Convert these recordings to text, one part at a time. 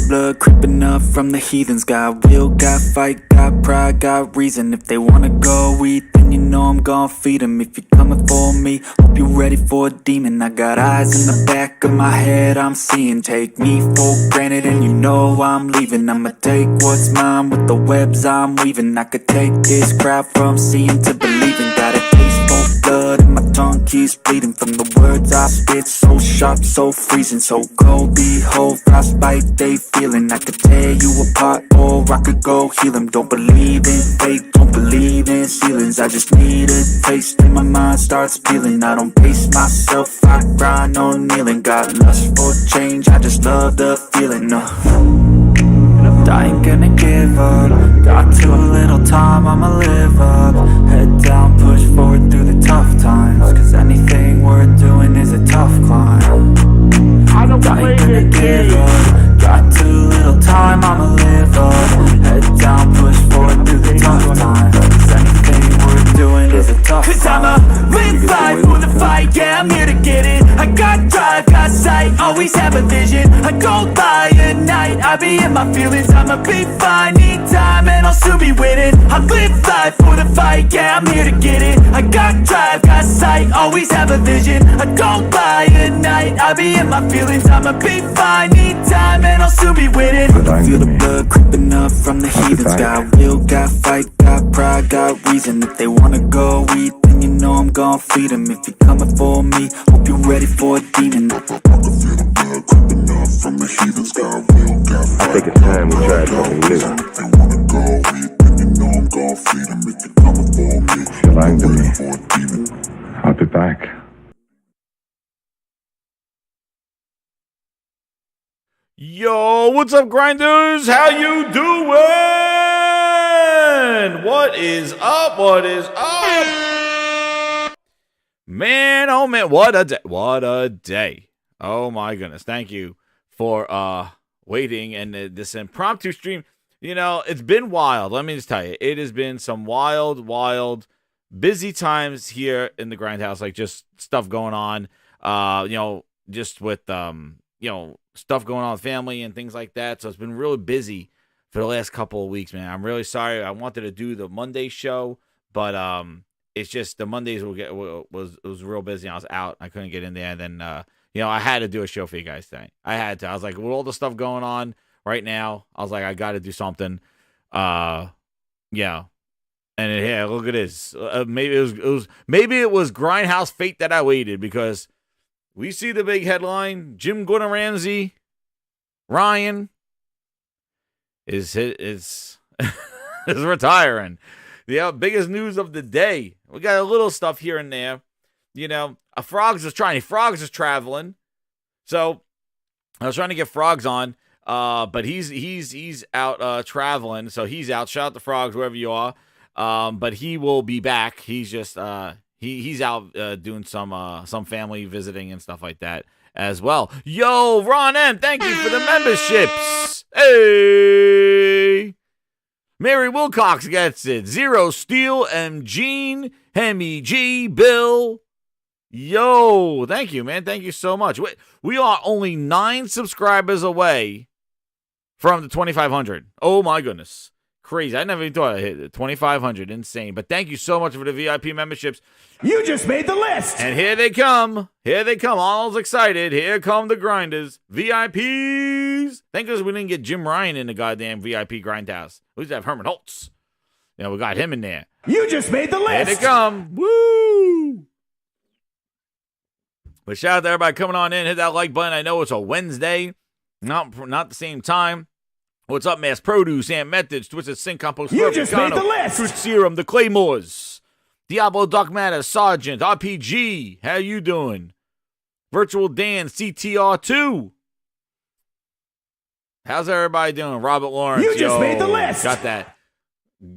blood creeping up from the heathens. Got will, got fight, got pride, got reason. If they wanna go eat, then you know I'm gon' feed them. If you're coming for me, hope you're ready for a demon. I got eyes in the back of my head, I'm seeing. Take me for granted and you know I'm leaving. I'ma take what's mine with the webs I'm weaving. I could take this crowd from seeing to believing. Got a taste for blood and my tongue keeps bleeding from the words I spit. So sharp, so freezing, so cold. Behold, frostbite they feeling. I could tear you apart or I could go heal them. Don't believe in fate, don't believe in ceilings. I just need a taste and my mind starts peeling. I don't pace myself, I grind on kneeling. Got lust for change, I just love the feeling. I ain't gonna give up. Got too little time, I'ma live up. Head down, push forward through the tough times. Cause anything worth doing is a tough climb. I ain't gonna give up. Got too little time, I'ma live up. Head down, push forward through the tough times. Cause anything worth doing is a tough climb. Cause I'ma live life for the fight, yeah, I'm here to get it. I got drive, got sight, always have a vision. I go by at night, I be in my feelings. I'ma be fine, need time and I'll soon be winning. I live life for the fight, yeah, I'm here to get it. I got drive, got sight, always have a vision. I go by at night, I be in my feelings. I'ma be fine, need time and I'll soon be winning. Feel the blood creeping up from the heathens. Got will, got fight, got pride, got reason. If they wanna go eat, then you know I'm gon' feed them. If you're coming for me, hope you're ready for a demon. I can feel the blood creeping up from the heathens. Got will, got fight. I think it's time we tried something new. If they wanna go eat, then you know I'm gon' feed them. If you're coming for me, You're lying to me. ready for a demon. I'll be back. Yo, what's up, grinders? How you doing? What is up? What is up? Man, oh man, what a day. What a day. Oh my goodness. Thank you for waiting and this impromptu stream. You know, it's been wild. Let me just tell you, it has been some wild, busy times here in the Grindhouse, like just stuff going on, you know, just with, you know, stuff going on with family and things like that. So it's been really busy for the last couple of weeks, man. I'm really sorry. I wanted to do the Monday show, but it's just the Mondays was real busy. I was out. I couldn't get in there. And then, you know, I had to do a show for you guys today. I had to. I was like, with all the stuff going on right now, I was like, I got to do something. Yeah. And yeah, look at this. Maybe it was Grindhouse fate that I waited, because we see the big headline: Jim Gordon Ramsay, Ryan is retiring. The biggest news of the day. We got a little stuff here and there. You know, Frogs is traveling. So I was trying to get Frogs on, but he's out traveling. So he's out. Shout out to Frogs wherever you are. But he will be back. He's just he's out doing some family visiting and stuff like that as well. Yo, Ron M, thank you for the memberships. Hey, Mary Wilcox gets it. Zero Steel, M Gene, Hemi G, Bill. Yo, thank you, man. Thank you so much. We are only 9 subscribers away from the 2,500. Oh my goodness. Crazy. I never even thought I'd hit it. 2,500. Insane. But thank you so much for the VIP memberships. You just made the list. And here they come. All's excited. Here come the grinders. VIPs. Thank goodness we didn't get Jim Ryan in the goddamn VIP Grindhouse. We used to have Herman Holtz. You know, we got him in there. You just made the list. Here they come. Woo. But shout out to everybody coming on in. Hit that like button. I know it's a Wednesday. Not the same time. What's up, Mass Produce, Ant Methods, Twisted Sink, Compost, You just made the list. Truth Serum, The Claymores, Diablo, Dark Matter, Sergeant, RPG, how you doing? Virtual Dan, CTR2. How's everybody doing? Robert Lawrence, You just made the list. Got that.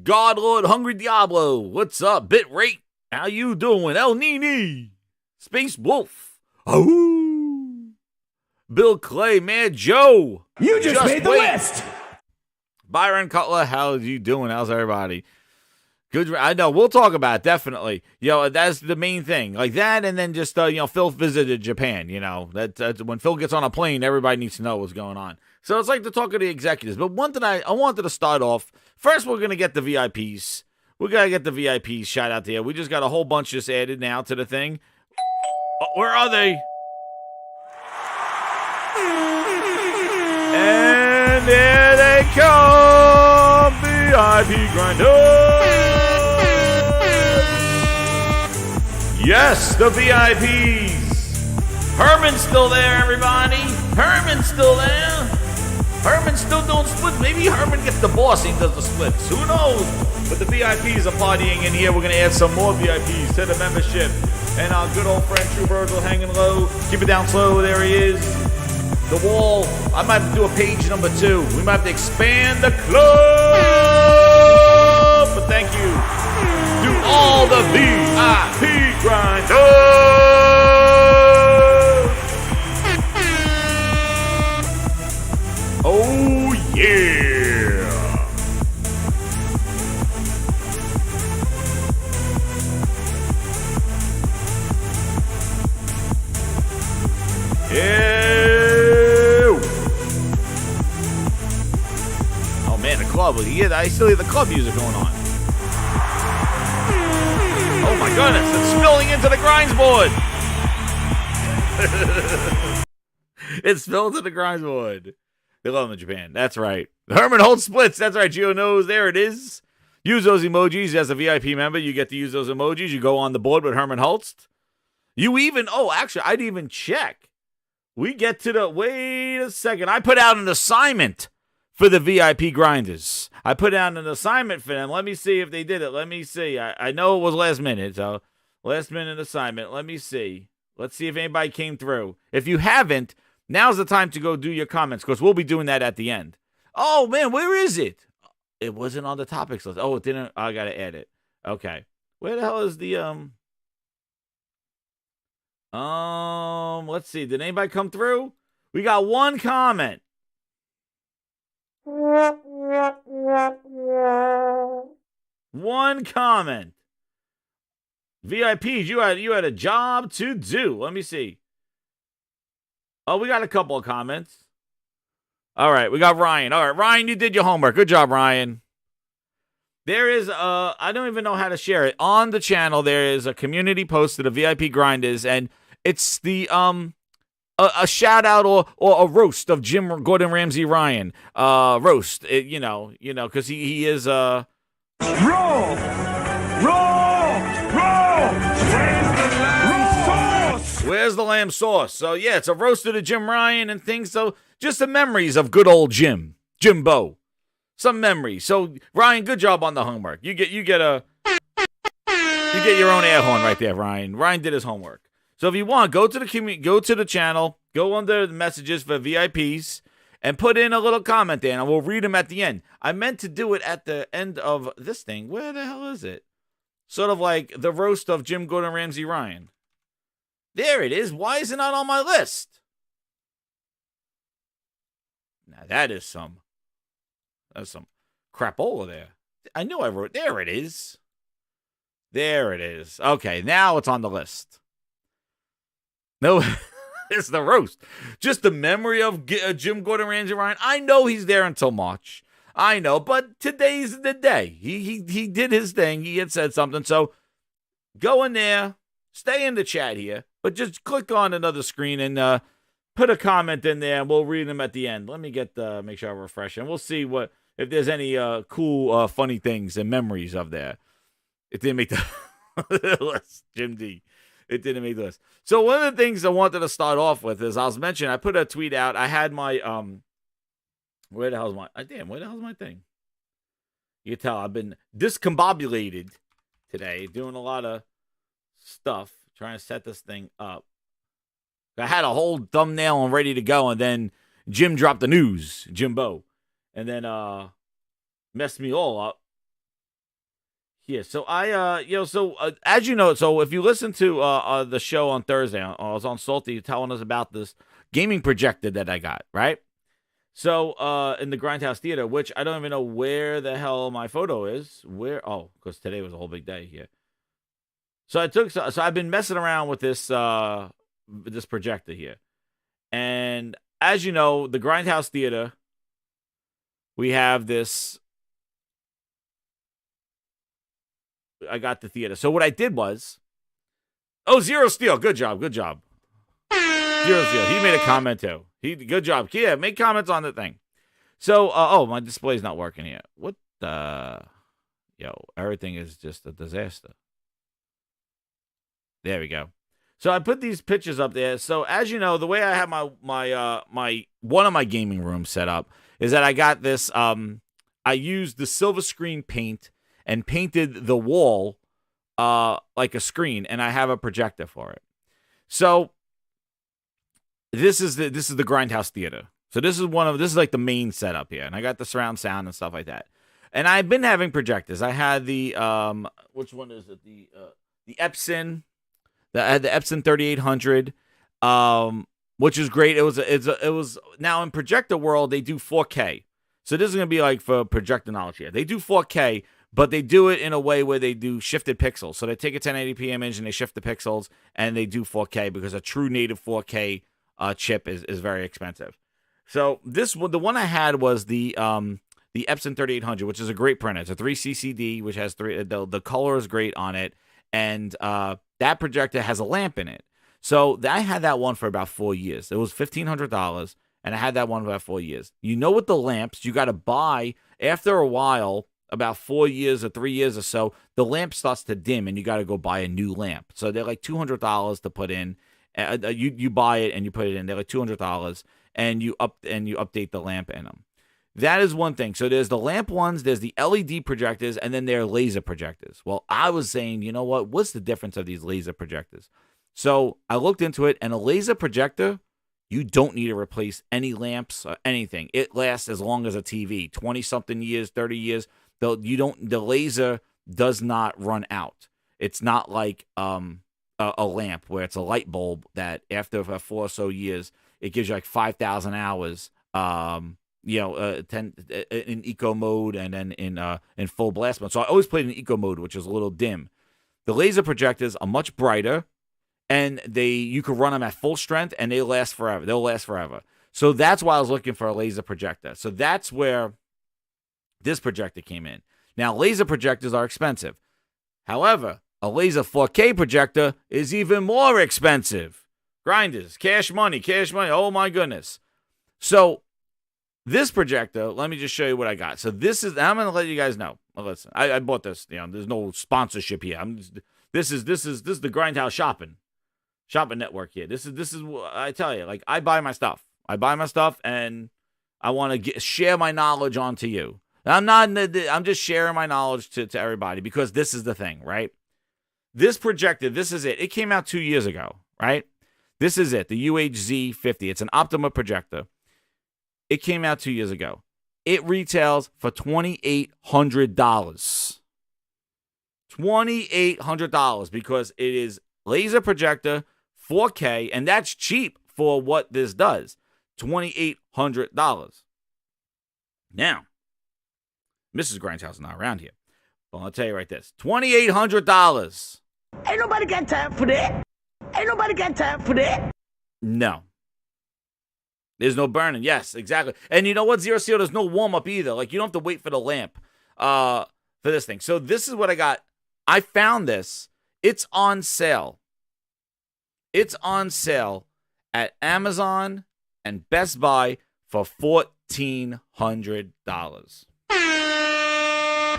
God Lord, Hungry Diablo, what's up? Bitrate, how you doing? El Nini, Space Wolf, oh, Bill Clay, Mad Joe. You just made the wait. list. Byron Cutler, how you doing? How's everybody? Good. I know. We'll talk about it, definitely. That's the main thing. Like that, and then just Phil visited Japan. That's when Phil gets on a plane, everybody needs to know what's going on. So it's like the talk of the executives. But one thing I wanted to start off. First, we're gonna get the VIPs. We gotta get the VIPs shout out there. We just got a whole bunch just added now to the thing. Where are they? And there they come, VIP Grindhouse. Yes, the VIPs. Herman's still there, everybody. Herman's still there. Herman's still doing splits. Maybe Herman gets the boss and does the splits. Who knows? But the VIPs are partying in here. We're going to add some more VIPs to the membership. And our good old friend True Virgil hanging low. Keep it down slow. There he is. The wall. I might have to do a page number 2. We might have to expand the club. But thank you to all the VIP grinders. Oh, yeah. Ew. Oh, man, the club. I still hear the club music going on. Oh, my goodness. It's spilling into the grinds board. It's spilled to the grinds board. They love him in Japan. That's right. Herman holds splits. That's right. Gio knows. There it is. Use those emojis. As a VIP member, you get to use those emojis. You go on the board with Herman Holst. Actually, I'd even check. We get to wait a second. I put out an assignment for the VIP grinders. I put out an assignment for them. Let me see if they did it. Let me see. I know it was last minute. So last minute assignment. Let me see. Let's see if anybody came through. If you haven't, now's the time to go do your comments because we'll be doing that at the end. Oh, man, where is it? It wasn't on the topics list. Oh, it didn't. I got to add it. Okay. Where the hell is the, let's see. Did anybody come through? We got one comment. One comment. VIPs, you had a job to do. Let me see. Oh, we got a couple of comments. All right, we got Ryan. All right, Ryan, you did your homework. Good job, Ryan. There is, I don't even know how to share it. On the channel, there is a community post to the VIP grinders, and it's the, a shout out or a roast of Gordon Ramsay Ryan. Roast, because he is, Roll! Where's the lamb sauce? So, yeah, it's a roast of Jim Ryan and things. So, just the memories of good old Jimbo. Some memories. So, Ryan, good job on the homework. You get your own air horn right there, Ryan. Ryan did his homework. So, if you want, go to the channel, go under the messages for VIPs, and put in a little comment there, and we'll read them at the end. I meant to do it at the end of this thing. Where the hell is it? Sort of like the roast of Gordon Ramsay Ryan. There it is. Why is it not on my list? Now that's some crapola there. I knew I wrote. There it is. There it is. Okay, now it's on the list. No, it's the roast. Just the memory of Gordon Ramsay Ryan. I know he's there until March. I know, but today's the day. He did his thing. He had said something. So go in there. Stay in the chat here, but just click on another screen and put a comment in there, and we'll read them at the end. Let me make sure I refresh, and we'll see if there's any cool, funny things and memories of there. It didn't make the list, Jim D. It didn't make the list. So one of the things I wanted to start off with is I put a tweet out. I had my where the hell's my thing? You can tell I've been discombobulated today, doing a lot of stuff, trying to set this thing up. I had a whole thumbnail and ready to go, and then Jim dropped the news, Jimbo, and then messed me all up. Yeah, so as you know, so if you listen to the show on Thursday, I was on Salty telling us about this gaming projector that I got, right? So, in the Grindhouse Theater, which I don't even know where the hell my photo is. Where? Oh, because today was a whole big day here. So I've been messing around with this projector here, and as you know, the Grindhouse Theater, we have this. I got the theater. So what I did was, Zero Steel, good job. Zero Steel, he made a comment too. Good job. Yeah, make comments on the thing. So, my display's not working here. What the? Yo, everything is just a disaster. There we go. So I put these pictures up there. So as you know, the way I have my one of my gaming rooms set up is that I got this. I used the silver screen paint and painted the wall like a screen, and I have a projector for it. So this is the Grindhouse Theater. So this is like the main setup here, and I got the surround sound and stuff like that. And I've been having projectors. I had the which one is it? The Epson. I had the Epson 3800, which is great. It was now in projector world they do 4K. So this is gonna be like for projector knowledge here. They do 4K, but they do it in a way where they do shifted pixels. So they take a 1080p image and they shift the pixels, and they do 4K because a true native 4K chip is very expensive. So the one I had was the Epson 3800, which is a great printer. It's a 3CCD, which has the color is great on it, and that projector has a lamp in it. So I had that one for about 4 years. It was $1,500, and I had that one for about 4 years. You know, with the lamps, you got to buy after a while. About 4 years or 3 years or so, the lamp starts to dim, and you got to go buy a new lamp. So they're like $200 to put in. You buy it and you put it in. They're like $200, and you update the lamp in them. That is one thing. So there's the lamp ones, there's the LED projectors, and then there are laser projectors. Well, I was saying, you know what? What's the difference of these laser projectors? So I looked into it, and a laser projector, you don't need to replace any lamps or anything. It lasts as long as a TV, 20-something years, 30 years. The laser does not run out. It's not like a lamp where it's a light bulb that after 4 or so years, it gives you like 5,000 hours. 10 in eco mode and then in full blast mode. So I always played in eco mode, which is a little dim. The laser projectors are much brighter, and you can run them at full strength, and they last forever. They'll last forever. So that's why I was looking for a laser projector. So that's where this projector came in. Now, laser projectors are expensive. However, a laser 4K projector is even more expensive. Grinders, cash money. Oh my goodness. So this projector, let me just show you what I got. So I'm going to let you guys know. Well, listen, I bought this. There's no sponsorship here. This is the Grindhouse shopping network here. This is I tell you. Like, I buy my stuff, and I want to share my knowledge onto you. I'm just sharing my knowledge to everybody, because this is the thing, right? This projector, this is it. It came out 2 years ago, right? This is it, the UHZ50. It's an Optima projector. It came out 2 years ago. It retails for $2,800. $2,800 because it is laser projector, 4K, and that's cheap for what this does. $2,800. Now, Mrs. Grindhouse is not around here, but I'll tell you right this: $2,800. Ain't nobody got time for that. No. There's no burning. Yes, exactly. And you know what, Zero Steel? There's no warm-up either. Like, you don't have to wait for the lamp for this thing. So this is what I got. I found this. It's on sale. It's on sale at Amazon and Best Buy for $1,400.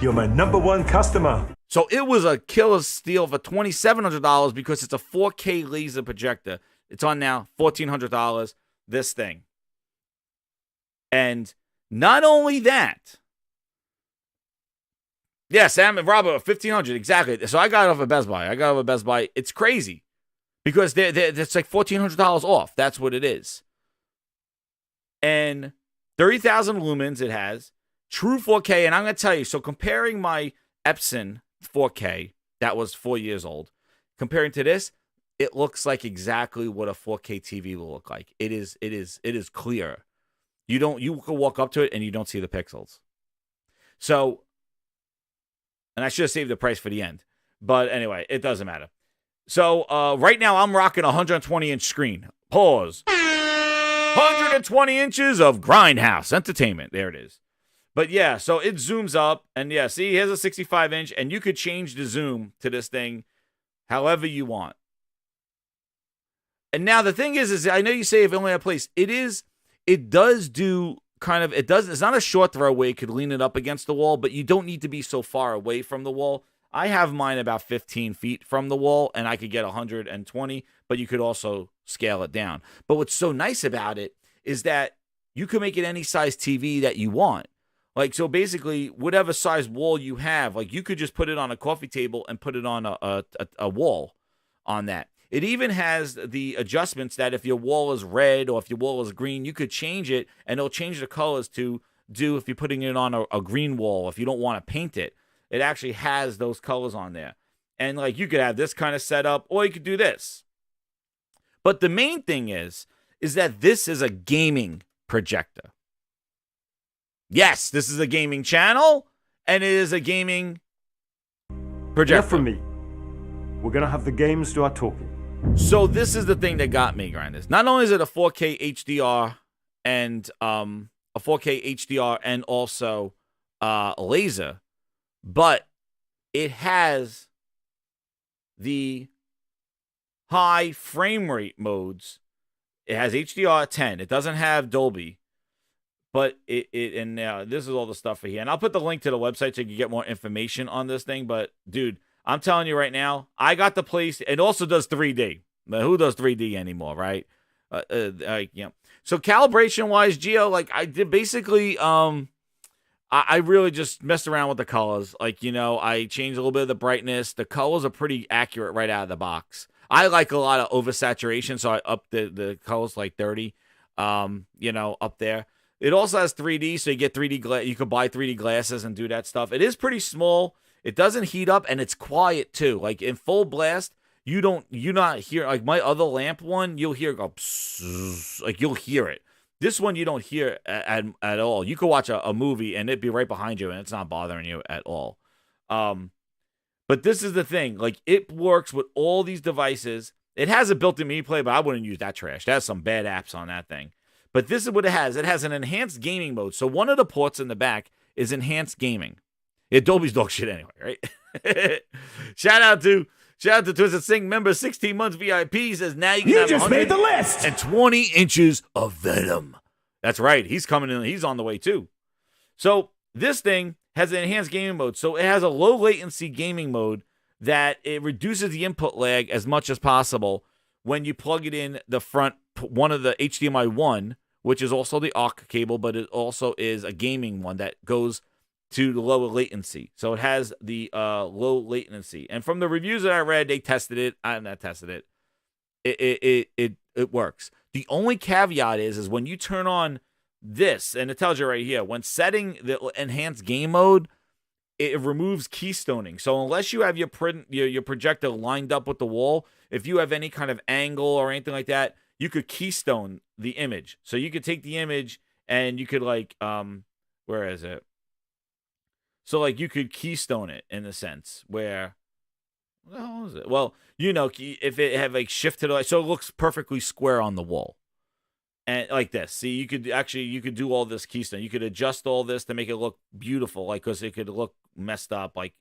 You're my number one customer. So it was a killer steal for $2,700 because it's a 4K laser projector. It's on now, $1,400, this thing. And not only that, yes, Sam and Robert, $1,500, exactly. So I got it off of Best Buy. It's crazy because it's like $1,400 off. That's what it is. And 30,000 lumens it has, true 4K. And I'm going to tell you, so comparing my Epson 4K, that was 4 years old, comparing to this, it looks like exactly what a 4K TV will look like. It is clear. You can walk up to it and you don't see the pixels. So, and I should have saved the price for the end. But anyway, it doesn't matter. So right now I'm rocking a 120-inch screen. Pause. 120 inches of Grindhouse Entertainment. There it is. But yeah, so it zooms up. And yeah, see, here's a 65-inch. And you could change the zoom to this thing however you want. And now the thing is I know you say if you only have place. It does do kind of, it's not a short throw where you could lean it up against the wall, but you don't need to be so far away from the wall. I have mine about 15 feet from the wall, and I could get 120, but you could also scale it down. But what's so nice about it is that you can make it any size TV that you want. Like, so basically, whatever size wall you have, like, you could just put it on a coffee table and put it on a wall on that. It even has the adjustments that if your wall is red or if your wall is green, you could change it, and it'll change the colors to do if you're putting it on a green wall, if you don't want to paint it. It actually has those colors on there. And like you could have this kind of setup, or you could do this. But the main thing is that this is a gaming projector. Yes, this is a gaming channel, and it is a gaming projector. Enough from me. We're going to have the games do our talking. So this is the thing that got me, Grinders. Not only is it a 4K HDR and also laser, but it has the high frame rate modes. It has HDR 10. It doesn't have Dolby, but and now this is all the stuff for here. And I'll put the link to the website so you can get more information on this thing. But dude, I'm telling you right now, I got the place. It also does 3D. But who does 3D anymore, right? Yeah. So calibration wise, Geo, like I did basically, I really just messed around with the colors. Like, I changed a little bit of the brightness. The colors are pretty accurate right out of the box. I like a lot of oversaturation, so I upped the colors like 30, up there. It also has 3D, so you get 3D you could buy 3D glasses and do that stuff. It is pretty small. It doesn't heat up, and it's quiet too. Like in full blast, you not hear, like my other lamp one, you'll hear it go psss, like you'll hear it. This one you don't hear at all. You could watch a movie and it'd be right behind you and it's not bothering you at all. But this is the thing. Like, it works with all these devices. It has a built-in media player, but I wouldn't use that trash. That has some bad apps on that thing. But this is what it has. It has an enhanced gaming mode. So one of the ports in the back is enhanced gaming. Dolby's dog shit anyway, right? Shout out to Twisted Sing member 16 months VIP. Says now you can have just made the list. And 20 inches of Venom. That's right. He's coming in. He's on the way too. So this thing has an enhanced gaming mode. So it has a low latency gaming mode that it reduces the input lag as much as possible when you plug it in the front, one of the HDMI 1, which is also the AUX cable, but it also is a gaming one that goes to the lower latency. So it has the low latency. And from the reviews that I read, they tested it. I have not tested it. It works. The only caveat is when you turn on this, and it tells you right here, when setting the enhanced game mode, it removes keystoning. So unless you have your projector lined up with the wall, if you have any kind of angle or anything like that, you could keystone the image. So you could take the image and you could where is it? So like you could keystone it in a sense where, what the hell is it? Well, if it had like shift to the right, so it looks perfectly square on the wall. And like this, see, you could do all this keystone. You could adjust all this to make it look beautiful, like, because it could look messed up, like,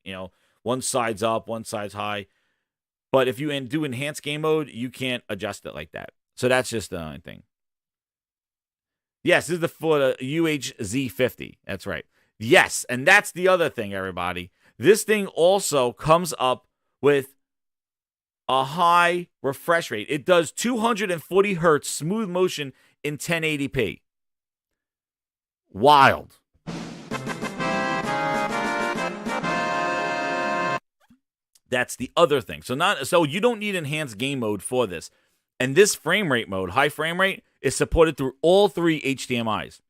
one side's up, one side's high. But if you do enhanced game mode, you can't adjust it like that. So that's just the only thing. Yes, this is for the UHZ50. That's right. Yes, and that's the other thing, everybody. This thing also comes up with a high refresh rate. It does 240 hertz smooth motion in 1080p. Wild. That's the other thing. So you don't need enhanced game mode for this. And this frame rate mode, high frame rate, is supported through all three HDMIs.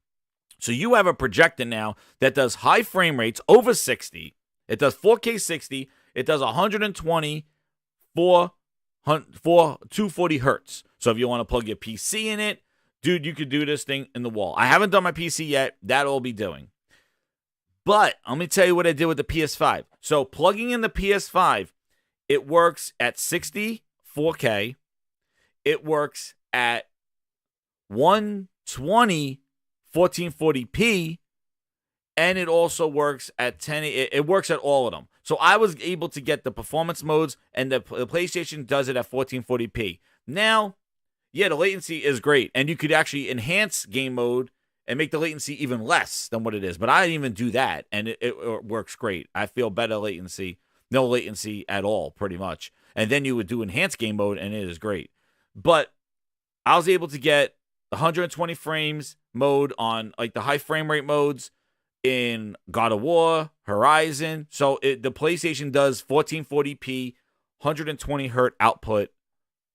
So you have a projector now that does high frame rates over 60. It does 4K 60. It does 120 for 240 hertz. So if you want to plug your PC in it, dude, you could do this thing in the wall. I haven't done my PC yet. That I'll be doing. But let me tell you what I did with the PS5. So plugging in the PS5, it works at 60 4K. It works at 120 1440p. And it also works at 10. It works at all of them. So I was able to get the performance modes, and the PlayStation does it at 1440p. Now, yeah, the latency is great, and you could actually enhance game mode and make the latency even less than what it is. But I didn't even do that, and it works great. I feel better latency, no latency at all, pretty much. And then you would do enhanced game mode, and it is great. But I was able to get 120 frames mode on like the high frame rate modes in God of War, Horizon. So the PlayStation does 1440p, 120 hertz output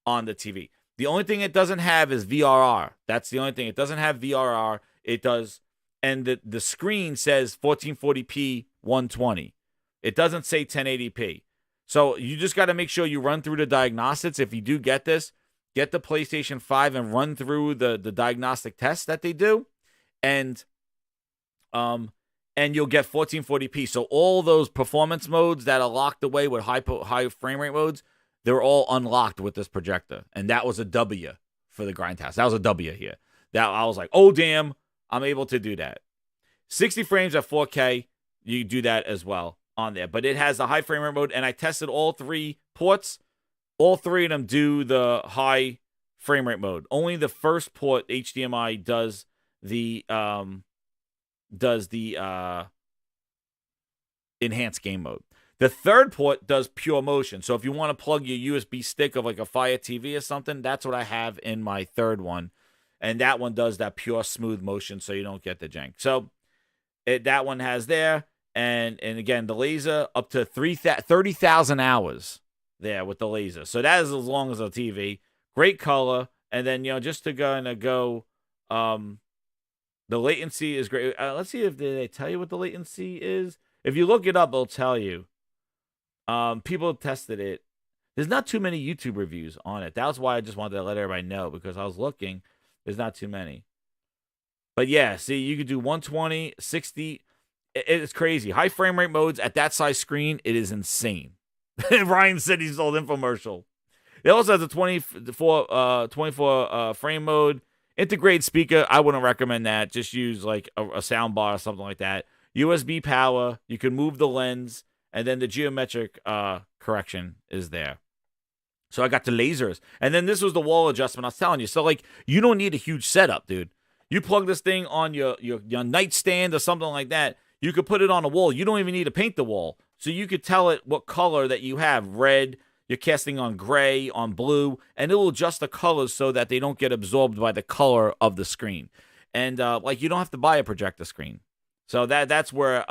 on the TV. The only thing it doesn't have is VRR. That's the only thing. It doesn't have VRR. It does, and the screen says 1440p 120. It doesn't say 1080p. So you just got to make sure you run through the diagnostics. If you do get this, get the PlayStation 5 and run through the diagnostic tests that they do, and you'll get 1440p. So all those performance modes that are locked away with high frame rate modes, they're all unlocked with this projector. And that was a W for the Grindhouse. That was a W here. That I was like, oh, damn, I'm able to do that. 60 frames at 4K, you do that as well on there. But it has the high frame rate mode, and I tested all 3 ports. All 3 of them do the high frame rate mode. Only the first port, HDMI, does the enhanced game mode. The third port does pure motion. So if you want to plug your USB stick of like a Fire TV or something, that's what I have in my third one. And that one does that pure smooth motion, so you don't get the jank. So that one has there. And again, the laser up to 30,000 hours there with the laser. So that is as long as a TV. Great color. And then, just to go, the latency is great. Let's see if they tell you what the latency is. If you look it up, it'll tell you. People have tested it. There's not too many YouTube reviews on it. That's why I just wanted to let everybody know, because I was looking. There's not too many. But yeah, see, you could do 120, 60. It's crazy. High frame rate modes at that size screen, it is insane. Ryan said he sold infomercial. It also has a 24 frame mode. Integrated speaker, I wouldn't recommend that. Just use like a sound bar or something like that. USB power. You can move the lens. And then the geometric correction is there. So I got the lasers. And then this was the wall adjustment I was telling you. So, like, you don't need a huge setup, dude. You plug this thing on your nightstand or something like that. You could put it on a wall. You don't even need to paint the wall. So you could tell it what color that you have. Red, you're casting on gray, on blue. And it will adjust the colors so that they don't get absorbed by the color of the screen. And, you don't have to buy a projector screen. So that's where...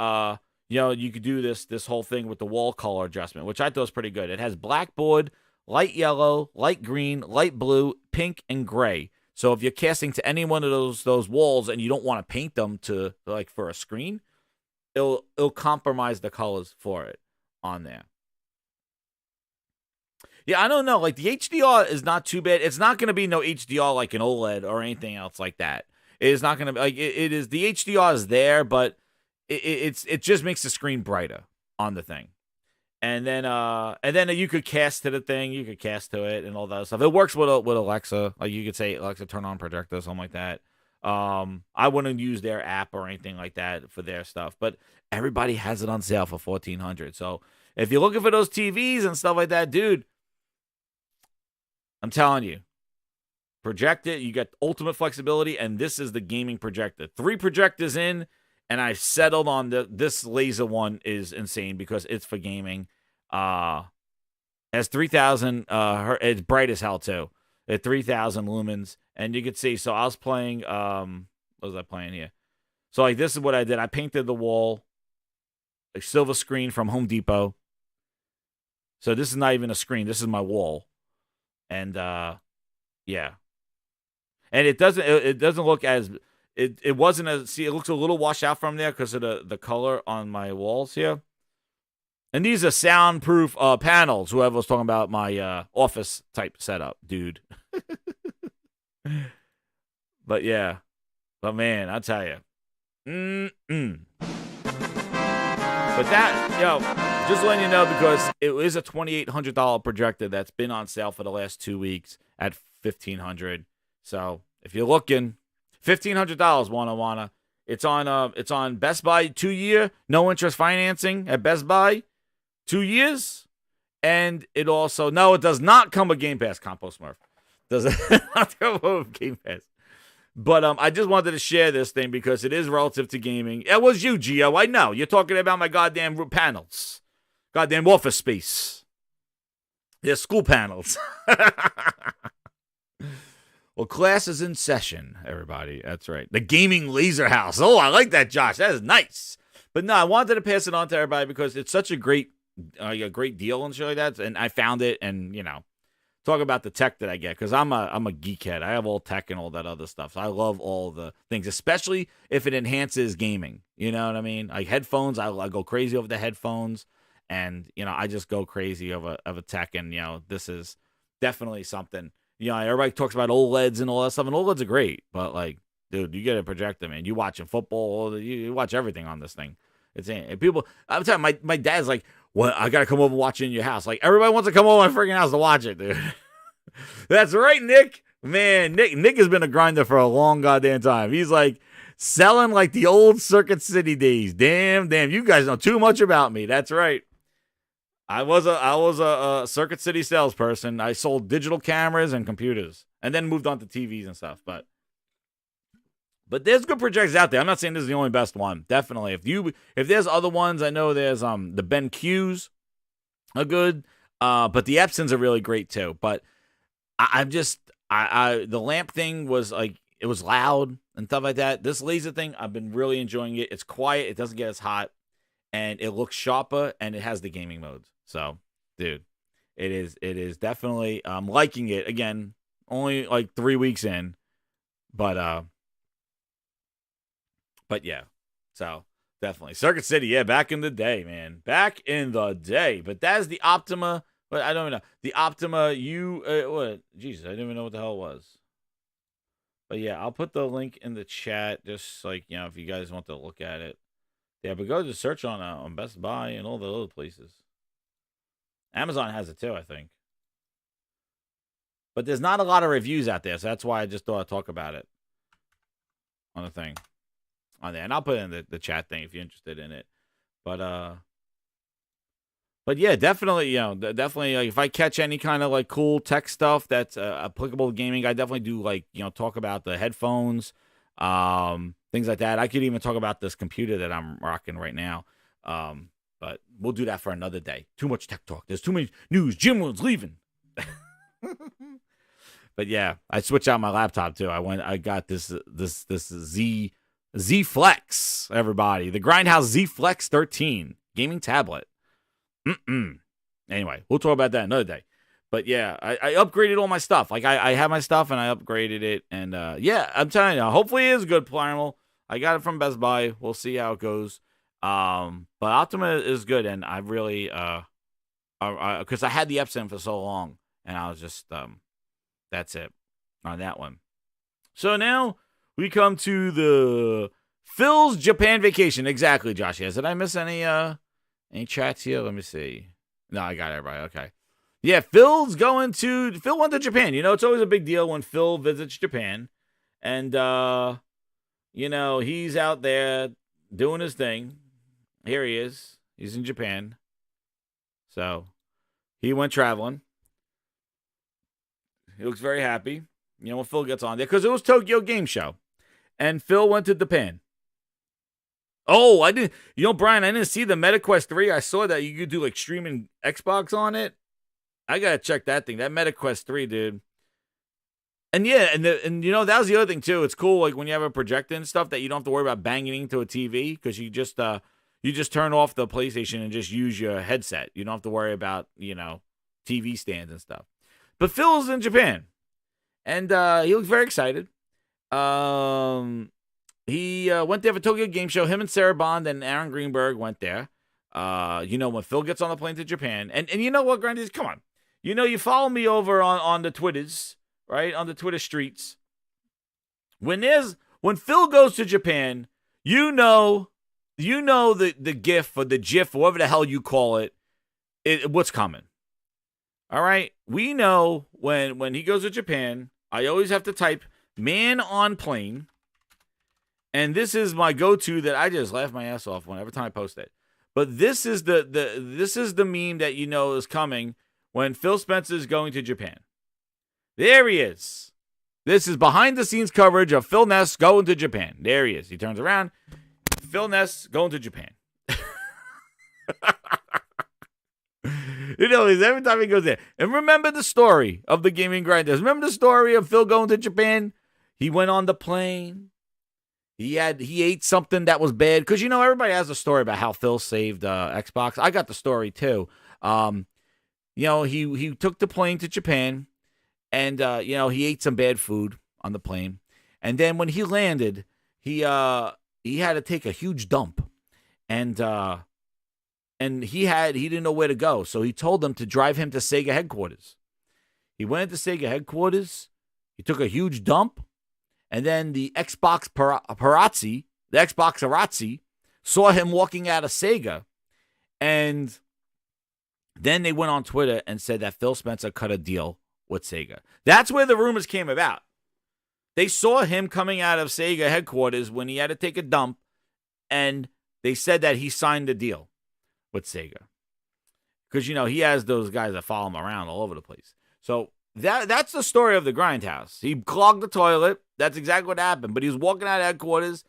you could do this whole thing with the wall color adjustment, which I thought was pretty good. It has blackboard, light yellow, light green, light blue, pink, and gray. So if you're casting to any one of those walls and you don't want to paint them to for a screen, it'll compromise the colors for it on there. Yeah, I don't know. Like, the HDR is not too bad. It's not going to be no HDR like an OLED or anything else like that. It is not going to be like it is. The HDR is there, but it just makes the screen brighter on the thing. And then you could cast to the thing, you could cast to it and all that stuff. It works with Alexa. Like, you could say, Alexa, turn on projector, something like that. I wouldn't use their app or anything like that for their stuff, but everybody has it on sale for $1,400. So if you're looking for those TVs and stuff like that, dude, I'm telling you, project it. You get ultimate flexibility, and this is the gaming projector. 3 projectors in. And I settled on this laser one is insane because it's for gaming. Has 3,000. It's bright as hell too. At 3,000 lumens, and you could see. So I was playing. What was I playing here? So like this is what I did. I painted the wall, a silver screen from Home Depot. So this is not even a screen. This is my wall, and yeah. And it doesn't look as. It wasn't as, see, it looks a little washed out from there because of the color on my walls here. And these are soundproof panels, whoever was talking about my office type setup, dude. But yeah. But man, I tell you. But that, just letting you know, because it is a $2,800 projector that's been on sale for the last 2 weeks at $1,500. So if you're looking, $1,500, wanna. It's on Best Buy 2-year, no interest financing at Best Buy, 2 years, and it also it does not come with Game Pass. Compost Smurf does not come with Game Pass. But I just wanted to share this thing because it is relative to gaming. It was you, Gio. I know. You're talking about my goddamn panels. Goddamn office space. They're school panels. Well, class is in session, everybody. That's right. The Gaming Laser House. Oh, I like that, Josh. That is nice. But no, I wanted to pass it on to everybody because it's such a great deal and shit like that. And I found it and, talk about the tech that I get, because I'm a geekhead. I have all tech and all that other stuff. So I love all the things, especially if it enhances gaming. You know what I mean? Like headphones, I go crazy over the headphones, and I just go crazy of a tech. And this is definitely something. Everybody talks about OLEDs and all that stuff, and OLEDs are great, but like, dude, you get a projector, man. You watching football, you watch everything on this thing. It's people. I'm telling you, my dad's like, "What? I gotta come over and watch it in your house." Like everybody wants to come over my freaking house to watch it, dude. That's right, Nick. Man, Nick has been a grinder for a long goddamn time. He's like selling like the old Circuit City days. Damn, you guys know too much about me. That's right. I was a Circuit City salesperson. I sold digital cameras and computers, and then moved on to TVs and stuff. But there's good projectors out there. I'm not saying this is the only best one. Definitely. If there's other ones, I know there's the BenQs are good. But the Epsons are really great too. But the lamp thing was like, it was loud and stuff like that. This laser thing, I've been really enjoying it. It's quiet. It doesn't get as hot, and it looks sharper, and it has the gaming modes. So, dude, it is definitely, I'm liking it. Again, only like 3 weeks in, but yeah, so definitely Circuit City. Yeah, back in the day, man, back in the day. But that's the Optima. But I don't even know the Optima. What? Jesus, I didn't even know what the hell it was. But yeah, I'll put the link in the chat, just like if you guys want to look at it. Yeah, but go to search on Best Buy and all the other places. Amazon has it too, I think. But there's not a lot of reviews out there, so that's why I just thought I'd talk about it on the thing. On there. And I'll put it in the chat thing if you're interested in it. But yeah, definitely, definitely, like, if I catch any kind of like cool tech stuff that's applicable to gaming, I definitely do like, talk about the headphones, things like that. I could even talk about this computer that I'm rocking right now. But we'll do that for another day. Too much tech talk. There's too many news. Jim was leaving. But yeah, I switched out my laptop too. I got this Z Flex, everybody. The Grindhouse Z Flex 13 gaming tablet. Anyway, we'll talk about that another day. But yeah, I upgraded all my stuff. Like I have my stuff and I upgraded it. And yeah, I'm telling you, hopefully it is good, Primal. I got it from Best Buy. We'll see how it goes. But Optima is good, and I really because I had the Epson for so long, and I was just that's it on that one. So now we come to the Phil's Japan vacation. Exactly, Josh. Yes. Did I miss any chats here? Let me see. No, I got everybody. Okay. Yeah, Phil went to Japan. It's always a big deal when Phil visits Japan. And he's out there doing his thing. Here he is. He's in Japan. So he went traveling. He looks very happy. When Phil gets on there, because it was Tokyo Game Show. And Phil went to Japan. Oh, I didn't. Brian, I didn't see the MetaQuest 3. I saw that you could do like streaming Xbox on it. I gotta check that thing. That MetaQuest 3, dude. And yeah, and that was the other thing too. It's cool, like when you have a projector and stuff, that you don't have to worry about banging into a TV, because you just turn off the PlayStation and just use your headset. You don't have to worry about TV stands and stuff. But Phil's in Japan, and he looks very excited. He went there for Tokyo Game Show. Him and Sarah Bond and Aaron Greenberg went there. When Phil gets on the plane to Japan, and you know what, Grinders? Come on. You follow me over on the Twitters, right? On the Twitter streets. When Phil goes to Japan, you know the GIF or the GIF or whatever the hell you call it, what's coming. All right? We know when he goes to Japan, I always have to type man on plane. And this is my go-to that I just laugh my ass off every time I post it. But this is the meme that you know is coming when Phil Spencer is going to Japan. There he is. This is behind-the-scenes coverage of Phil Ness going to Japan. There he is. He turns around. Phil Ness going to Japan. You know, every time he goes there. And remember the story of the Gaming Grindhouse. Remember the story of Phil going to Japan? He went on the plane. He ate something that was bad. Because, you know, everybody has a story about how Phil saved Xbox. I got the story, too. You know, he took the plane to Japan. And, you know, he ate some bad food on the plane. And then when he landed, he had to take a huge dump. And he didn't know where to go. So he told them to drive him to Sega headquarters. He went to Sega headquarters. He took a huge dump. And then the Xbox paparazzi saw him walking out of Sega. And then they went on Twitter and said that Phil Spencer cut a deal with Sega. That's where the rumors came about. They saw him coming out of Sega headquarters when he had to take a dump, and they said that he signed the deal with Sega. Because, you know, he has those guys that follow him around all over the place. So that's the story of the Grindhouse. He clogged the toilet. That's exactly what happened. But he was walking out of headquarters.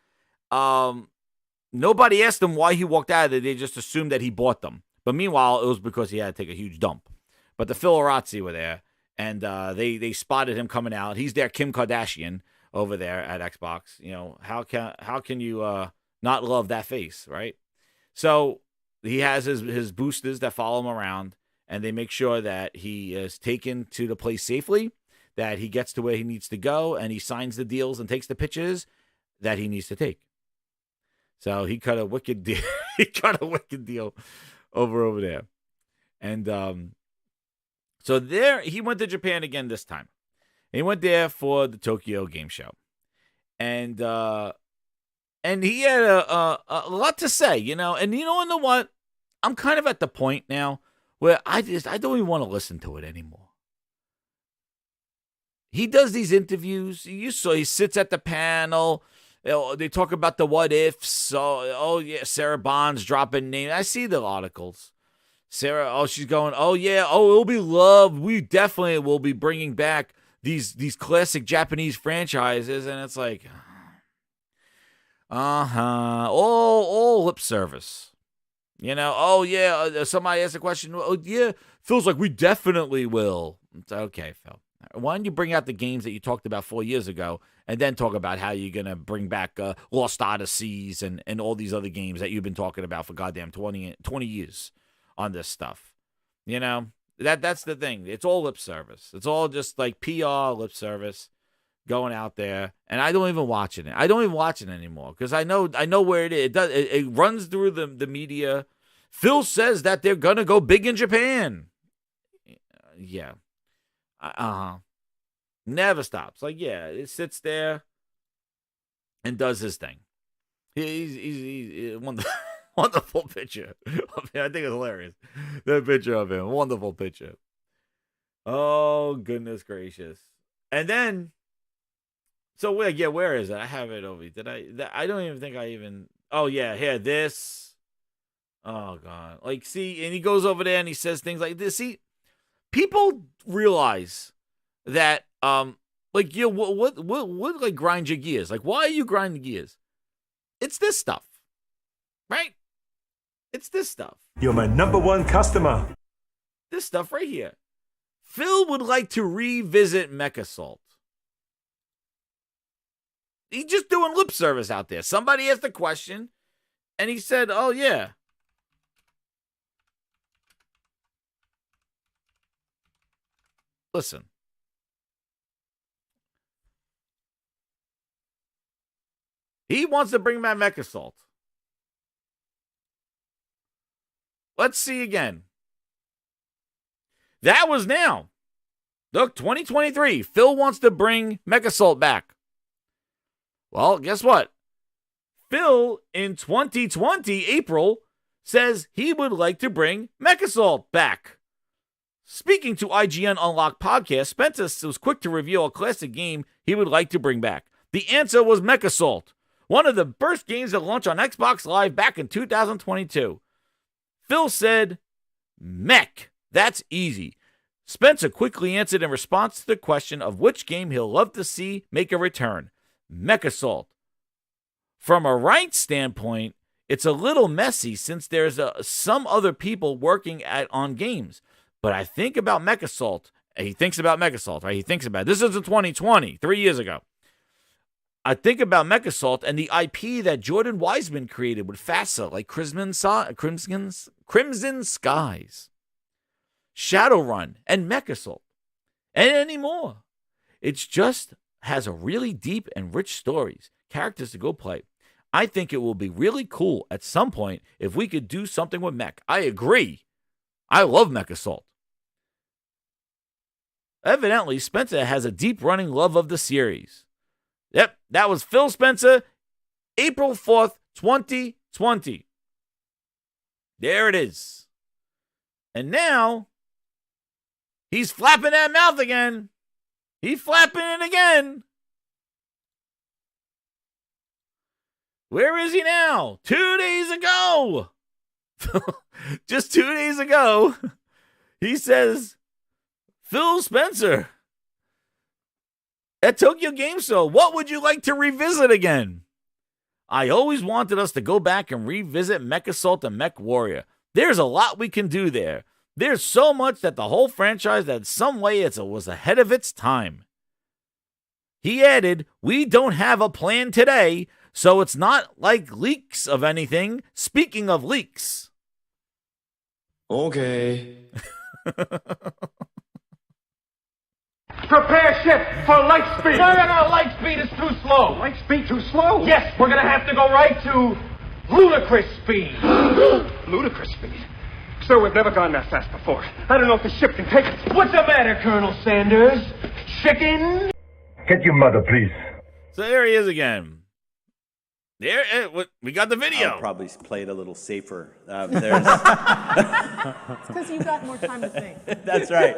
Nobody asked him why he walked out of there. They just assumed that he bought them. But meanwhile, it was because he had to take a huge dump. But the Philarazzi were there. And they spotted him coming out. He's their Kim Kardashian over there at Xbox. You know, how can you not love that face, right? So he has his boosters that follow him around, and they make sure that he is taken to the place safely, that he gets to where he needs to go, and he signs the deals and takes the pictures that he needs to take. So he cut a wicked deal. He cut a wicked deal over there, and so there, he went to Japan again this time. He went there for the Tokyo Game Show. And he had a lot to say, you know. And you know what? I'm kind of at the point now where I don't even want to listen to it anymore. He does these interviews. You saw he sits at the panel. You know, they talk about the what ifs. Oh yeah, Sarah Bond's dropping names. I see the articles. Sarah, she's going, oh, yeah, it'll be loved. We definitely will be bringing back these classic Japanese franchises. And it's like, all lip service. You know, oh, yeah, somebody asked a question. Oh, yeah, Phil's like, we definitely will. It's okay, Phil. Why don't you bring out the games that you talked about 4 years ago and then talk about how you're going to bring back Lost Odysseys and all these other games that you've been talking about for goddamn 20 years. On this stuff, you know, that's the thing. It's all lip service. It's all just like PR lip service going out there, and I don't even watch it. I don't even watch it anymore because I know where it is. It runs through the media. Phil says that they're gonna go big in Japan. Yeah, never stops. Like, yeah, it sits there and does his thing. He's one. Wonderful picture of him. I think it's hilarious. That picture of him. Wonderful picture. Oh, goodness gracious. And then, so where is it? I have it over. I don't even think I even. Oh, yeah, here, this. Oh, God. Like, see, and he goes over there and he says things like this. See, people realize that, like, you know, what like, grind your gears? Like, why are you grinding gears? It's this stuff, right? It's this stuff. You're my number one customer. This stuff right here. Phil would like to revisit MechAssault. He's just doing lip service out there. Somebody asked a question, and he said, oh, yeah. Listen. He wants to bring back MechAssault. Let's see again. That was now. Look, 2023. Phil wants to bring MechAssault back. Well, guess what? Phil in 2020, April, says he would like to bring MechAssault back. Speaking to IGN Unlocked podcast, Spencer was quick to reveal a classic game he would like to bring back. The answer was MechAssault, one of the first games that launched on Xbox Live back in 2022. Phil said, Mech, that's easy. Spencer quickly answered in response to the question of which game he'll love to see make a return. MechAssault. From a rights standpoint, it's a little messy since there's some other people working on games. But I think about MechAssault. He thinks about MechAssault, right? He thinks about it. This is in 2020, 3 years ago. I think about MechAssault and the IP that Jordan Wiseman created with FASA, like Crimson Skies, Shadowrun, and MechAssault, and any more. It just has a really deep and rich stories, characters to go play. I think it will be really cool at some point if we could do something with Mech. I agree. I love MechAssault. Evidently, Spencer has a deep running love of the series. Yep, that was Phil Spencer, April 4th, 2020. There it is. And now, he's flapping that mouth again. He's flapping it again. Where is he now? 2 days ago. Just 2 days ago, he says, Phil Spencer, at Tokyo Game Show, what would you like to revisit again? I always wanted us to go back and revisit MechAssault and Mech Warrior. There's a lot we can do there. There's so much that the whole franchise that in some way it was ahead of its time. He added, we don't have a plan today, so it's not like leaks of anything. Speaking of leaks. Okay. Prepare ship for light speed. No, light speed is too slow. Light speed too slow? Yes, we're gonna have to go right to ludicrous speed. Ludicrous speed? Sir, we've never gone that fast before. I don't know if the ship can take it. What's the matter, Colonel Sanders? Chicken? Get your mother, please. So there he is again. There, we got the video. I'll probably play it a little safer. It's because you've got more time to think. That's right.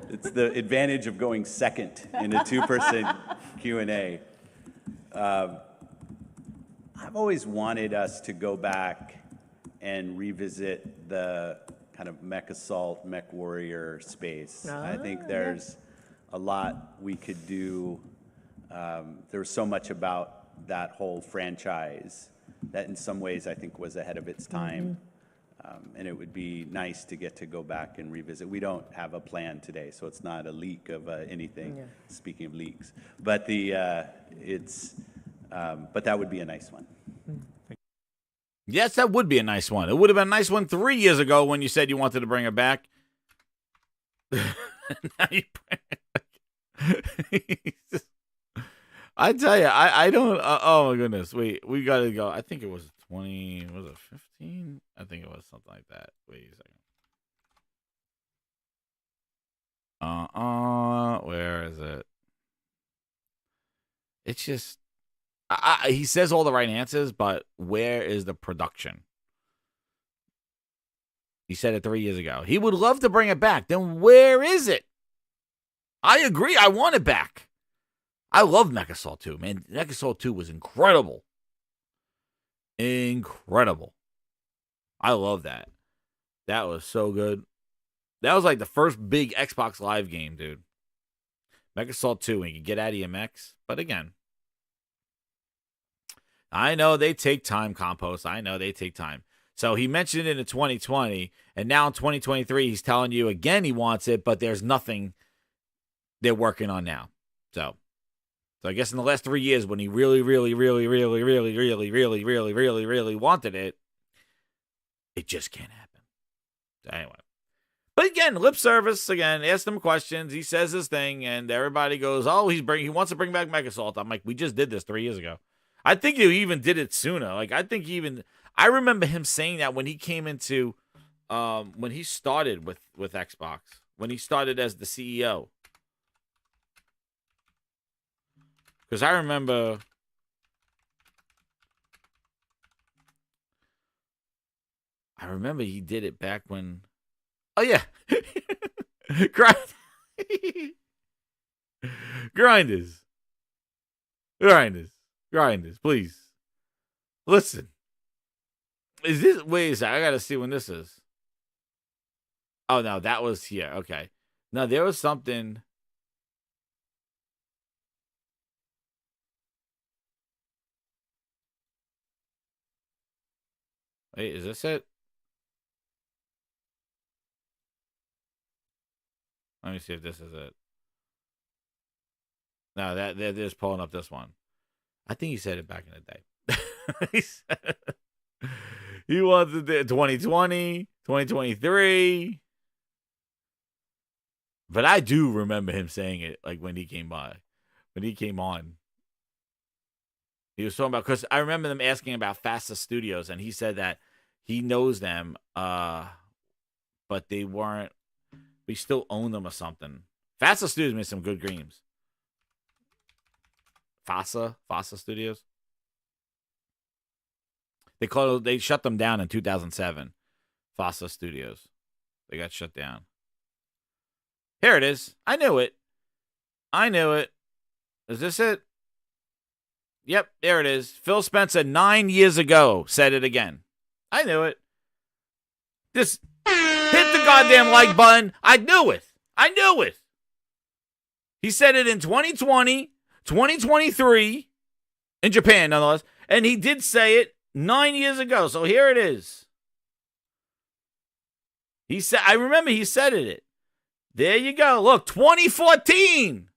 It's the advantage of going second in a two-person Q&A. I've always wanted us to go back and revisit the kind of MechAssault, Mech Warrior space. I think there's a lot we could do. There's so much about that whole franchise that in some ways I think was ahead of its time. And it would be nice to get to go back and revisit. We don't have a plan today, so it's not a leak of anything, speaking of leaks. But but that would be a nice one. Yes, that would be a nice one. It would have been a nice one 3 years ago when you said you wanted to bring it back. Now you I tell you, I don't. Oh my goodness, we got to go. I think it was 20. Was it 15? I think it was something like that. Wait a second. Where is it? It's just. He says all the right answers, but where is the production? He said it 3 years ago. He would love to bring it back. Then where is it? I agree. I want it back. I love MechAssault 2, man. MechAssault 2 was incredible. Incredible. I love that. That was so good. That was like the first big Xbox Live game, dude. MechAssault 2, and you can get out of your mechs. But again, I know they take time, Compost. I know they take time. So he mentioned it in 2020, and now in 2023, he's telling you again he wants it, but there's nothing they're working on now. So I guess in the last 3 years, when he really wanted it, it just can't happen. So anyway. But again, lip service, again, ask him questions. He says his thing, and everybody goes, oh, he wants to bring back MechAssault. I'm like, we just did this 3 years ago. I think he even did it sooner. Like, I remember him saying that when he came into, when he started with Xbox, when he started as the CEO. Because I remember I remember he did it back when. Oh yeah, grinders, please listen. Is this? Wait a second, I gotta see when this is. Oh no, that was here. Okay, no, there was something. Wait, is this it? Let me see if this is it. No, they're just pulling up this one. I think he said it back in the day. He wanted it 2020, 2023. But I do remember him saying it like when he came on. He was talking about, because I remember them asking about Fasta Studios, and he said that he knows them, but they weren't. We still own them or something. Fasta Studios made some good games. Fasta Studios. They shut them down in 2007. Fasta Studios. They got shut down. Here it is. I knew it. Is this it? Yep, there it is. Phil Spencer 9 years ago said it again. I knew it. Just hit the goddamn like button. I knew it. He said it in 2020, 2023, in Japan, nonetheless. And he did say it 9 years ago. So here it is. I remember he said it. There you go. Look, 2014.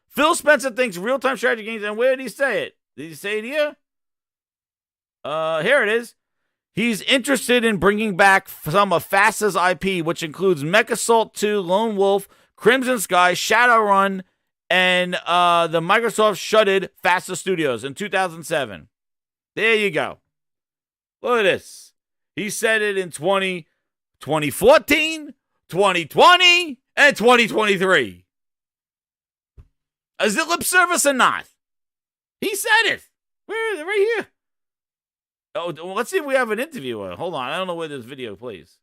Phil Spencer thinks real-time strategy games. And where did he say it? Did he say it here? Here it is. He's interested in bringing back some of Fasta's IP, which includes Mech Assault 2, Lone Wolf, Crimson Sky, Shadowrun, and the Microsoft shuttered Fasta Studios in 2007. There you go. Look at this. He said it in 2014, 2020, and 2023. Is it lip service or not? He said it. Where is it? Right here. Oh, let's see if we have an interviewer. Hold on. I don't know where this video plays.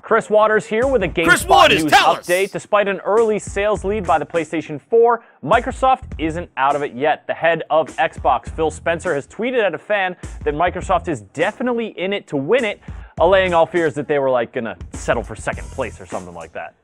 Chris Waters here with a GameSpot news update. Despite an early sales lead by the PlayStation 4, Microsoft isn't out of it yet. The head of Xbox, Phil Spencer, has tweeted at a fan that Microsoft is definitely in it to win it, allaying all fears that they were gonna settle for second place or something like that.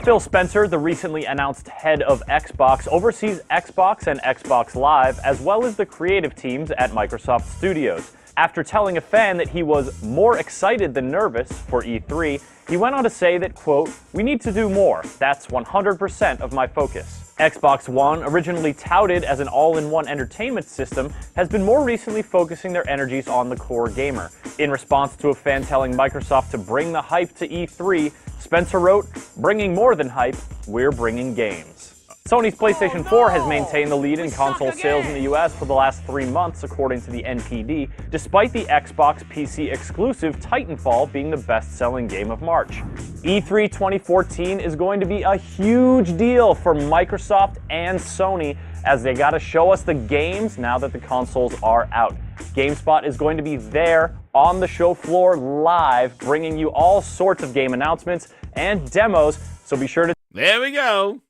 Phil Spencer, the recently announced head of Xbox, oversees Xbox and Xbox Live, as well as the creative teams at Microsoft Studios. After telling a fan that he was more excited than nervous for E3, he went on to say that, quote, "We need to do more. That's 100% of my focus." Xbox One, originally touted as an all-in-one entertainment system, has been more recently focusing their energies on the core gamer. In response to a fan telling Microsoft to bring the hype to E3, Spencer wrote, "Bringing more than hype, we're bringing games." Sony's PlayStation 4 has maintained the lead in console sales in the US for the last 3 months, according to the NPD, despite the Xbox PC exclusive Titanfall being the best-selling game of March. E3 2014 is going to be a huge deal for Microsoft and Sony, as they gotta show us the games now that the consoles are out. GameSpot is going to be there on the show floor live, bringing you all sorts of game announcements and demos, so be sure to... There we go.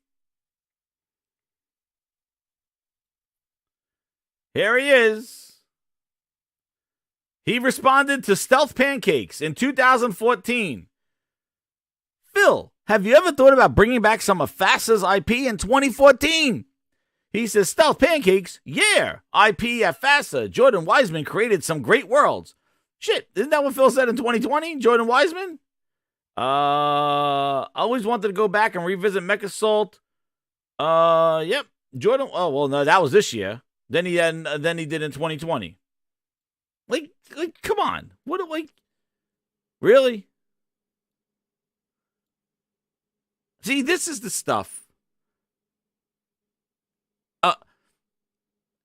Here he is. He responded to Stealth Pancakes in 2014. Phil, have you ever thought about bringing back some of Fasta's IP in 2014? He says, Stealth Pancakes? Yeah. IP at Fasta. Jordan Wiseman created some great worlds. Shit, isn't that what Phil said in 2020? Jordan Wiseman? I always wanted to go back and revisit Mech Assault. Yep. Jordan, oh, well, no, that was this year. Then he did in 2020. Like, come on. What, really? See, this is the stuff.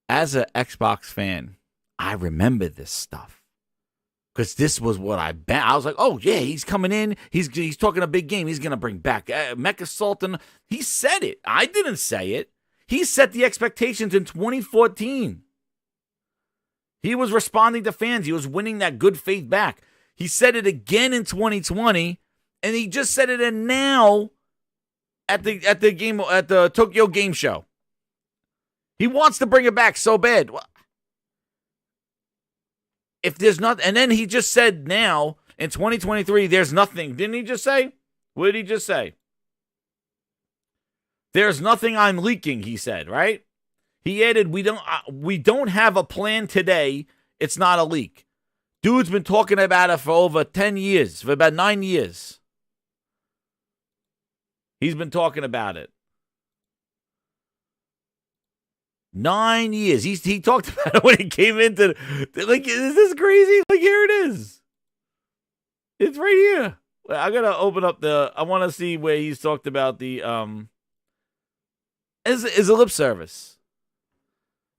As an Xbox fan, I remember this stuff. Because this was what I was like, oh, yeah, he's coming in. He's talking a big game. He's going to bring back Mech Assault. And he said it. I didn't say it. He set the expectations in 2014. He was responding to fans. He was winning that good faith back. He said it again in 2020, and he just said it now at the Tokyo Game Show. He wants to bring it back so bad. If there's not, and then he just said now in 2023, there's nothing. Didn't he just say? What did he just say? There's nothing I'm leaking, he said, right? He added, we don't have a plan today. It's not a leak. Dude's been talking about it for over 10 years, for about 9 years. He's been talking about it. 9 years. He talked about it when he came into, like, is this crazy? Like, here it is. It's right here. I got to open up I want to see where he's talked about the, is a lip service.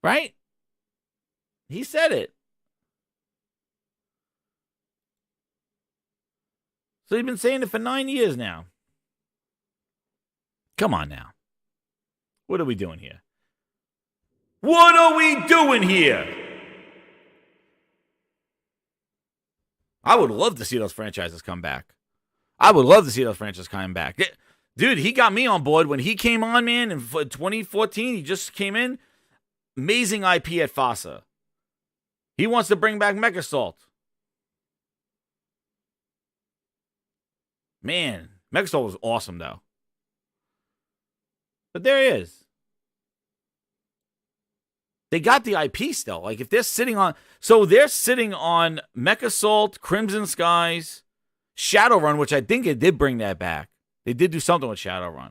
Right? He said it. So he's been saying it for 9 years now. Come on now. What are we doing here? What are we doing here? I would love to see those franchises come back. I would love to see those franchises come back. Dude, he got me on board when he came on, man, in 2014. He just came in. Amazing IP at FASA. He wants to bring back Mechasalt. Man, Mechasalt was awesome, though. But there he is. They got the IP still. Like, if they're sitting on... So they're sitting on Mechasalt, Crimson Skies, Shadowrun, which I think it did bring that back. They did do something with Shadowrun.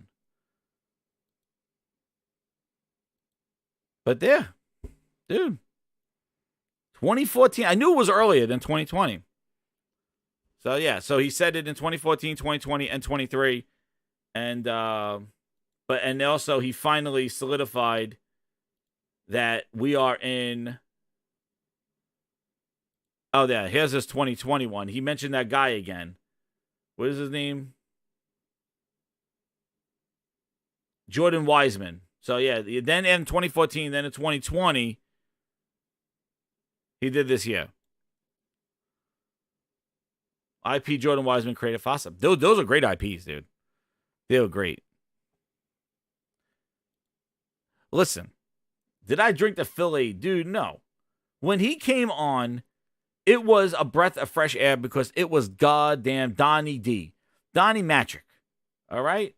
But there, dude, 2014. I knew it was earlier than 2020. So, yeah. So he said it in 2014, 2020, and 23. And, and also he finally solidified that we are in. Oh, yeah. Here's his 2021. He mentioned that guy again. What is his name? Jordan Wiseman. So, yeah, then in 2014, then in 2020, he did this year. IP Jordan Wiseman created FASA. Those are great IPs, dude. They were great. Listen, did I drink the Philly? Dude, no. When he came on, it was a breath of fresh air because it was goddamn Donnie D. Donnie Matrick. All right?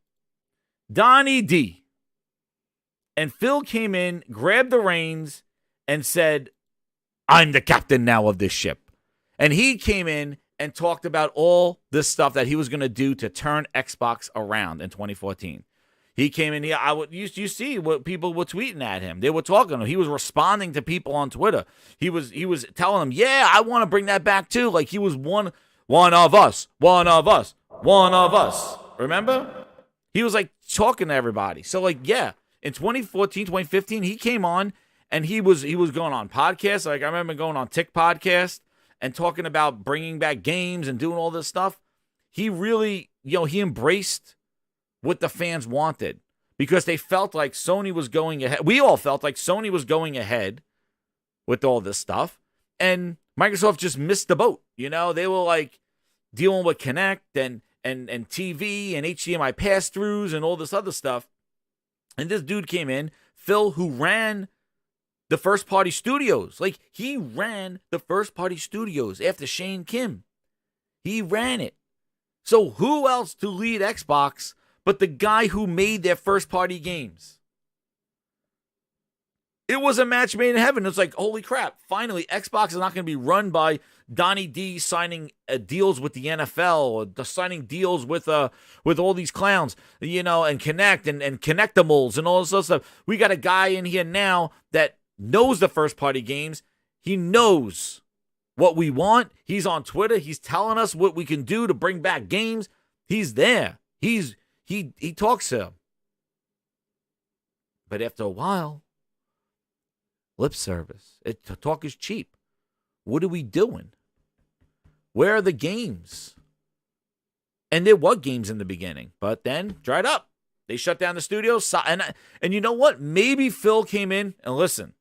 Donnie D. And Phil came in, grabbed the reins, and said, I'm the captain now of this ship. And he came in and talked about all this stuff that he was going to do to turn Xbox around in 2014. He came in here. You see what people were tweeting at him. They were talking to him. He was responding to people on Twitter. He was telling them, yeah, I want to bring that back too. Like he was one of us. Remember? He was like talking to everybody. So like, yeah. In 2014, 2015, he came on and he was going on podcasts. Like I remember going on Tick Podcast and talking about bringing back games and doing all this stuff. He really, he embraced what the fans wanted because they felt like Sony was going ahead. We all felt like Sony was going ahead with all this stuff and Microsoft just missed the boat. They were like dealing with Kinect and TV and HDMI pass-throughs and all this other stuff. And this dude came in, Phil, who ran the first-party studios. Like, he ran the first-party studios after Shane Kim. He ran it. So who else to lead Xbox but the guy who made their first-party games? It was a match made in heaven. It's like, holy crap, finally, Xbox is not going to be run by Donnie D signing deals with the NFL or signing deals with all these clowns, and Connect and Connectimals and all this other stuff. We got a guy in here now that knows the first-party games. He knows what we want. He's on Twitter. He's telling us what we can do to bring back games. He's there. He talks to him. But after a while, lip service. Talk is cheap. What are we doing? Where are the games? And there were games in the beginning, but then dried up. They shut down the studios. And you know what? Maybe Phil came in, and listen,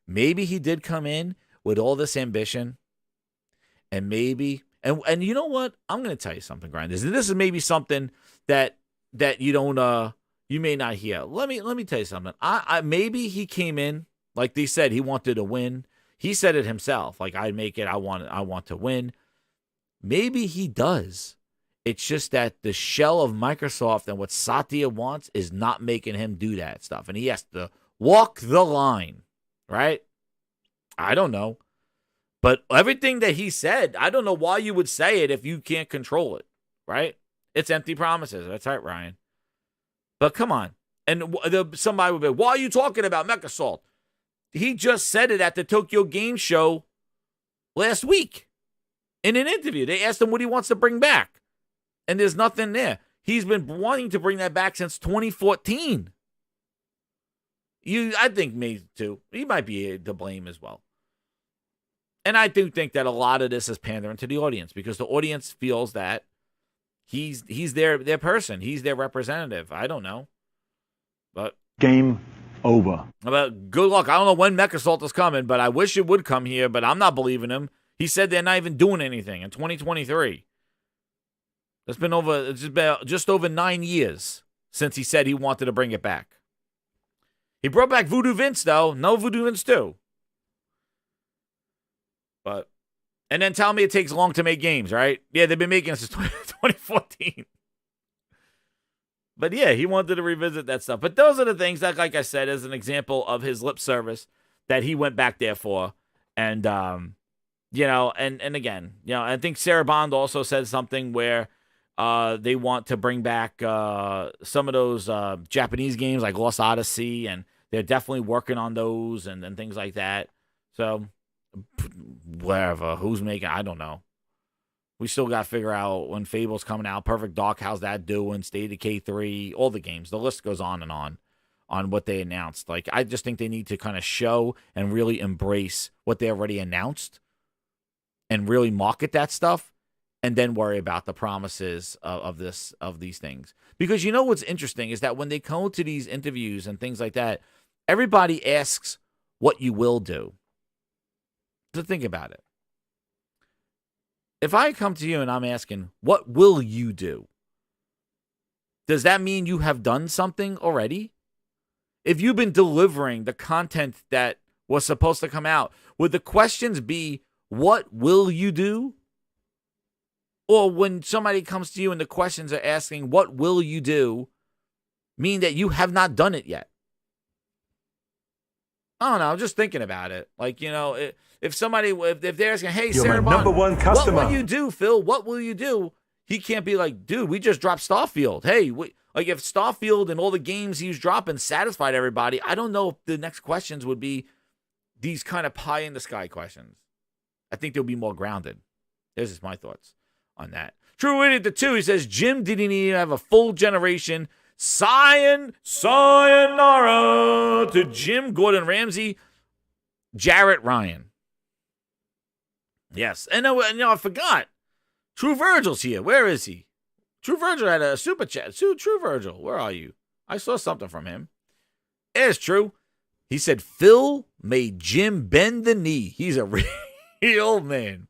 maybe he did come in with all this ambition, and maybe, and you know what? I'm going to tell you something, Grinders. This is maybe something that you don't, you may not hear. Let me tell you something. I maybe he came in, like they said, he wanted to win. He said it himself. Like, I make it. I want to win. Maybe he does. It's just that the shell of Microsoft and what Satya wants is not making him do that stuff. And he has to walk the line, right? I don't know. But everything that he said, I don't know why you would say it if you can't control it, right? It's empty promises. That's right, Ryan. But come on. And somebody would be, why are you talking about Microsoft? He just said it at the Tokyo Game Show last week in an interview. They asked him what he wants to bring back. And there's nothing there. He's been wanting to bring that back since 2014. I think me too. He might be to blame as well. And I do think that a lot of this is pandering to the audience because the audience feels that he's their person. He's their representative. I don't know. But Game over. But good luck. I don't know when Microsoft is coming, but I wish it would come here, but I'm not believing him. He said they're not even doing anything in 2023. It's been just over 9 years since he said he wanted to bring it back. He brought back Voodoo Vince, though. No Voodoo Vince 2. And then tell me it takes long to make games, right? Yeah, they've been making it since 2014. But yeah, he wanted to revisit that stuff. But those are the things that, like I said, as an example of his lip service that he went back there for. And, and again, I think Sarah Bond also said something where they want to bring back some of those Japanese games like Lost Odyssey, and they're definitely working on those and things like that. So, wherever, who's making, I don't know. We still got to figure out when Fable's coming out, Perfect Dark, how's that doing, State of K3, all the games. The list goes on what they announced. Like, I just think they need to kind of show and really embrace what they already announced and really market that stuff, and then worry about the promises of these things. Because you know what's interesting is that when they go to these interviews and things like that, everybody asks what you will do. So think about it. If I come to you and I'm asking, what will you do? Does that mean you have done something already? If you've been delivering the content that was supposed to come out, would the questions be, what will you do? Or when somebody comes to you and the questions are asking, what will you do, mean that you have not done it yet? I don't know. I'm just thinking about it. Like, if somebody, if they're asking, hey, You're Sarah my number one customer. What will you do, Phil? What will you do? He can't be like, dude, we just dropped Starfield. Hey, like if Starfield and all the games he was dropping satisfied everybody, I don't know if the next questions would be these kind of pie in the sky questions. I think they'll be more grounded. There's just my thoughts on that. True Idiot the 2, he says, Jim didn't even have a full generation. Sayonara to Jim, Gordon Ramsay, Jarrett Ryan. Yes. And I forgot. True Virgil's here. Where is he? True Virgil had a super chat. True Virgil, where are you? I saw something from him. It's true. He said, Phil made Jim bend the knee. He's a real man.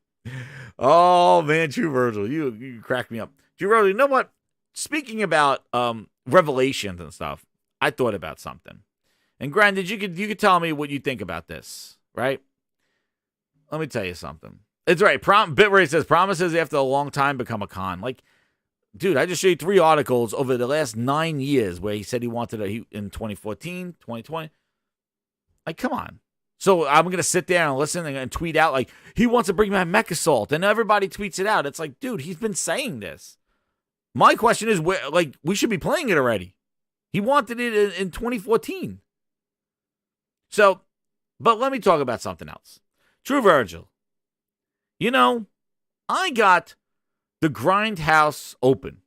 Oh, man, True Virgil. You crack me up. True Virgil, you know what? Speaking about revelations and stuff, I thought about something. And granted, you could tell me what you think about this, right? Let me tell you something. It's right. Bitrate says, promises after a long time become a con. Like, dude, I just showed you 3 articles over the last 9 years where he said he wanted in 2014, 2020. Like, come on. So I'm going to sit there and listen and tweet out, like, he wants to bring back Mechasalt. And everybody tweets it out. It's like, dude, he's been saying this. My question is, we should be playing it already. He wanted it in 2014. So, but let me talk about something else. True Virgil. I got the Grindhouse open.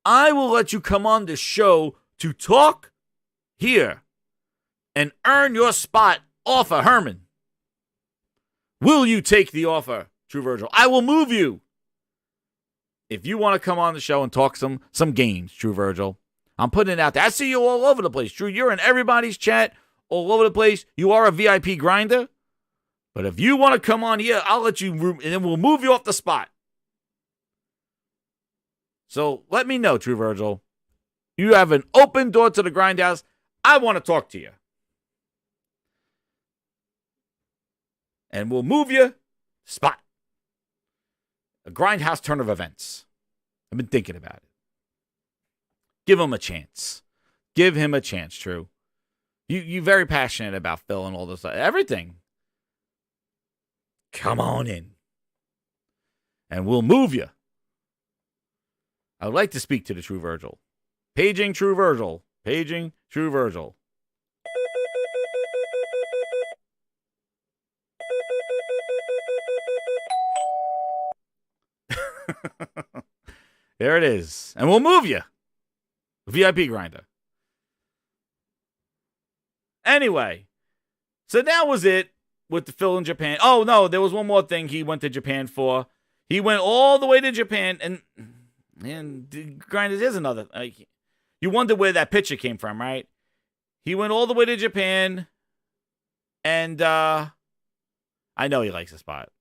I will let you come on the show to talk here and earn your spot off of Herman. Will you take the offer, True Virgil? I will move you. If you want to come on the show and talk some games, True Virgil, I'm putting it out there. I see you all over the place, True. You're in everybody's chat all over the place. You are a VIP grinder. But if you want to come on here, I'll let you, and then we'll move you off the spot. So let me know, True Virgil. You have an open door to the Grindhouse. I want to talk to you. And we'll move you spot. A Grindhouse turn of events. I've been thinking about it. Give him a chance. Give him a chance, True. You're very passionate about Phil and all this, everything. Come on in. And we'll move you. I would like to speak to the True Virgil. Paging True Virgil. Paging True Virgil. There it is. And we'll move you. VIP grinder. Anyway. So that was it with the Phil in Japan. Oh, no. There was one more thing he went to Japan for. He went all the way to Japan. And grinders, here's another. You wonder where that picture came from, right? He went all the way to Japan. And I know he likes the spot.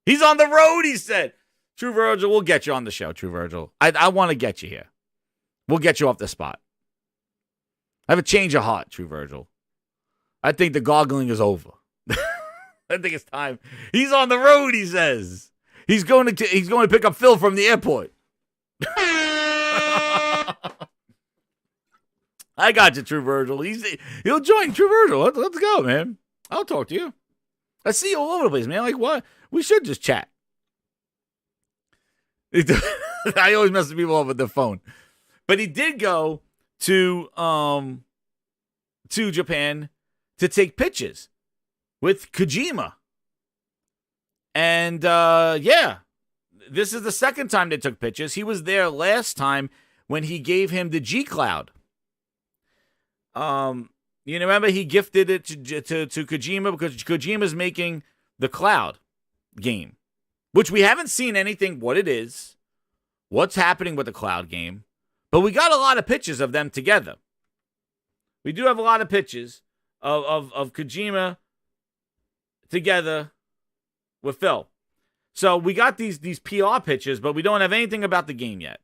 He's on the road, he said. True Virgil, we'll get you on the show, True Virgil. I want to get you here. We'll get you off the spot. I have a change of heart, True Virgil. I think the goggling is over. I think it's time. He's on the road, he says. He's going to pick up Phil from the airport. I got you, True Virgil. He'll join True Virgil. Let's go, man. I'll talk to you. I see you all over the place, man. Like, what? We should just chat. I always mess with people up with their phone. But he did go to Japan to take pictures with Kojima. And, yeah, this is the second time they took pictures. He was there last time when he gave him the G Cloud. You remember he gifted it to Kojima because Kojima's making the Cloud game, which we haven't seen anything, what it is, what's happening with the Cloud game, but we got a lot of pictures of them together. We do have a lot of pictures of Kojima together with Phil. So we got these PR pictures, but we don't have anything about the game yet.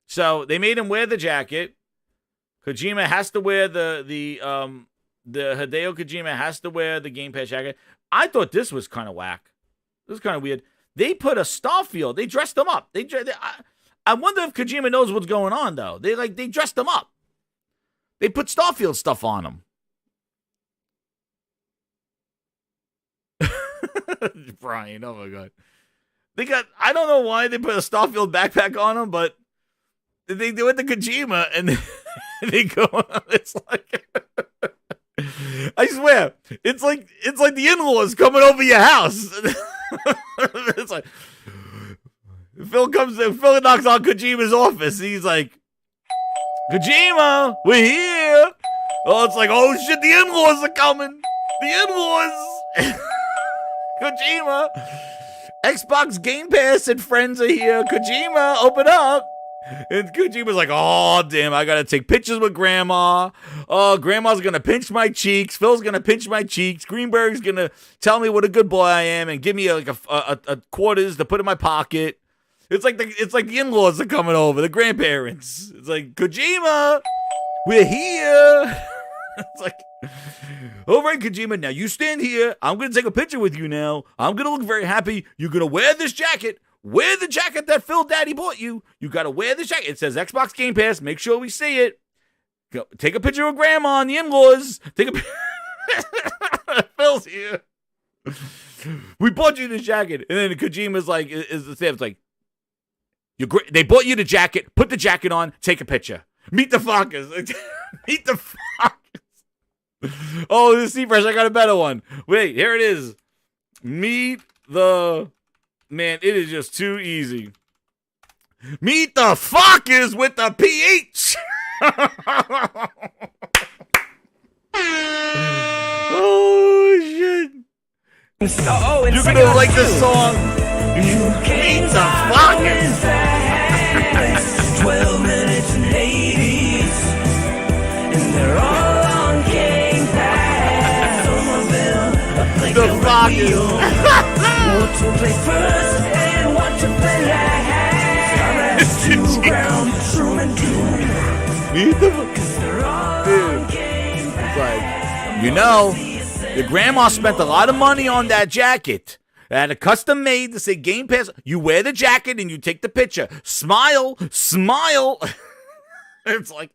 So they made him wear the jacket. Kojima has to wear the Hideo Kojima has to wear the Game Pass jacket. I thought this was kind of whack. This is kind of weird. They put a Starfield. They dressed him up. I wonder if Kojima knows what's going on though. They dressed him up. They put Starfield stuff on him. Brian, oh my god. I don't know why they put a Starfield backpack on him, but they went to Kojima and they go, it's like, I swear, it's like the in-laws coming over your house. It's like, Phil knocks on Kojima's office. He's like, Kojima, we're here. Oh, it's like, oh shit, the in-laws are coming. The in-laws. Kojima. Xbox Game Pass and friends are here. Kojima, open up. And Kojima's like, oh, damn, I got to take pictures with Grandma. Oh, Grandma's going to pinch my cheeks. Phil's going to pinch my cheeks. Greenberg's going to tell me what a good boy I am and give me a quarters to put in my pocket. It's like the in-laws are coming over, the grandparents. It's like, Kojima, we're here. It's like, all right, Kojima, now you stand here. I'm going to take a picture with you now. I'm going to look very happy. You're going to wear this jacket. Wear the jacket that Phil Daddy bought you. You got to wear this jacket. It says Xbox Game Pass. Make sure we see it. Go, take a picture of Grandma and the in-laws. Phil's here. We bought you this jacket. And then Kojima's like, it's like, they bought you the jacket. Put the jacket on. Take a picture. Meet the fuckers. Meet the fuckers. Oh, this C-Fresh, I got a better one. Wait, here it is. Meet the... Man, it is just too easy. Meet the fuckers with the PH. Oh, shit. You're going to like this song. Meet the fuckers. 12 minutes and Hades. And they're all on Game Pass. Some of them are playing like the a fuck? radio. Want to play first and want to play last. To ground, true and doom. Meet the They're all dude. game It's like, you know, your grandma spent a lot of money on that jacket. It had a custom made to say Game Pass. You wear the jacket and you take the picture. Smile, smile. It's like,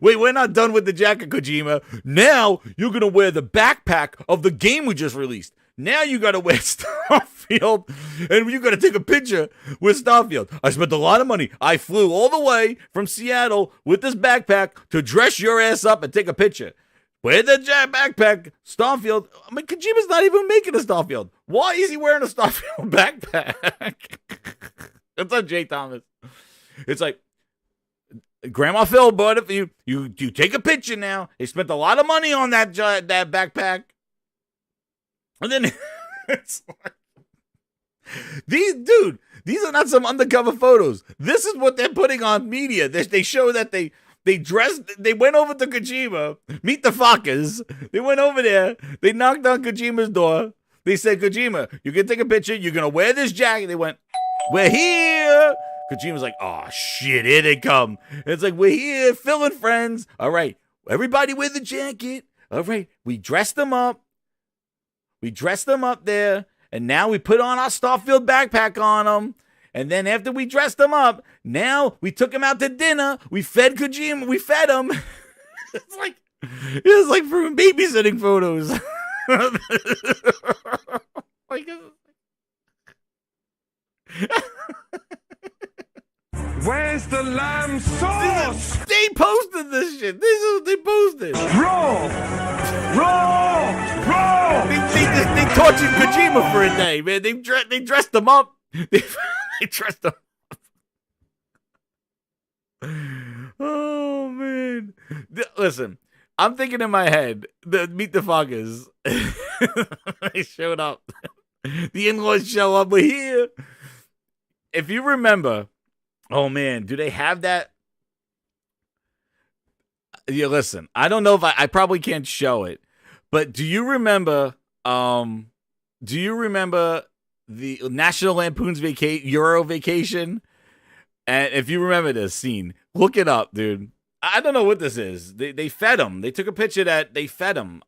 wait, we're not done with the jacket, Kojima. Now you're gonna wear the backpack of the game we just released. Now you gotta wear Starfield, and you gotta take a picture with Starfield. I spent a lot of money. I flew all the way from Seattle with this backpack to dress your ass up and take a picture. Wear the backpack, Starfield. I mean, Kojima's not even making a Starfield. Why is he wearing a Starfield backpack? What's up, Jay Thomas? It's like, Grandma Phil bought it for you. You take a picture now. They spent a lot of money on that backpack. And then it's like, these are not some undercover photos. This is what they're putting on media. They show that they went over to Kojima, meet the fuckers. They went over there. They knocked on Kojima's door. They said, Kojima, you can take a picture. You're going to wear this jacket. They went, we're here. Kojima's like, oh, shit, here they come. It's like, we're here, Phil and friends. All right, everybody wear the jacket. All right, we dressed them up. We dressed them up there, and now we put on our Starfield backpack on them. And then after we dressed them up, now we took him out to dinner. We fed Kojima. We fed him. It's like from babysitting photos. Where's the lamb sauce? They posted this shit. This is what they posted. Roll! They tortured Kojima for a day, man. They dressed him up. They dressed him up. Oh, man. Listen, I'm thinking in my head, meet the fuckers. They showed up. The in-laws show up. We're here. If you remember, oh, man, do they have that? Yeah, listen, I don't know if I probably can't show it, but do you remember the National Lampoon's Euro Vacation? And if you remember this scene, look it up, dude. I don't know what this is. They fed him. They took a picture that they fed him.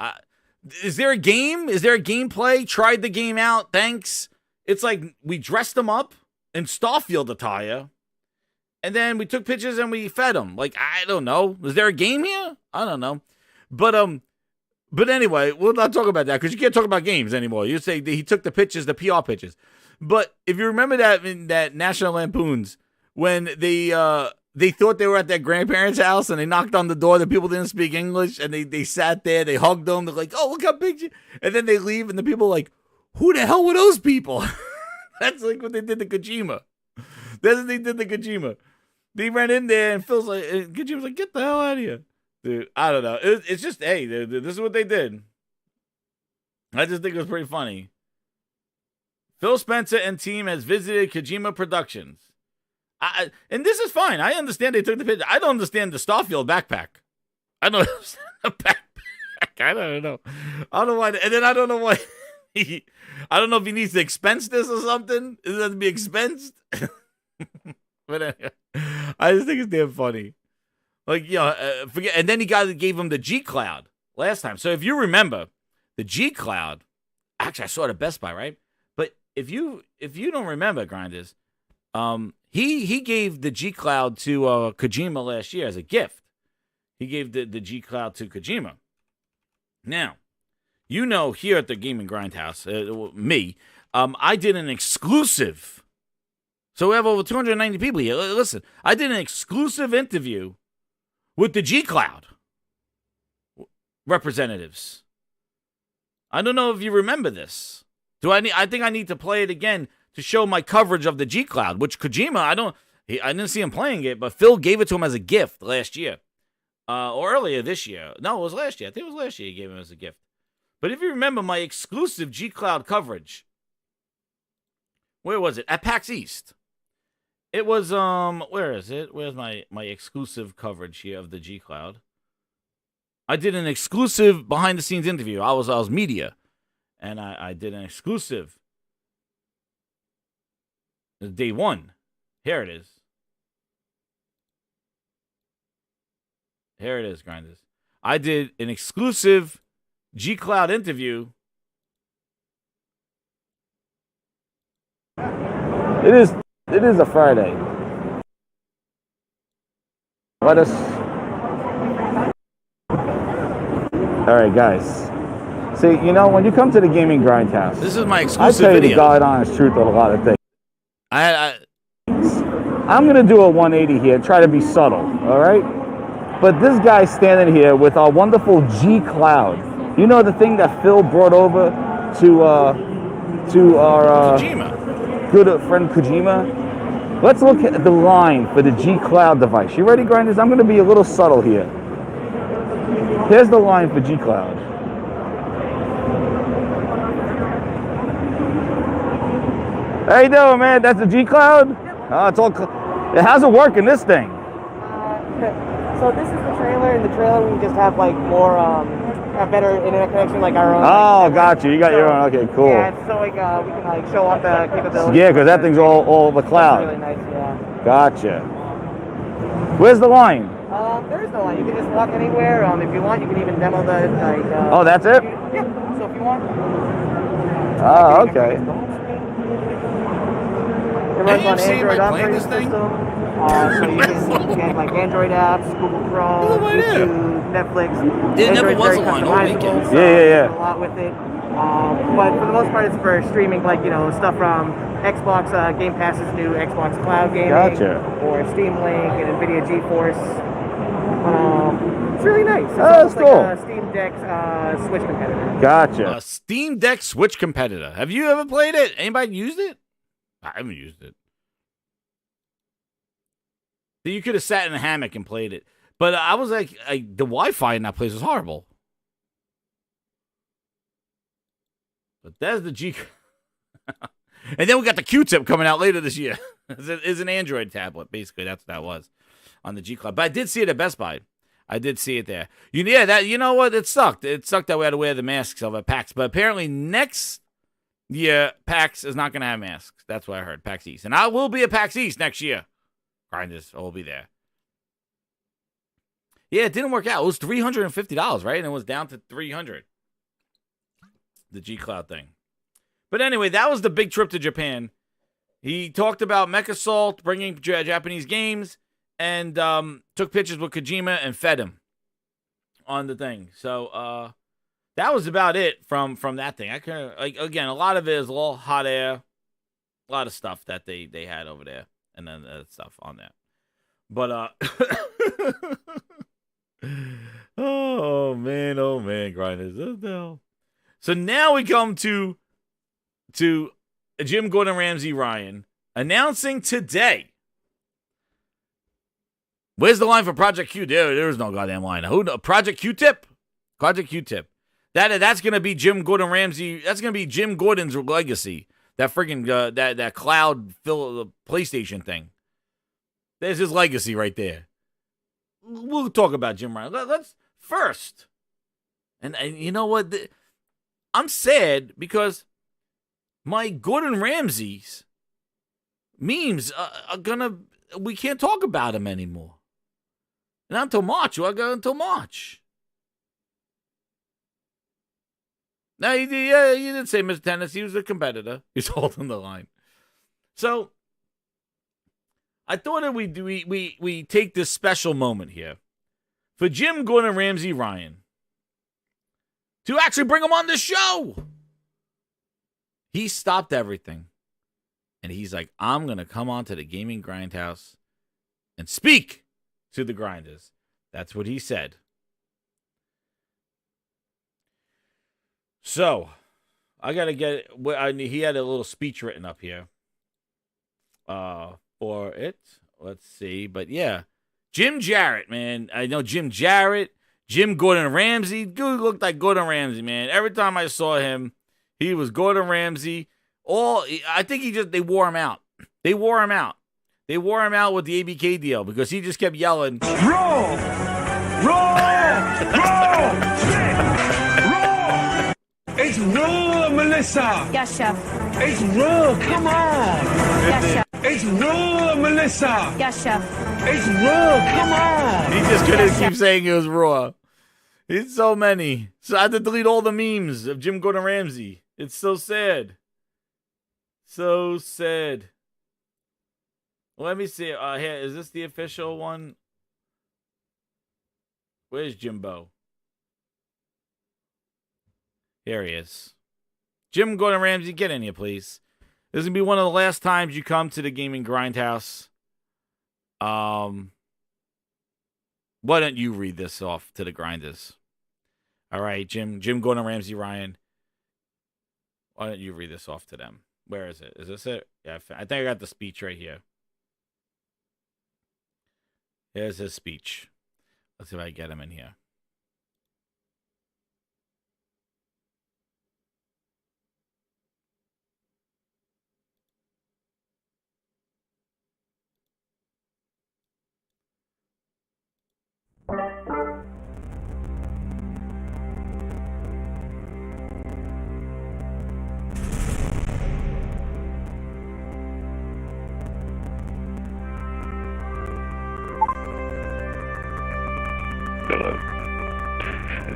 Is there a game? Is there a gameplay? Tried the game out. Thanks. It's like we dressed them up in Starfield attire. And then we took pictures and we fed them. Like, I don't know. Is there a game here? I don't know. But anyway, we'll not talk about that because you can't talk about games anymore. You say he took the pictures, the PR pictures. But if you remember that in that National Lampoons, when they thought they were at their grandparents' house and they knocked on the door, the people didn't speak English, and they sat there, they hugged them, they're like, oh, look how big you... And then they leave, and the people are like, who the hell were those people? That's like what they did to Kojima. That's what they did to Kojima. They ran in there, and Phil's like, Kojima's like, get the hell out of here. Dude, I don't know. It's just, hey, dude, this is what they did. I just think it was pretty funny. Phil Spencer and team has visited Kojima Productions. And this is fine. I understand they took the picture. I don't understand the Starfield backpack. I don't understand the backpack. I don't know. I don't know why. And then I don't know why. I don't know if he needs to expense this or something. Does it have to be expensed? But anyway, I just think it's damn funny. Like, you know, forget. And then he gave him the G Cloud last time. So if you remember, the G Cloud, actually I saw it at Best Buy, right? But if you don't remember, Grinders, he gave the G Cloud to Kojima last year as a gift. He gave the G Cloud to Kojima. Now, you know, here at the Gaming Grindhouse, I did an exclusive. So we have over 290 people here. Listen, I did an exclusive interview with the G Cloud representatives. I don't know if you remember this. I think I need to play it again to show my coverage of the G Cloud, which Kojima, I didn't see him playing it, but Phil gave it to him as a gift last year. Or earlier this year. No, it was last year. I think it was last year he gave him as a gift. But if you remember my exclusive G Cloud coverage, where was it? At PAX East. It was, where is it? Where's my exclusive coverage here of the G Cloud? I did an exclusive behind the scenes interview. I was media. and I did an exclusive. Day 1. Here it is. Here it is, Grinders. I did an exclusive G Cloud interview. It is a Friday. Let us. All right, guys. See, you know, when you come to the Gaming Grindhouse, This is my I exclusive tell you video. the God honest truth of a lot of things. I'm gonna do a 180 here, try to be subtle, all right? But this guy's standing here with our wonderful G Cloud. You know the thing that Phil brought over to our Kojima. good friend Kojima? Let's look at the line for the G Cloud device. You ready, Grinders? I'm gonna be a little subtle here. Here's the line for G Cloud. How you doing, man? That's the G Cloud? It's all. How's it working, this thing? So this is the trailer. In the trailer, we just have like more, a better internet connection, like our own. Oh, got you. You got your own. Okay, cool. Yeah, so like we can like show off the capabilities. Yeah, because that thing's all the cloud. It's really nice, yeah. Gotcha. Where's the line? There is no line. You can just walk anywhere. If you want, you can even demo the like. Oh, that's it? Yeah. So if you want. Oh, okay. It runs on Android operating system. So you can get like Android apps, Google Chrome, YouTube, Netflix. It never Android's was very a line, all customizable, weekend. so Yeah. you can do a lot with it. But for the most part, it's for streaming, like stuff from Xbox Game Pass's new Xbox Cloud Gaming, Gotcha. or Steam Link and Nvidia GeForce. It's really nice. It's That's almost cool. like a Steam Deck Switch competitor. Gotcha. A Steam Deck Switch competitor. Have you ever played it? Anybody used it? I haven't used it. You could have sat in a hammock and played it. But I was like, the Wi-Fi in that place was horrible. But there's the G. And then we got the Q-Tip coming out later this year. It's an Android tablet, basically. That's what that was on the G Cloud. But I did see it at Best Buy. I did see it there. You know what? It sucked. It sucked that we had to wear the masks over at PAX. But apparently next year, PAX is not going to have masks. That's what I heard, PAX East. And I will be at PAX East next year. Grinders, I will be there. Yeah, it didn't work out. It was $350, right? And it was down to $300. The G Cloud thing. But anyway, that was the big trip to Japan. He talked about MechAssault, bringing Japanese games, and took pictures with Kojima and fed him on the thing. So that was about it from that thing. I kind of again, a lot of it is all hot air, a lot of stuff that they had over there, and then stuff on that. But oh man, Grinders. What the hell? So now we come to Jim Gordon Ramsay Ryan announcing today. Where's the line for Project Q? There's no goddamn line. Project Q-Tip? Project Q-Tip. That's gonna be Jim Gordon Ramsay. That's gonna be Jim Gordon's legacy. That freaking that cloud PlayStation thing. There's his legacy right there. We'll talk about Jim Ryan. Let's first. And you know what? I'm sad because my Gordon Ramsay's memes are gonna. We can't talk about him anymore. Not until March. We'll go until March. Now, you did say Mr. Tennis. He was a competitor. He's holding the line. So, I thought that we take this special moment here for Jim Gordon Ramsay Ryan to actually bring him on the show. He stopped everything. And he's like, I'm going to come on to the Gaming Grindhouse and speak to the grinders. That's what he said. So, I got to get it. He had a little speech written up here for it. Let's see. But yeah, Jim Jarrett, man. I know Jim Jarrett, Jim Gordon Ramsay. Dude looked like Gordon Ramsay, man. Every time I saw him, he was Gordon Ramsay. I think they wore him out. They wore him out. They wore him out with the ABK deal because he just kept yelling. Roll! Roll! Roll! Roll! It's rule of Melissa. Yes, chef. It's raw. Come on. Yes, chef. It's raw, Melissa. Yes, chef. It's raw. Come on. He just couldn't keep saying it was raw. It's so many. So I had to delete all the memes of Jim Gordon Ramsay. It's so sad. So sad. Let me see. Here, is this the official one? Where's Jimbo? Here he is. Jim Gordon Ramsay, get in here, please. This is going to be one of the last times you come to the Gaming Grindhouse. Why don't you read this off to the grinders? All right, Jim Gordon Ramsay, Ryan. Why don't you read this off to them? Where is it? Is this it? Yeah, I think I got the speech right here. Here's his speech. Let's see if I can get him in here.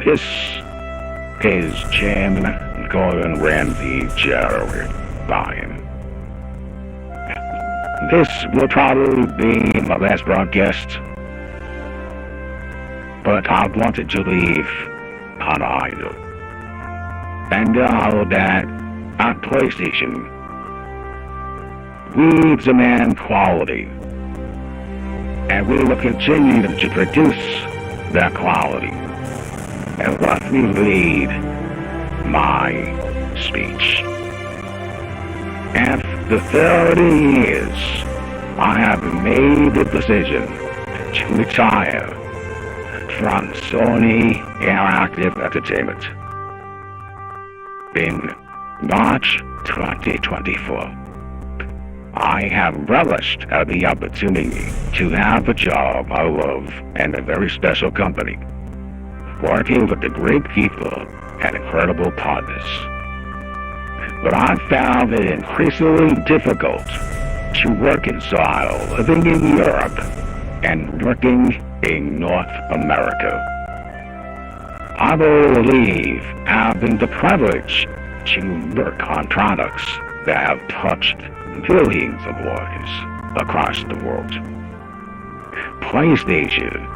This is Jim Gordon Ramsay Jerry Ryan. This will probably be my last broadcast, but I wanted to leave on a high note and know that on PlayStation we demand quality, and we will continue to produce that quality. And let me read my speech. After 30 years, I have made the decision to retire from Sony Interactive Entertainment in March 2024. I have relished the opportunity to have a job I love and a very special company, working with the great people and incredible partners. But I found it increasingly difficult to reconcile living in Europe and working in North America. I believe having the privilege to work on products that have touched millions of lives across the world. PlayStation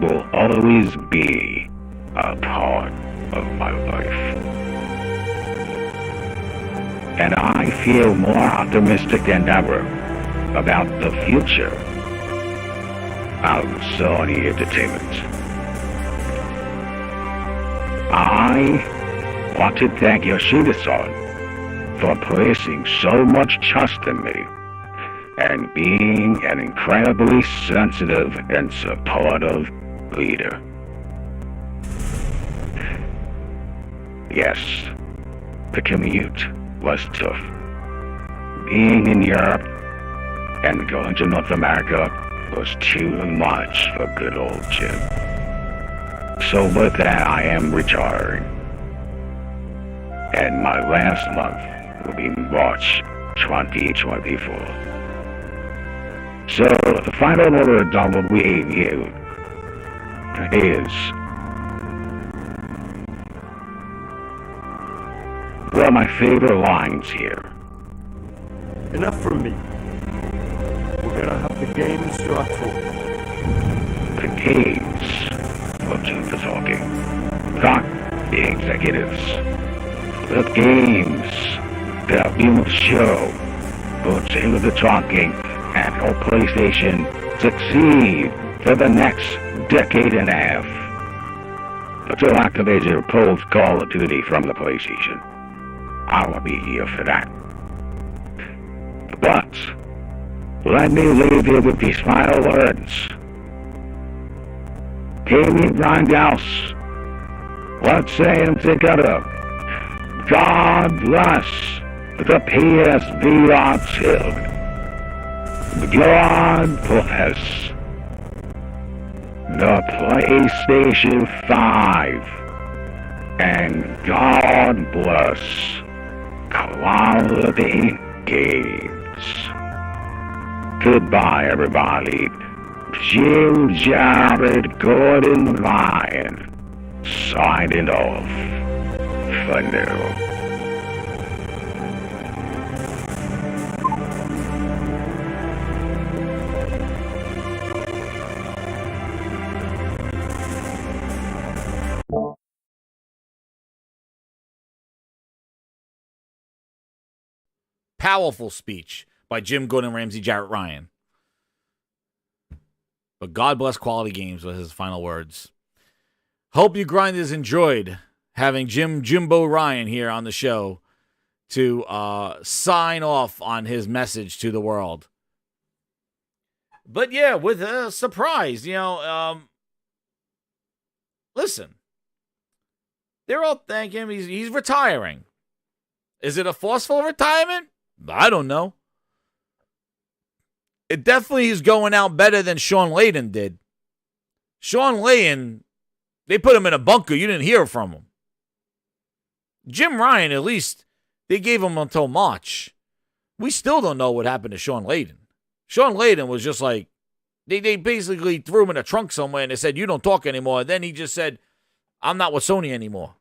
will always be a part of my life. And I feel more optimistic than ever about the future of Sony Entertainment. I want to thank Yoshida-san for placing so much trust in me and being an incredibly sensitive and supportive leader. Yes, the commute was tough. Being in Europe and going to North America was too much for good old Jim. So with that, I am retiring. And my last month will be March 2024. So the final word I will leave you is one of my favorite lines here. Enough from me. We're gonna have the games to our talk. The games will do the talking, not the executives. The games that we will show will do the talking and help PlayStation succeed for the next decade and a half. Until Activision pulls Call of Duty from the PlayStation, I will be here for that. But let me leave you with these final words. Gaming Grindhouse, let's say them together. God bless the PSVR 2. God bless the PlayStation 5. And God bless quality games. Goodbye, everybody. Jim Jared Gordon Ryan signing off for now. Powerful speech by Jim Gordon Ramsay Jarrett Ryan. But God bless quality games was his final words. Hope you grinders enjoyed having Jimbo Ryan here on the show to sign off on his message to the world. But yeah, with a surprise, listen, they're all thanking him. He's retiring. Is it a forceful retirement? I don't know. It definitely is going out better than Sean Layden did. Sean Layden, they put him in a bunker. You didn't hear from him. Jim Ryan, at least, they gave him until March. We still don't know what happened to Sean Layden. Sean Layden was just like, they basically threw him in a trunk somewhere and they said, you don't talk anymore. And then he just said, I'm not with Sony anymore.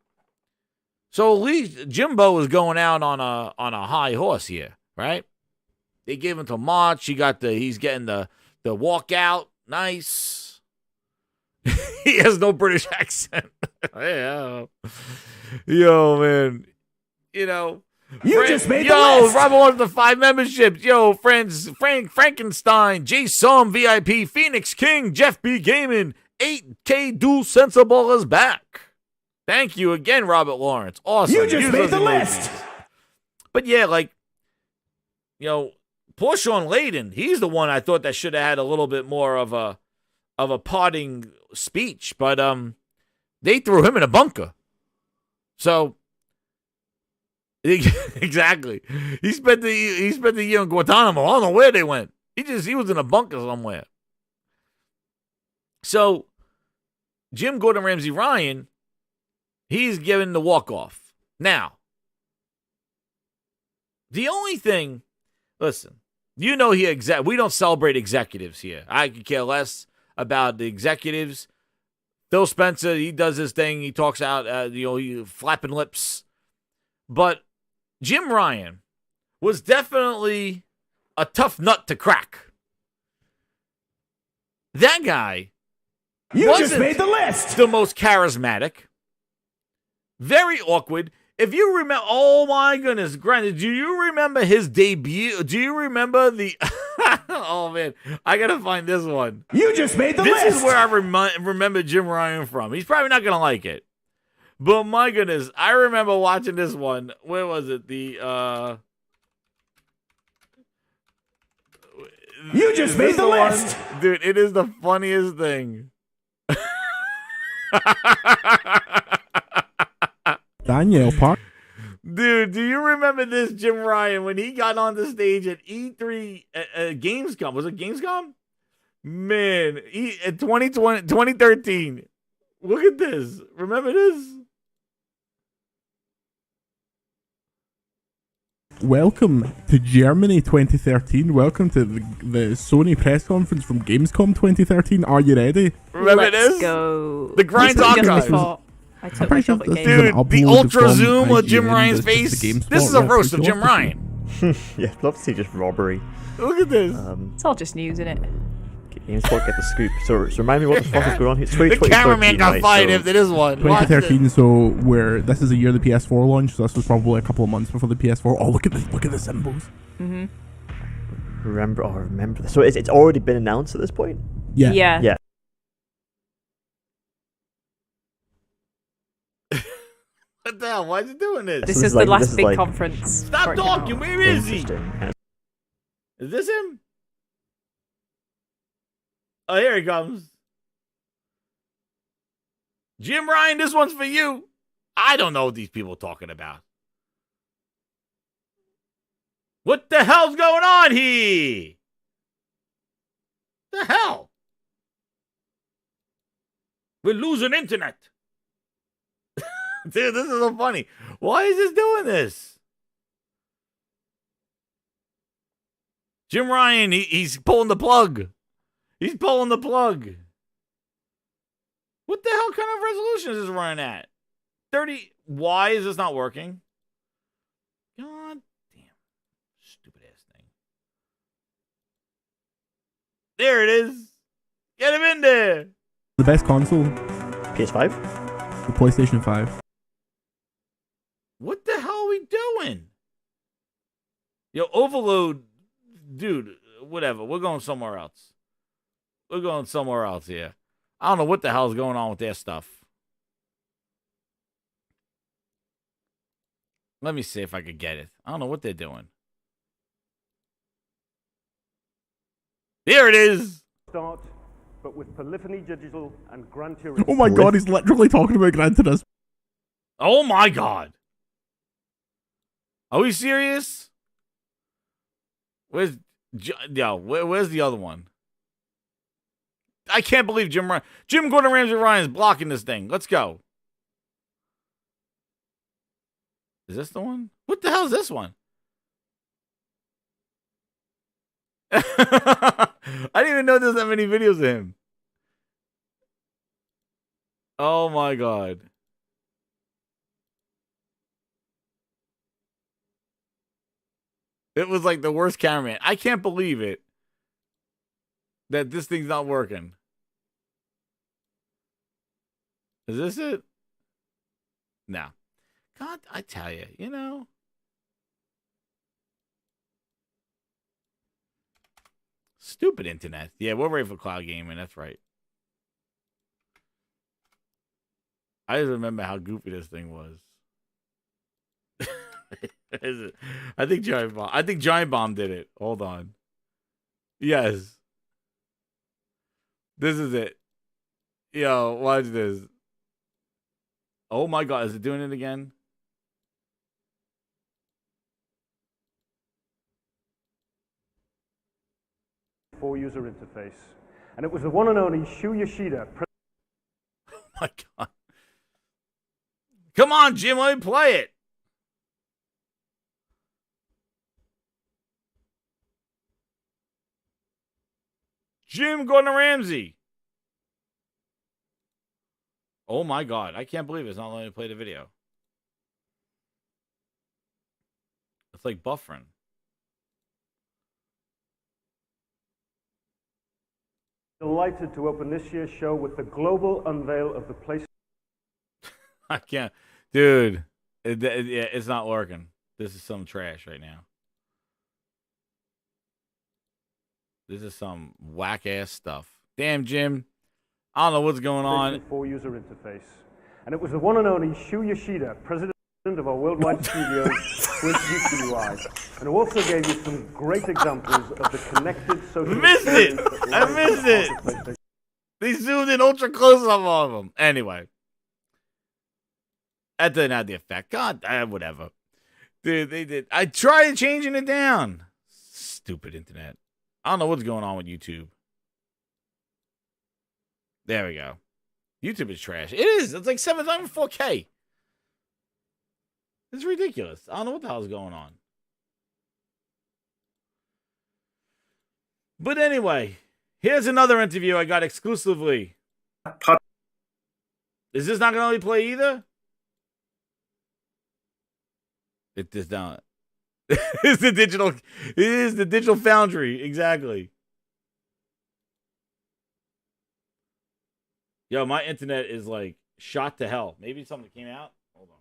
So at least Jimbo is going out on a high horse here, right? They gave him till March. He's getting the walkout. Nice. He has no British accent. Yeah. Yo, man. Just made the list. Robert wanted the 5 memberships. Yo, friends, Frankenstein, Jay Som, VIP, Phoenix King, Jeff B. Gaming, 8K Dual Sensible is back. Thank you again, Robert Lawrence. Awesome. You just made the list. But yeah, poor Sean Layden, he's the one I thought that should have had a little bit more of a parting speech. But they threw him in a bunker. So exactly. He spent the year in Guantanamo. I don't know where they went. He was in a bunker somewhere. So Jim Gordon Ramsay Ryan, he's given the walk-off. Now, the only thing, listen, we don't celebrate executives here. I could care less about the executives. Phil Spencer, he does his thing. He talks out, he flapping lips. But Jim Ryan was definitely a tough nut to crack. That guy just made the list. The most charismatic. Very awkward. If you remember, oh my goodness, granted, do you remember his debut? Do you remember the? Oh man, I gotta find this one. You just made the list. This is where I remember Jim Ryan from. He's probably not gonna like it, but my goodness, I remember watching this one. Where was it? You just made the list, dude. It is the funniest thing. Daniel Park. Dude, do you remember this Jim Ryan when he got on the stage at E3 Gamescom? Was it Gamescom? Man, at 2013. Look at this. Remember this? Welcome to Germany 2013. Welcome to the Sony press conference from Gamescom 2013. Are you ready? Remember this? Let's go. The Grinds Archive. I took myself at game. Dude, the ultra zoom of Jim Ryan's face. This is a roast of Jim Ryan. Yeah, I'd love to see just robbery. Look at this. It's all just news, isn't it? GameSpot get the scoop. So remind me what the fuck is going on here. The cameraman got fired if it is one. 2013, so this is the year the PS4 launched, so this was probably a couple of months before the PS4. Oh, look at the symbols. Mm-hmm. Remember. So it's already been announced at this point? Yeah. Yeah. What the hell? Why is he doing this? This is the last big conference. Stop talking. Where is he? Is this him? Oh, here he comes. Jim Ryan, this one's for you. I don't know what these people are talking about. What the hell's going on here? The hell? We're losing internet. Dude, this is so funny. Why is this doing this? Jim Ryan, he's pulling the plug. He's pulling the plug. What the hell kind of resolution is this running at? 30. Why is this not working? God damn. Stupid ass thing. There it is. Get him in there. The best console? PS5? The PlayStation 5. What the hell are we doing? Yo, Overload, dude, whatever. We're going somewhere else. We're going somewhere else here. I don't know what the hell is going on with their stuff. Let me see if I could get it. I don't know what they're doing. There it is. Start, but with Polyphony Digital and Gran Turismo. Oh my god, he's literally talking about Gran Turismo. Oh my god. Are we serious? Where's the other one? I can't believe Jim Gordon Ramsay Ryan is blocking this thing. Let's go. Is this the one? What the hell is this one? I didn't even know there's that many videos of him. Oh my god. It was like the worst cameraman. I can't believe it. That this thing's not working. Is this it? No. God, I tell you, you know. Stupid internet. Yeah, we're ready for cloud gaming. That's right. I just remember how goofy this thing was. Is it? I think Giant Bomb did it. Hold on. Yes. This is it. Yo, watch this. Oh my god, is it doing it again? For user interface. And it was the one and only Shu Yoshida. Oh my god. Come on, Jim, let me play it. Jim Gordon Ramsay. Oh my god, I can't believe it's not letting me play the video. It's like buffering. Delighted to open this year's show with the global unveil of the PlayStation. I can't. Dude, it's not working. This is some trash right now. This is some whack-ass stuff. Damn, Jim. I don't know what's going on. For user interface. And it was the one and only Shu Yoshida, president of our worldwide studios, who introduced the UI. And who also gave you some great examples of the connected social Missed it! I missed it! They zoomed in ultra close up on them. Anyway. That didn't have the effect. God, whatever. Dude, they did. I tried changing it down. Stupid internet. I don't know what's going on with YouTube. There we go. YouTube is trash. It is. It's like 4K. It's ridiculous. I don't know what the hell is going on. But anyway, here's another interview I got exclusively. Is this not going to only play either? It does not. It's the digital. It is the digital foundry. Exactly. Yo, my internet is like shot to hell. Maybe something came out. Hold on.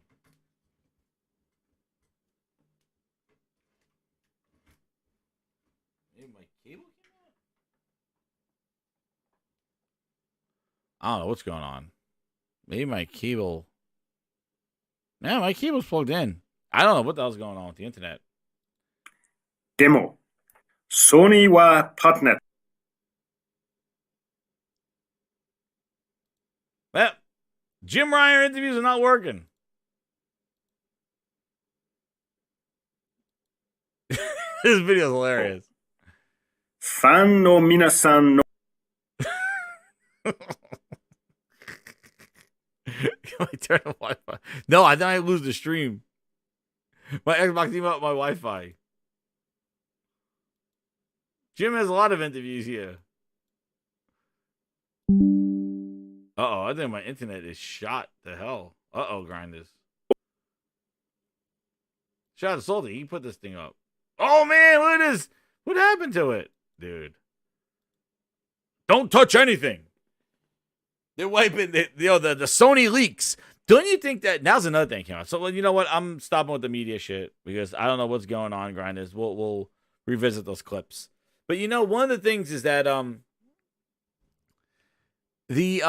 Maybe my cable came out. I don't know what's going on. Maybe my cable. Man, my cable's plugged in. I don't know what the hell's going on with the internet. Demo. Sony wa partner. Well, Jim Ryan interviews are not working. This video is hilarious. Fan no minasan no. Can I turn the Wi-Fi? No, I think I lose the stream. My Xbox emailed my Wi-Fi. Jim has a lot of interviews here. Uh-oh, I think my internet is shot to hell. Uh-oh, Grinders. Shout out to Salty. He put this thing up. Oh, man, look at this. What happened to it? Dude. Don't touch anything. They're wiping the Sony leaks. Don't you think that... Now's another thing came out. So, you know what? I'm stopping with the media shit because I don't know what's going on, Grinders. We'll revisit those clips. But, you know, one of the things is that... don't you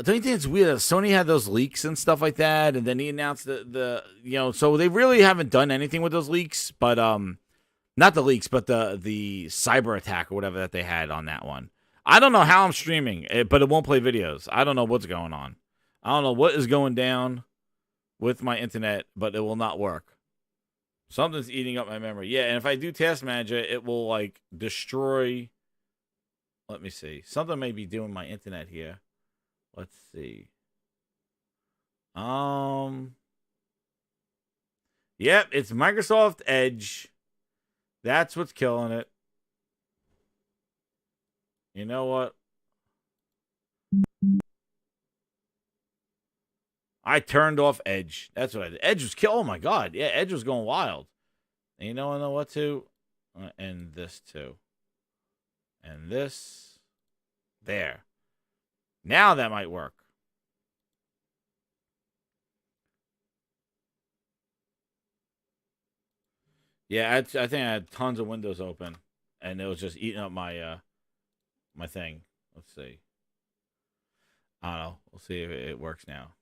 think it's weird that Sony had those leaks and stuff like that, and then he announced so they really haven't done anything with those leaks, but not the leaks, but the cyber attack or whatever that they had on that one. I don't know how I'm streaming, but it won't play videos. I don't know what's going on. I don't know what is going down with my internet, but it will not work. Something's eating up my memory. Yeah, and if I do Task Manager, it will like destroy. Let me see. Something may be doing my internet here. Let's see. Yep, it's Microsoft Edge. That's what's killing it. You know what? I turned off Edge. That's what I did. Edge was oh my god. Yeah, Edge was going wild. And you know I know what to? And this too. And this. There. Now that might work. Yeah, I think I had tons of windows open. And it was just eating up my my thing. Let's see. I don't know. We'll see if it works now.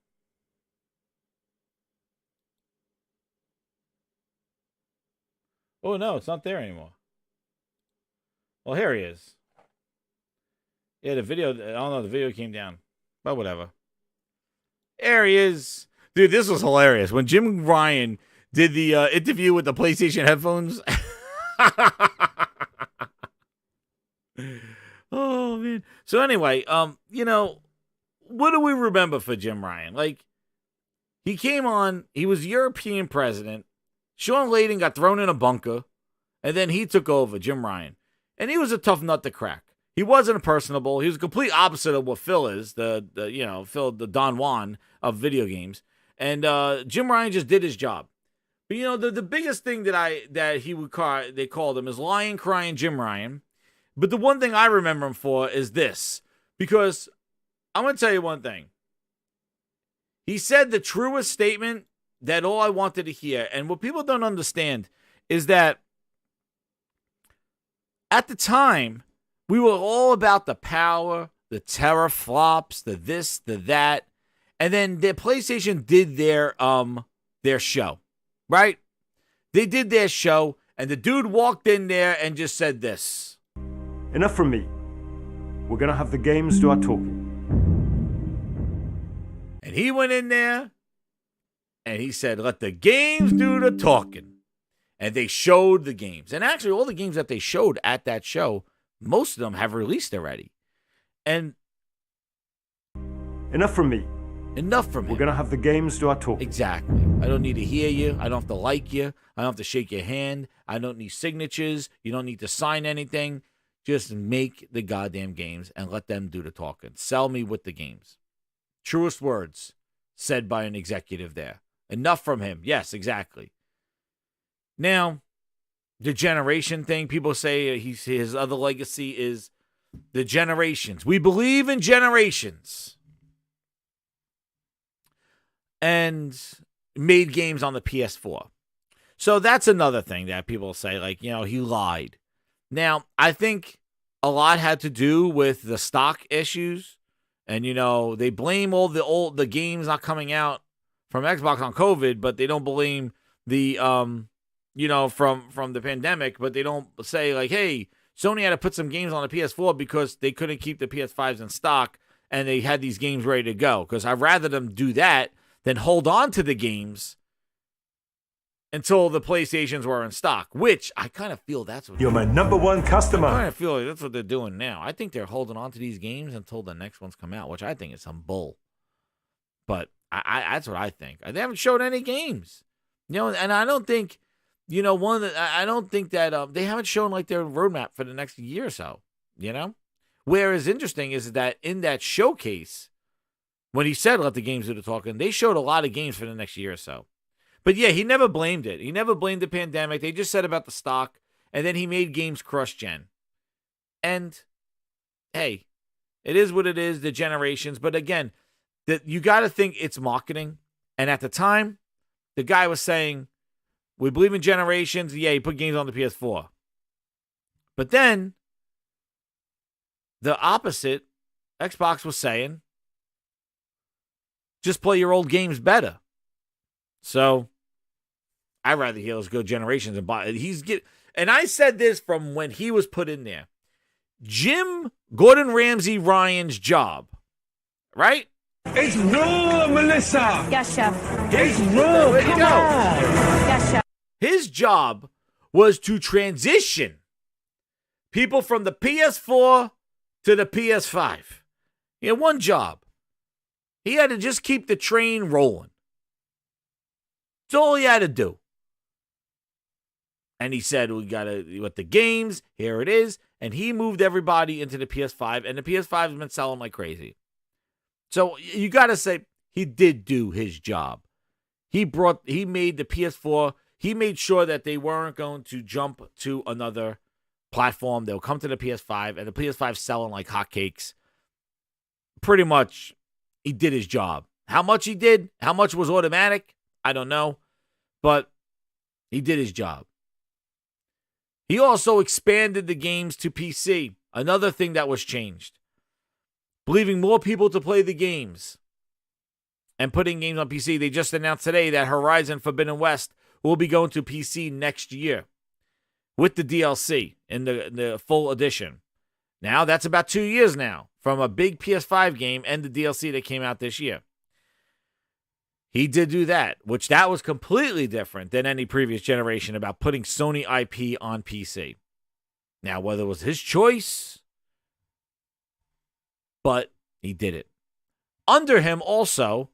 Oh, no, it's not there anymore. Well, here he is. Yeah, the video, I don't know, the video came down. But whatever. There he is. Dude, this was hilarious. When Jim Ryan did the interview with the PlayStation headphones. Oh, man. So anyway, you know, what do we remember for Jim Ryan? Like, he came on, he was European president. Sean Layden got thrown in a bunker, and then he took over, Jim Ryan. And he was a tough nut to crack. He wasn't personable. He was the complete opposite of what Phil is, Phil, the Don Juan of video games. And Jim Ryan just did his job. But, you know, the biggest thing that he would call, they called him is lying, crying Jim Ryan. But the one thing I remember him for is this. Because I'm going to tell you one thing. He said the truest statement that all I wanted to hear, and what people don't understand is that at the time, we were all about the power, the teraflops, the this, the that, and then the PlayStation did their show, right? They did their show, and the dude walked in there and just said this. Enough from me. We're going to have the games do our talking. And he went in there, and he said, let the games do the talking. And they showed the games. And actually, all the games that they showed at that show, most of them have released already. And enough from me. Enough from him. We're going to have the games do our talking. Exactly. I don't need to hear you. I don't have to like you. I don't have to shake your hand. I don't need signatures. You don't need to sign anything. Just make the goddamn games and let them do the talking. Sell me with the games. Truest words said by an executive there. Enough from him. Yes, exactly. Now, the generation thing, people say his other legacy is the generations. We believe in generations. And made games on the PS4. So that's another thing that people say, like, you know, he lied. Now, I think a lot had to do with the stock issues. And, you know, they blame all the games not coming out from Xbox on COVID, but they don't blame the, from the pandemic, but they don't say, like, hey, Sony had to put some games on the PS4 because they couldn't keep the PS5s in stock and they had these games ready to go. Because I'd rather them do that than hold on to the games until the PlayStations were in stock, which I kind of feel that's what you're my number one customer. I kind of feel like that's what they're doing now. I think they're holding on to these games until the next ones come out, which I think is some bull. But I that's what I think. They haven't showed any games, you know, and I don't think you know, I don't think that they haven't shown like their roadmap for the next year or so, you know? Whereas interesting is that in that showcase, when he said let the games do the talking, they showed a lot of games for the next year or so. But yeah, he never blamed it. He never blamed the pandemic. They just said about the stock, and then he made games cross-gen. And, hey, it is what it is, the generations. But again, you got to think it's marketing. And at the time, the guy was saying, we believe in generations. Yeah, he put games on the PS4. But then, the opposite, Xbox was saying, just play your old games better. So, I'd rather hear let's go generations and buy. And I said this from when he was put in there. Jim Gordon Ramsay Ryan's job, right? It's raw, Melissa. Yes, chef. It's raw. Way to Come go. on. Yes, chef. His job was to transition people from the PS4 to the PS5. He had one job. He had to just keep the train rolling. That's all he had to do. And he said, we got to, with the games, here it is. And he moved everybody into the PS5, and the PS5 has been selling like crazy. So you got to say, he did do his job. He made the PS4, he made sure that they weren't going to jump to another platform. They'll come to the PS5, and the PS5 selling like hotcakes. Pretty much, he did his job. How much he did, how much was automatic, I don't know. But he did his job. He also expanded the games to PC. Another thing that was changed. Believing more people to play the games and putting games on PC. They just announced today that Horizon Forbidden West will be going to PC next year with the DLC in the full edition. Now, that's about 2 years now from a big PS5 game and the DLC that came out this year. He did do that, which that was completely different than any previous generation about putting Sony IP on PC. Now, whether it was his choice, but he did it. Under him also,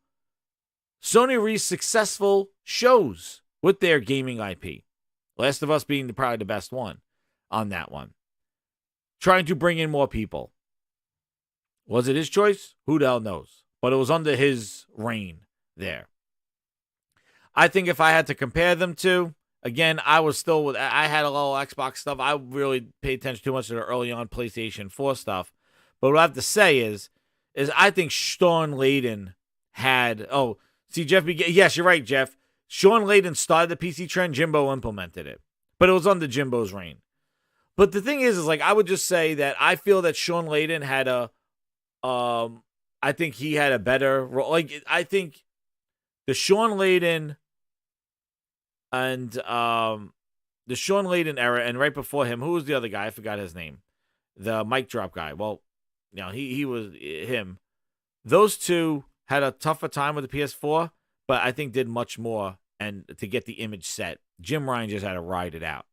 Sony released successful shows with their gaming IP. Last of Us being probably the best one on that one. Trying to bring in more people. Was it his choice? Who the hell knows? But it was under his reign there. I think if I had to compare them to, again, I had a little Xbox stuff. I really paid attention too much to the early on PlayStation 4 stuff. But what I have to say is I think Sean Layden had, yes, you're right, Jeff. Sean Layden started the PC trend. Jimbo implemented it. But it was under Jimbo's reign. But the thing is like, I would just say that I feel that Sean Layden had I think he had a better role. Like, I think the Sean Layden and the Sean Layden era, and right before him, who was the other guy? I forgot his name. The mic drop guy. Well, you know, he was him. Those two had a tougher time with the PS4, but I think did much more and to get the image set. Jim Ryan just had to ride it out.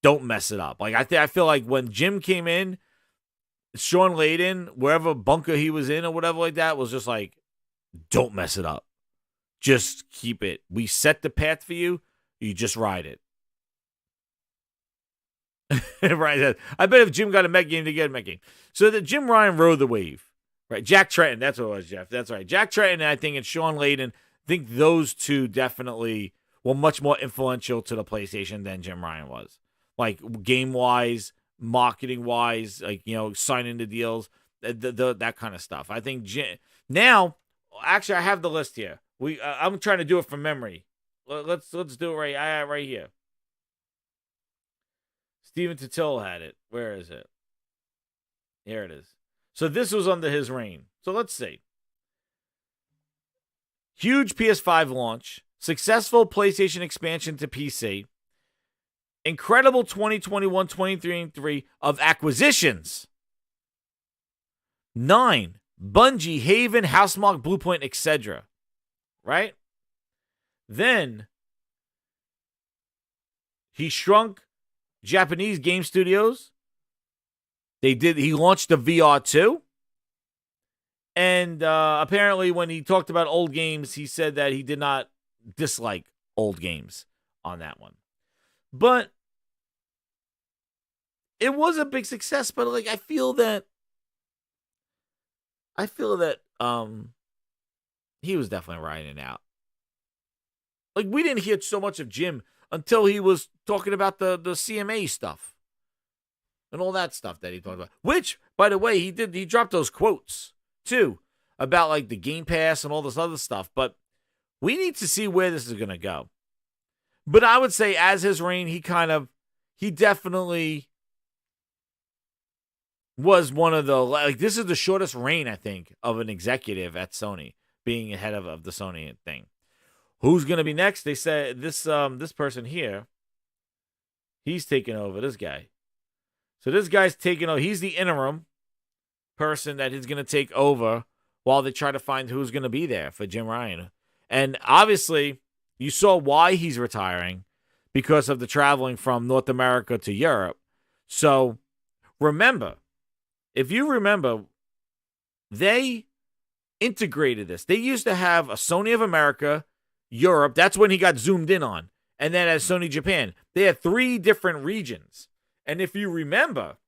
Don't mess it up. Like I feel like when Jim came in, Sean Layden, wherever bunker he was in or whatever like that, was just like, don't mess it up. Just keep it. We set the path for you. You just ride it. Right. I bet if Jim got a mech game, they get a mech game. So that Jim Ryan rode the wave. Right. Jack Tretton. That's what it was, Jeff. That's right. Jack Tretton, I think, and Sean Layden, I think those two definitely were much more influential to the PlayStation than Jim Ryan was. Like, game-wise, marketing-wise, like, you know, signing the deals, that kind of stuff. I think now, actually, I have the list here. I'm trying to do it from memory. Let's do it right here. Steven Tittle had it. Where is it? Here it is. So this was under his reign. So let's see. Huge PS5 launch. Successful PlayStation expansion to PC. Incredible 2021-23 of acquisitions. 9. Bungie, Haven, Housemarque, Bluepoint, etc. Right? Then he shrunk Japanese game studios. He launched the VR 2. And apparently when he talked about old games, he said that he did not dislike old games. on that one. But it was a big success, but like I feel that he was definitely riding it out. Like we didn't hear so much of Jim until he was talking about the CMA stuff and all that stuff that he talked about. Which, by the way, he dropped those quotes too about like the Game Pass and all this other stuff. But we need to see where this is going to go. But I would say as his reign, he definitely was one of the, like, this is the shortest reign, I think, of an executive at Sony, being ahead of the Sony thing. Who's going to be next? They said this person here, he's taking over, this guy. So this guy's taking over. He's the interim person that is going to take over while they try to find who's going to be there for Jim Ryan. And obviously, you saw why he's retiring, because of the traveling from North America to Europe. So remember, if you remember, they integrated this. They used to have a Sony of America, Europe. That's when he got zoomed in on. And then as Sony Japan, they had 3 different regions. And if you remember,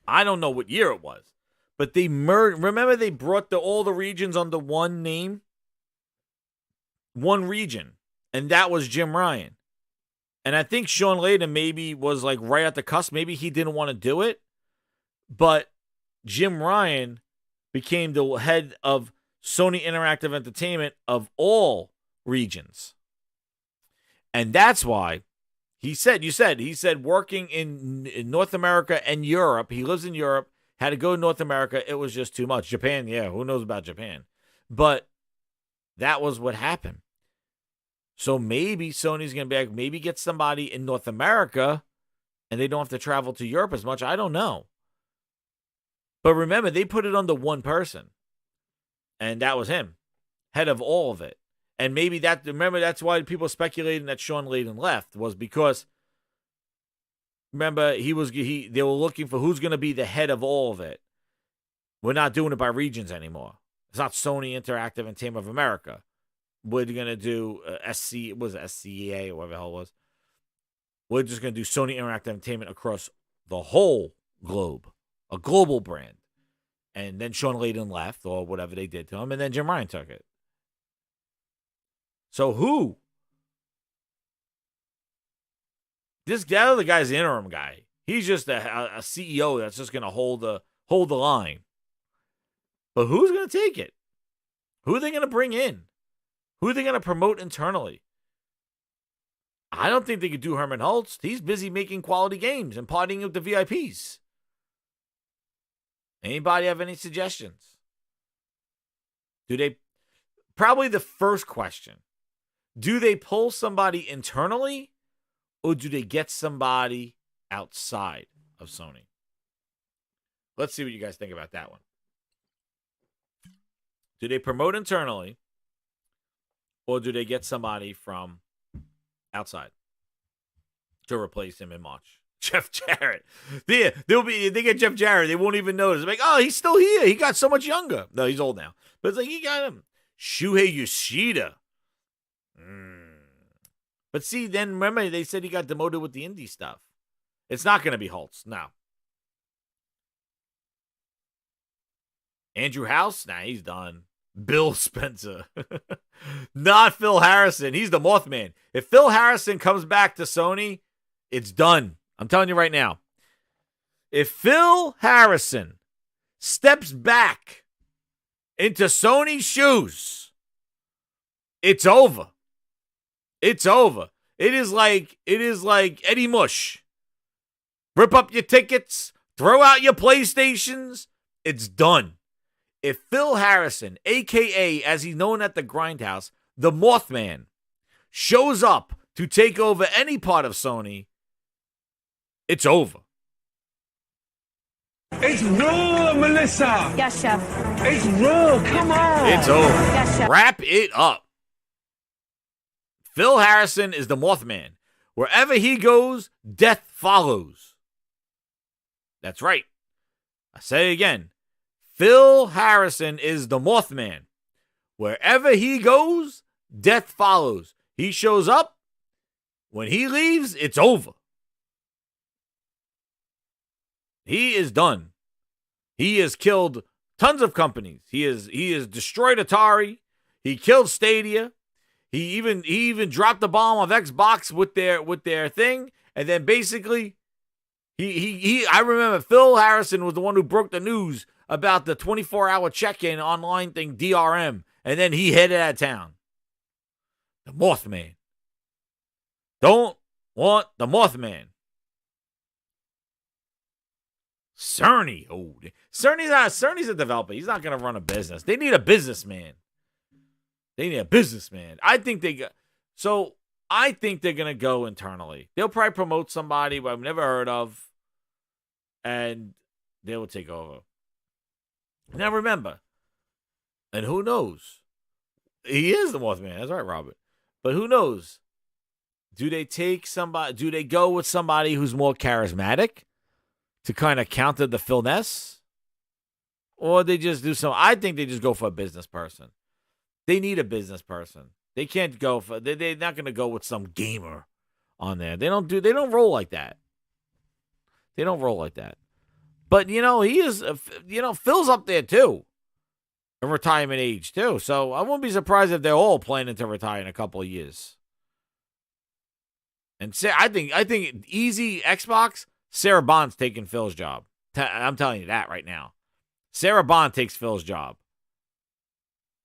I don't know what year it was, but they merged. Remember, they brought all the regions under one name, one region, and that was Jim Ryan. And I think Sean Layden maybe was like right at the cusp. Maybe he didn't want to do it, but Jim Ryan became the head of Sony Interactive Entertainment of all regions. And that's why he said working in North America and Europe, he lives in Europe, had to go to North America, it was just too much. Japan, yeah, who knows about Japan? But that was what happened. So maybe Sony's going to be like, maybe get somebody in North America and they don't have to travel to Europe as much. I don't know. But remember, they put it under one person. And that was him, head of all of it. And maybe that's why people speculating that Sean Layden left, was because, remember, they were looking for who's going to be the head of all of it. We're not doing it by regions anymore. It's not Sony Interactive Entertainment of America. We're going to do SCEA or whatever the hell it was. We're just going to do Sony Interactive Entertainment across the whole globe, a global brand. And then Sean Layden left, or whatever they did to him, and then Jim Ryan took it. So who? That other guy's the interim guy. He's just a CEO that's just going to hold the line. But who's going to take it? Who are they going to bring in? Who are they going to promote internally? I don't think they could do Herman Holtz. He's busy making quality games and partying with the VIPs. Anybody have any suggestions? Probably the first question. Do they pull somebody internally, or do they get somebody outside of Sony? Let's see what you guys think about that one. Do they promote internally, or do they get somebody from outside to replace him in March? Jeff Jarrett. They get Jeff Jarrett. They won't even notice. They're like, oh, he's still here. He got so much younger. No, he's old now. But it's like, he got him. Shuhei Yoshida. But see, then remember, they said he got demoted with the indie stuff. It's not going to be Holtz. No. Andrew House? Nah, he's done. Bill Spencer. Not Phil Harrison. He's the Mothman. If Phil Harrison comes back to Sony, it's done. I'm telling you right now. If Phil Harrison steps back into Sony's shoes, it's over. It's over. It is like Eddie Mush. Rip up your tickets, throw out your PlayStations. It's done. If Phil Harrison, a.k.a. as he's known at the Grindhouse, the Mothman, shows up to take over any part of Sony, it's over. It's raw, Melissa. Yes, chef. It's raw. Come on. It's over. Yes, chef. Wrap it up. Phil Harrison is the Mothman. Wherever he goes, death follows. That's right. I say it again. Phil Harrison is the Mothman. Wherever he goes, death follows. He shows up, When he leaves, it's over. He is done. He has killed tons of companies. He has destroyed Atari. He killed Stadia. He even dropped the bomb of Xbox with their thing. And then basically, I remember Phil Harrison was the one who broke the news about the 24-hour check-in online thing, DRM. And then he headed out of town. The Mothman. Don't want the Mothman. Cerny. Oh, Cerny's a developer. He's not going to run a business. They need a businessman. I think they're going to go internally. They'll probably promote somebody who I've never heard of, and they will take over. Now remember, and who knows? He is the Mothman. That's right, Robert. But who knows? Do they go with somebody who's more charismatic to kind of counter the Phil Ness? Or they just do I think they just go for a business person. They need a business person. They can't go for, they're not going to go with some gamer on there. They don't roll like that. But, he is, Phil's up there too. In retirement age too. So I wouldn't be surprised if they're all planning to retire in a couple of years. And I think easy Xbox, Sarah Bond's taking Phil's job. I'm telling you that right now. Sarah Bond takes Phil's job.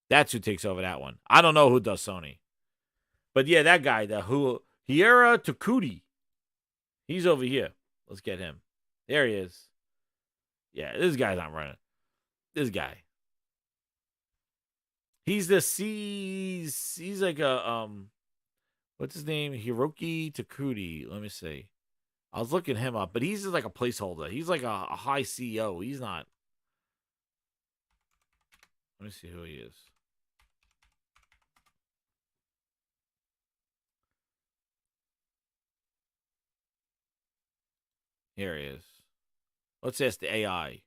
That's who takes over that one. I don't know who does Sony. But yeah, that guy, Hiera Takuti. He's over here. Let's get him. There he is. Yeah, this guy's not running. This guy. He's like a what's his name? Hiroki Takuti. Let me see. I was looking him up, but he's just like a placeholder. He's like a high CEO. He's not. Let me see who he is. Here he is. Let's ask the AI.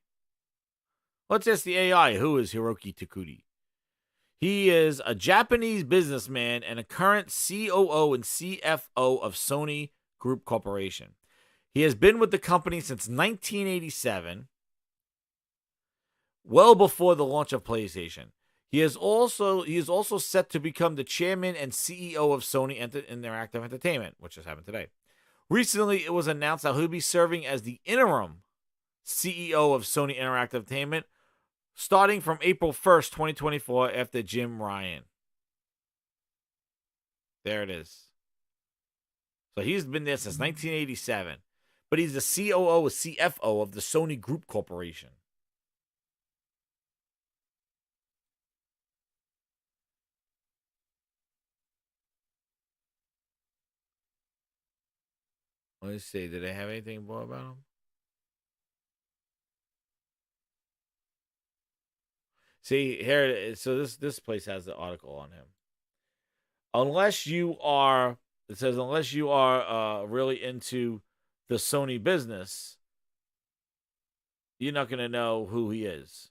Who is Hiroki Takuti? He is a Japanese businessman and a current COO and CFO of Sony Group Corporation. He has been with the company since 1987, well before the launch of PlayStation. He is also set to become the chairman and CEO of Sony Interactive Entertainment, which just happened today. Recently, it was announced that he'll be serving as the interim CEO of Sony Interactive Entertainment starting from April 1st, 2024, after Jim Ryan. There it is. So he's been there since 1987. But he's the COO or CFO of the Sony Group Corporation. Let me see. Did they have anything more about him? See, here it is. So this place has the article on him. It says unless you are really into the Sony business, you're not going to know who he is.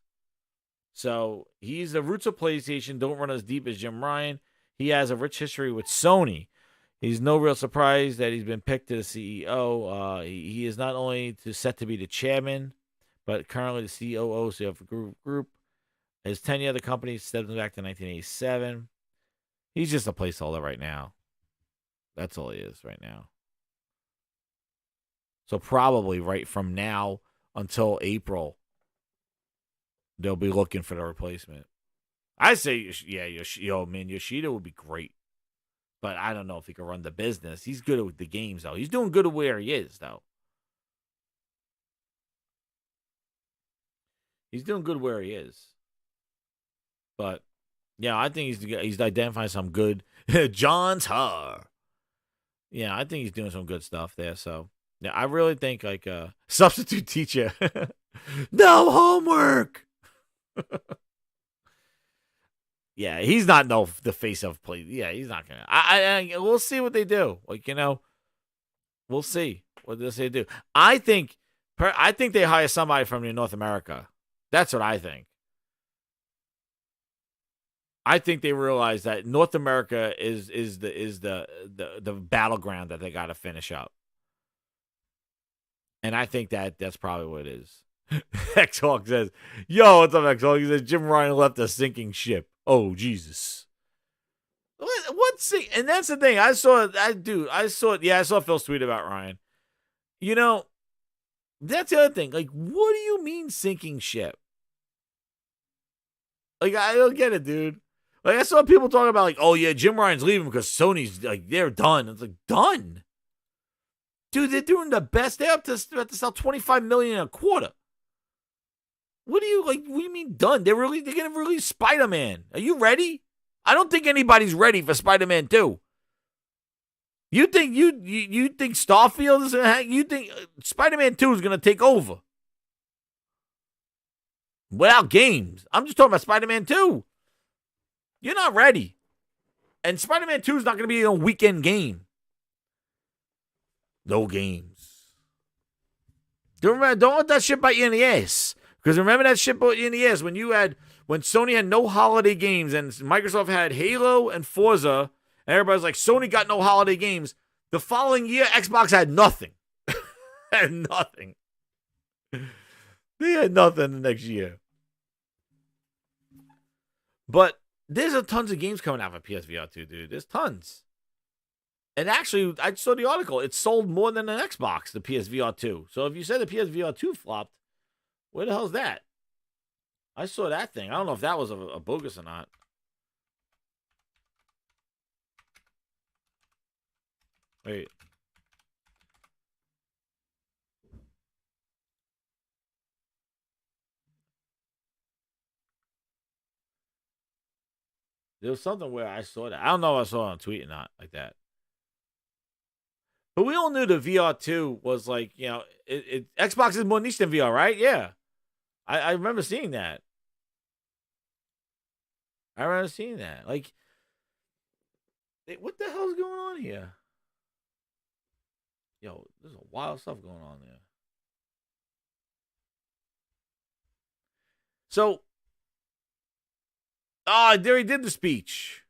So he's the roots of PlayStation don't run as deep as Jim Ryan. He has a rich history with Sony. He's no real surprise that he's been picked to the CEO. He is not only set to be the chairman, but currently the COO of the group. His tenure of the company stems back to 1987. He's just a placeholder right now. That's all he is right now. So probably right from now until April, they'll be looking for the replacement. I say, yeah, Yoshida would be great. But I don't know if he can run the business. He's good at the games, though. He's doing good at where he is, though. He's doing good where he is. But, yeah, I think he's identifying some good. John's Har. Yeah, I think he's doing some good stuff there. So, yeah, I really think, like, substitute teacher. No homework. Yeah, he's not the face of play. Yeah, he's not gonna. We'll see what they do. Like, we'll see what they do. I think they hire somebody from North America. That's what I think. I think they realize that North America is the battleground that they got to finish up. And I think that's probably what it is. X-Hawk says, yo, what's up, X-Hawk? He says, Jim Ryan left a sinking ship. Oh, Jesus. What's it? And that's the thing. I saw Phil's tweet about Ryan. You know, that's the other thing. Like, what do you mean sinking ship? Like, I don't get it, dude. Like, I saw people talking about, like, oh, yeah, Jim Ryan's leaving because Sony's, like, they're done. It's like, done? Dude, they're doing the best. They're up to sell $25 million a quarter. What do you mean done? They're going to release Spider-Man. Are you ready? I don't think anybody's ready for Spider-Man 2. You think you think Starfield is gonna you think Spider-Man 2 is going to take over? Without games. I'm just talking about Spider-Man 2. You're not ready. And Spider-Man 2 is not going to be a weekend game. No games. Don't let that shit bite you in the ass. Because remember that shit bite you in the ass when Sony had no holiday games and Microsoft had Halo and Forza, and everybody's like, Sony got no holiday games. The following year, Xbox had nothing. Had nothing. They had nothing the next year. But there's tons of games coming out for PSVR 2, dude. There's tons. And actually, I saw the article. It sold more than an Xbox, the PSVR 2. So if you said the PSVR 2 flopped, where the hell's that? I saw that thing. I don't know if that was a bogus or not. Wait. There was something where I saw that. I don't know if I saw it on tweet or not, like that. But we all knew the VR2 was like, you know, Xbox is more niche than VR, right? Yeah. I remember seeing that. Like, what the hell's going on here? Yo, there's a wild stuff going on there. So, there he did the speech.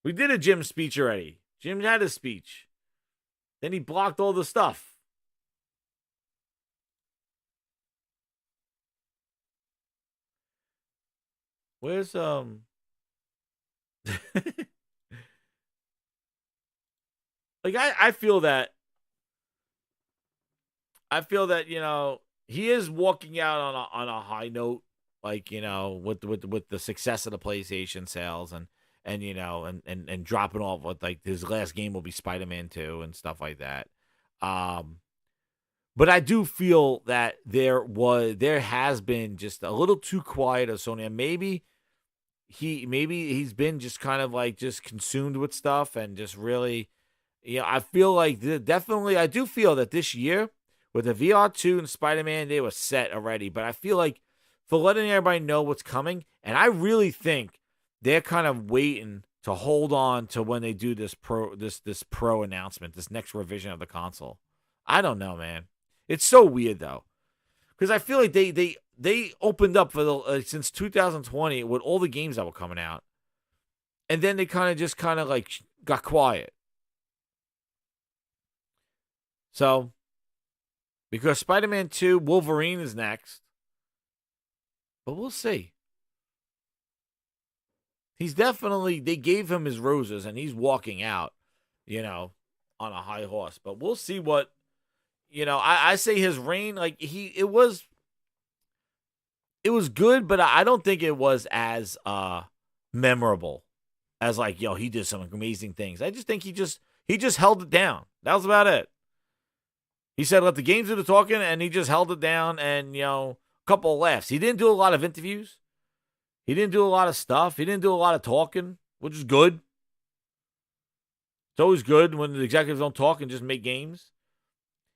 We did a Jim speech already. Jim had a speech. Then he blocked all the stuff. Where's like I feel that you know he is walking out on a high note, like, you know, with the success of the PlayStation sales and you know and dropping off with, like, his last game will be Spider-Man 2 and stuff like that. But I do feel that there has been just a little too quiet of Sony, and maybe he's been just kind of like just consumed with stuff and just really, you know, I feel like I do feel that this year with the VR2 and Spider-Man, they were set already. But I feel like for letting everybody know what's coming, and I really think they're kind of waiting to hold on to when they do this pro announcement, this next revision of the console. I don't know, man. It's so weird though, because I feel like they opened up for the since 2020 with all the games that were coming out, and then they kind of like got quiet. So, because Spider-Man 2, Wolverine is next, but we'll see. They gave him his roses, and he's walking out, you know, on a high horse. But we'll see what, you know, I say his reign, like, it was good, but I don't think it was as memorable as, like, yo, he did some amazing things. I just think he just held it down. That was about it. He said, let the games do the talking, and he just held it down, and, you know, a couple of laughs. He didn't do a lot of interviews. He didn't do a lot of stuff. He didn't do a lot of talking, which is good. It's always good when the executives don't talk and just make games.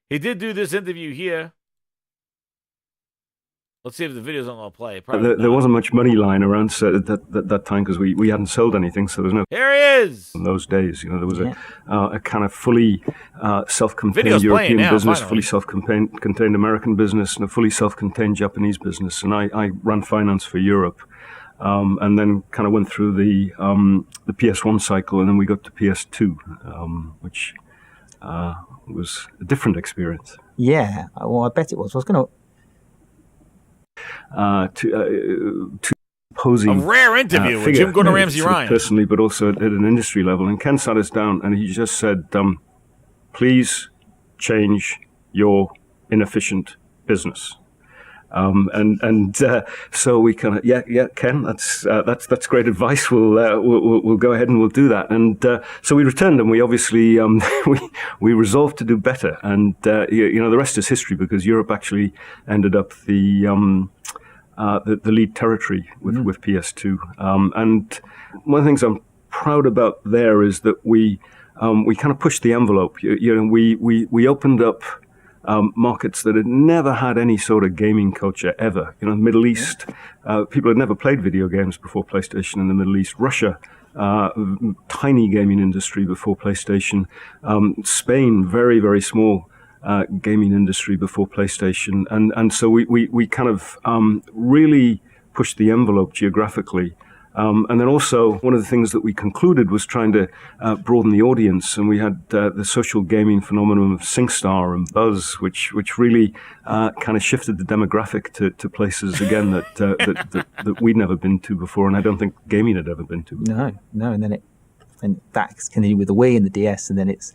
He did do this interview here. Let's see if the video's not going to play. There wasn't much money lying around that time because we hadn't sold anything, so there was no... Here he is! In those days, you know, there was a kind of fully self-contained European business, fully self-contained American business, and a fully self-contained Japanese business. And I ran finance for Europe. and then kind of went through the PS1 cycle, and then we got to PS2, which was a different experience. Yeah, well, I bet it was. I was going to opposing a rare interview with figure, Jim Gordon Ramsay Ryan, personally, but also at an industry level. And Ken sat us down, and he just said, "Please change your inefficient business." So we kind of, yeah, Ken, that's great advice. We'll go ahead and we'll do that. And so we returned, and we obviously we resolved to do better. And the rest is history, because Europe actually ended up the lead territory with PS2. And one of the things I'm proud about there is that we kind of pushed the envelope. We opened up markets that had never had any sort of gaming culture ever. The Middle East, people had never played video games before PlayStation in the Middle East. Russia, tiny gaming industry before PlayStation. Spain, very, very small gaming industry before PlayStation. And so we kind of really pushed the envelope geographically. And then also, one of the things that we concluded was trying to broaden the audience, and we had the social gaming phenomenon of SingStar and Buzz, which really kind of shifted the demographic to places again that we'd never been to before, and I don't think gaming had ever been to before. No, and that's continued with the Wii and the DS, and then it's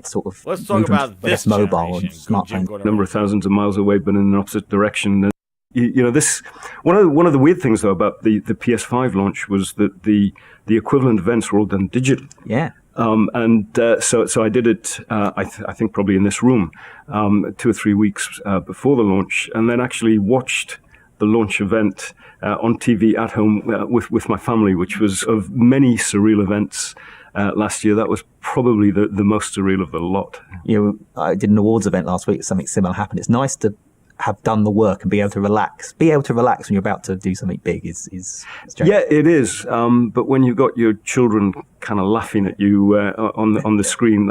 sort of let's talk about this mobile and smartphone. Number of thousands of miles away, but in an opposite direction. This one of the weird things though about the PS5 launch was that the equivalent events were all done digital. Yeah. So I did it. I think probably in this room, 2 or 3 weeks before the launch, and then actually watched the launch event on TV at home with my family, which was of many surreal events. Last year, that was probably the most surreal of the lot. I did an awards event last week. Something similar happened. It's nice to have done the work and be able to relax. Be able to relax when you're about to do something big is strange. Yeah, it is. But when you've got your children kind of laughing at you on the screen,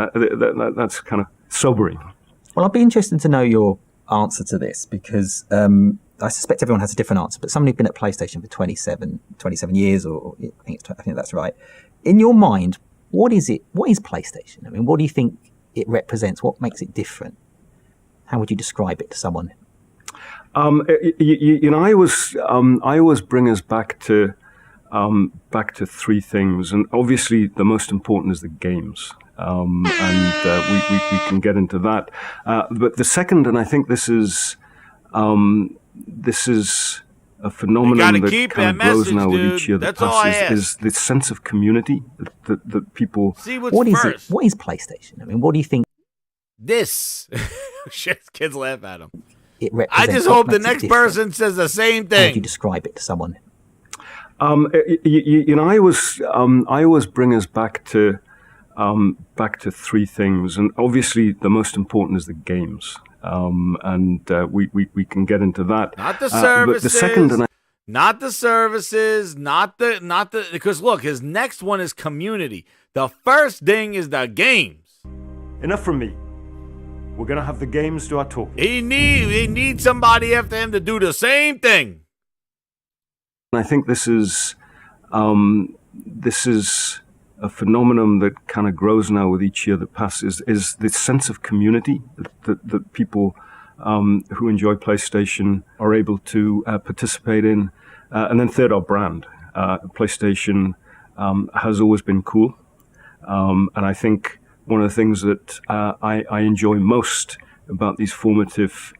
that's kind of sobering. Well, I'd be interested to know your answer to this, because I suspect everyone has a different answer. But someone who's been at PlayStation for 27 years, or I think that's right. In your mind, what is it? What is PlayStation? I mean, what do you think it represents? What makes it different? How would you describe it to someone? I always bring us back to three things, and obviously the most important is the games, and we can get into that. But the second, and I think this is a phenomenon that kind of grows now with each year that passes, is this sense of community that people. See what's first. What is PlayStation? I mean, what do you think? This shit, kids laugh at him. I just hope the next person says the same thing. How would you describe it to someone? I always bring us back to three things, and obviously the most important is the games, and we can get into that. Not the services. But the second, not the services, not the because look, his next one is community. The first thing is the games. Enough from me. We're going to have the games do our talking. He needs somebody after him to do the same thing. I think this is a phenomenon that kind of grows now with each year that passes, is this sense of community that people who enjoy PlayStation are able to participate in. And then third, our brand. PlayStation has always been cool. And I think one of the things that I enjoy most about these formative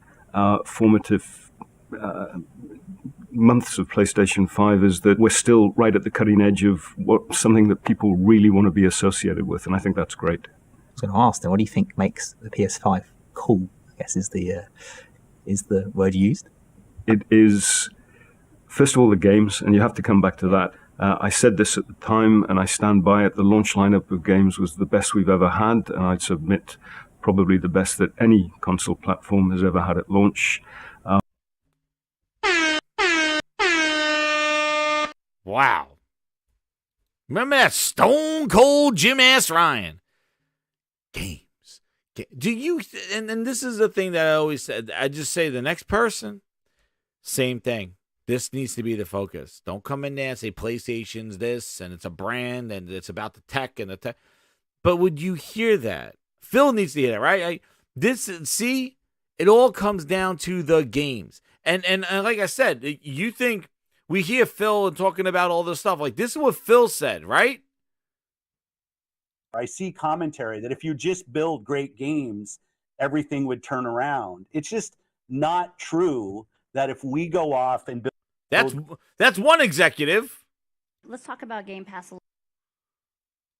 months of PlayStation 5 is that we're still right at the cutting edge of something that people really want to be associated with, and I think that's great. I was going to ask then, what do you think makes the PS5 cool? I guess is the word used. It is, first of all, the games, and you have to come back to that. I said this at the time, and I stand by it. The launch lineup of games was the best we've ever had, and I'd submit probably the best that any console platform has ever had at launch. Wow. Remember that stone cold Jim Ass Ryan? Games. Do you, and this is the thing that I always said, I just say the next person, same thing. This needs to be the focus. Don't come in there and say PlayStation's this and it's a brand and it's about the tech and the tech. But would you hear that? Phil needs to hear that, right? See, it all comes down to the games. And like I said, you think we hear Phil and talking about all this stuff. Like, this is what Phil said, right? I see commentary that if you just build great games, everything would turn around. It's just not true that if we go off and build... That's one executive. Let's talk about Game Pass a little.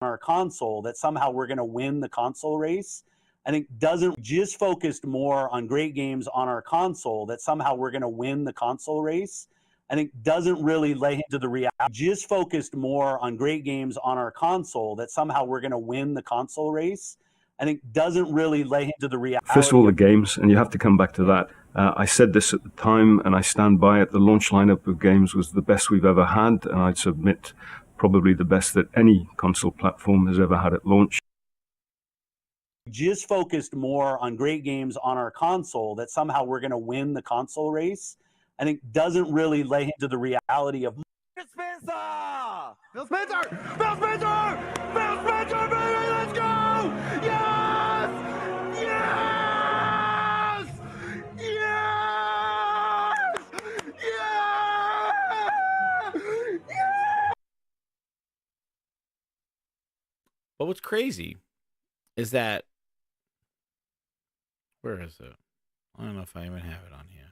...our console, that somehow we're going to win the console race. I think doesn't just focused more on great games on our console, that somehow we're going to win the console race. I think doesn't really lay into the reality. Just focused more on great games on our console, that somehow we're going to win the console race. I think doesn't really lay into the reality. First of all, the games, and you have to come back to that. I said this at the time, and I stand by it. The launch lineup of games was the best we've ever had, and I'd submit probably the best that any console platform has ever had at launch. Just focused more on great games on our console, that somehow we're going to win the console race. I think doesn't really lay into the reality of Spencer! Phil Spencer! Phil Spencer! Phil Spencer, baby, let's go! Yes! Yes! Yes! Yes! Yes! But what's crazy is that, where is it? I don't know if I even have it on here.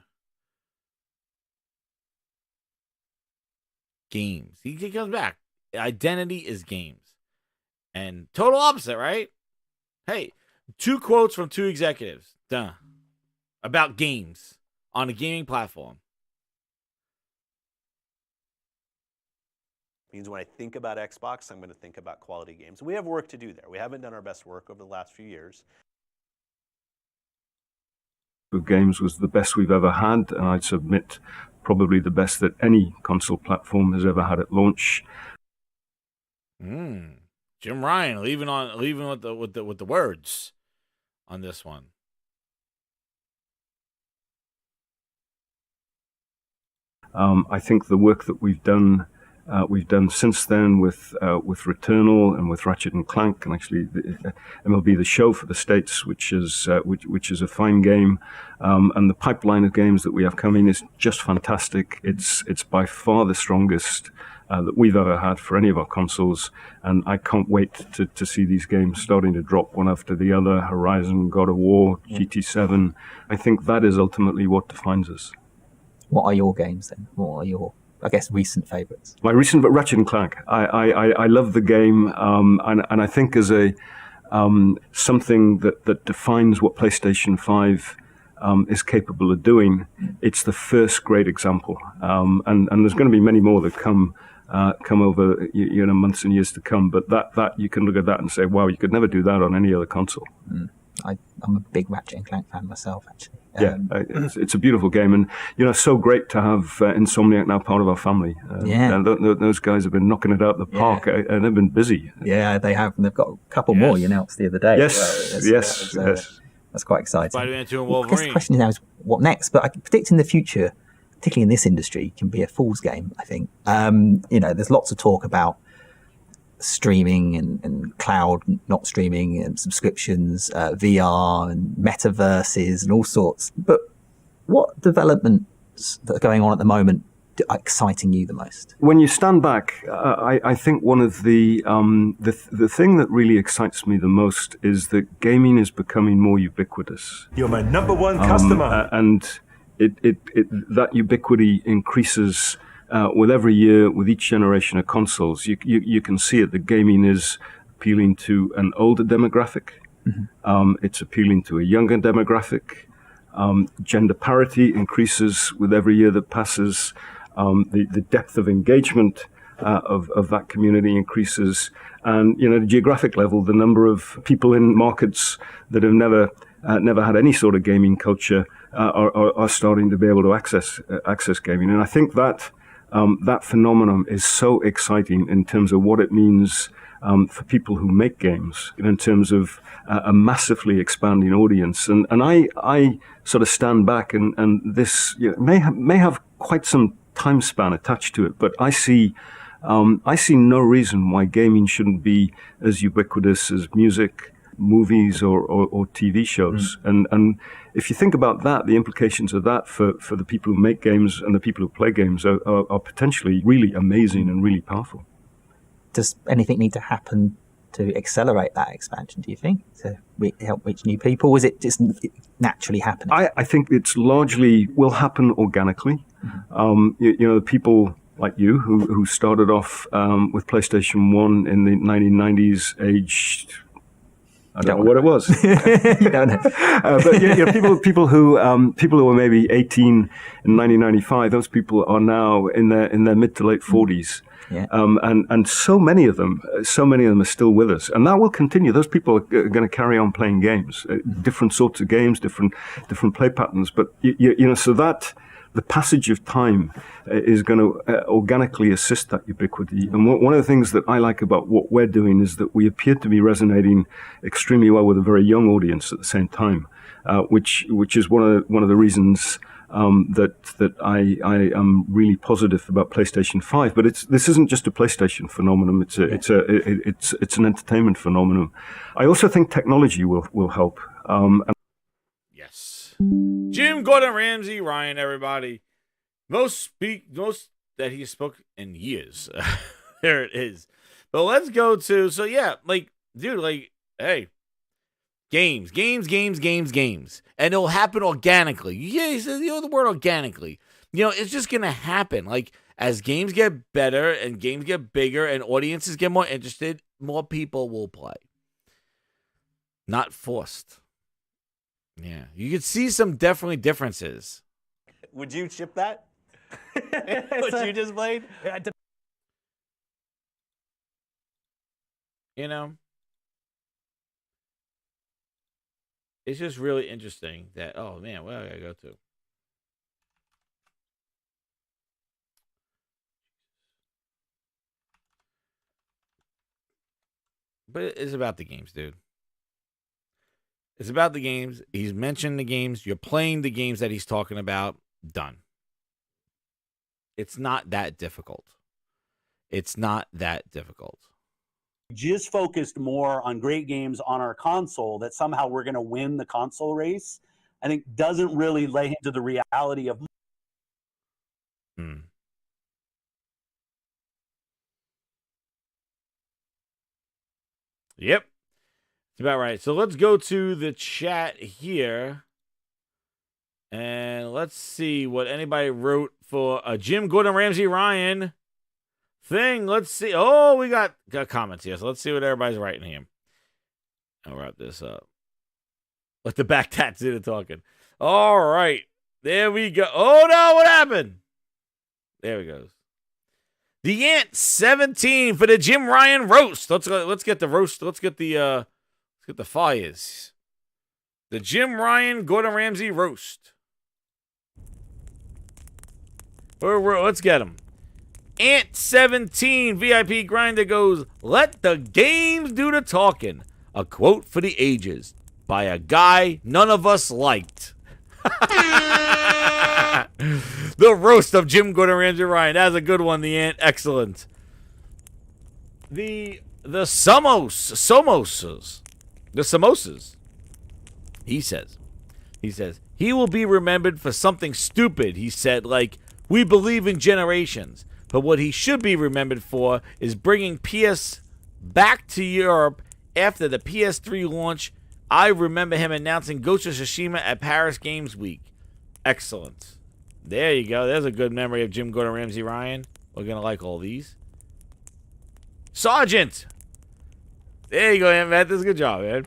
Games. He comes back. Identity is games. And total opposite, right? Hey, 2 quotes from 2 executives. Duh. About games on a gaming platform. Means when I think about Xbox, I'm going to think about quality games. We have work to do there. We haven't done our best work over the last few years. Of games was the best we've ever had, and I'd submit probably the best that any console platform has ever had at launch. Jim Ryan leaving with the words on this one. I think the work that we've done since then with Returnal and with Ratchet and Clank, and actually the MLB The Show for the States, which is a fine game, and the pipeline of games that we have coming is just fantastic. It's by far the strongest that we've ever had for any of our consoles, and I can't wait to see these games starting to drop one after the other. Horizon, God of War, GT7. I think that is ultimately what defines us. What are your games then? What are your, I guess, recent favourites? My recent, but Ratchet and Clank. I love the game, and I think as a something that defines what PlayStation 5 is capable of doing, it's the first great example. And there's going to be many more that come over months and years to come. But that you can look at that and say, wow, you could never do that on any other console. I'm a big Ratchet and Clank fan myself, actually. It's a beautiful game, and so great to have Insomniac now part of our family. And those guys have been knocking it out the park, and they've been busy. Yeah, they have, and they've got a couple more you announced the other day. Yes. That's quite exciting. Spider-Man 2 and I Wolverine. guess the question now is what next? But I predict in the future, particularly in this industry, can be a fool's game, I think. There's lots of talk about streaming and cloud not streaming and subscriptions, VR and metaverses and all sorts. But what developments that are going on at the moment are exciting you the most? When you stand back, I think one of the thing that really excites me the most is that gaming is becoming more ubiquitous. You're my number one customer. And that ubiquity increases with every year, with each generation of consoles. You can see it. The gaming is appealing to an older demographic. It's appealing to a younger demographic. Gender parity increases with every year that passes. The depth of engagement of that community increases. And, the geographic level, the number of people in markets that have never had any sort of gaming culture are starting to be able to access gaming. And I think that that phenomenon is so exciting in terms of what it means for people who make games, in terms of a massively expanding audience. And I sort of stand back, and this may have quite some time span attached to it. But I see no reason why gaming shouldn't be as ubiquitous as music, movies, or TV shows. And if you think about that, the implications of that for the people who make games and the people who play games are potentially really amazing and really powerful. Does anything need to happen to accelerate that expansion, do you think, to help reach new people? Is it just naturally happening? I think it's largely will happen organically. The people like you who started off with PlayStation 1 in the 1990s, aged... I don't know what it was. You don't know. But people who were maybe 18 in 1995, those people are now in their mid to late 40s. Yeah. And so many of them are still with us, and that will continue. Those people are going to carry on playing games, different sorts of games, different play patterns. But so that the passage of time is going to organically assist that ubiquity. And one of the things that I like about what we're doing is that we appear to be resonating extremely well with a very young audience at the same time, which is one of the reasons that I am really positive about PlayStation 5. But this isn't just a PlayStation phenomenon. It's an entertainment phenomenon. I also think technology will help. Yes. Jim Gordon Ramsay, Ryan, everybody. Most that he spoke in years. There it is. But let's go to, so yeah, hey, games. And it'll happen organically. Yeah, he says, the word organically. It's just going to happen. Like, as games get better and games get bigger and audiences get more interested, more people will play. Not forced. Yeah, you could see some definitely differences. Would you chip that? What you just played? It's just really interesting that, oh man, where do I gotta go to? But it's about the games, dude. It's about the games. He's mentioned the games. You're playing the games that he's talking about. Done. It's not that difficult. Just focused more on great games on our console that somehow we're going to win the console race, I think doesn't really lay into the reality of. Yep. It's about right. So let's go to the chat here. And let's see what anybody wrote for a Jim Gordon Ramsay Ryan thing. Let's see. Oh, we got comments here. So let's see what everybody's writing here. I'll wrap this up. Let the back tats do the talking. All right. There we go. Oh, no. What happened? There we go. The Ant 17 for the Jim Ryan roast. Let's get the roast. Let's get the fires. The Jim Ryan Gordon Ramsay roast. Let's get him. Ant 17 VIP Grinder goes, "Let the games do the talking." A quote for the ages by a guy none of us liked. The roast of Jim Gordon Ramsay Ryan. That's a good one, the Ant. Excellent. The samosas. He says, he will be remembered for something stupid, he said, like, we believe in generations. But what he should be remembered for is bringing PS back to Europe after the PS3 launch. I remember him announcing Ghost of Tsushima at Paris Games Week. Excellent. There you go. There's a good memory of Jim Gordon Ramsay Ryan. We're going to like all these. Sergeant. There you go, Matt. That's a good job, man.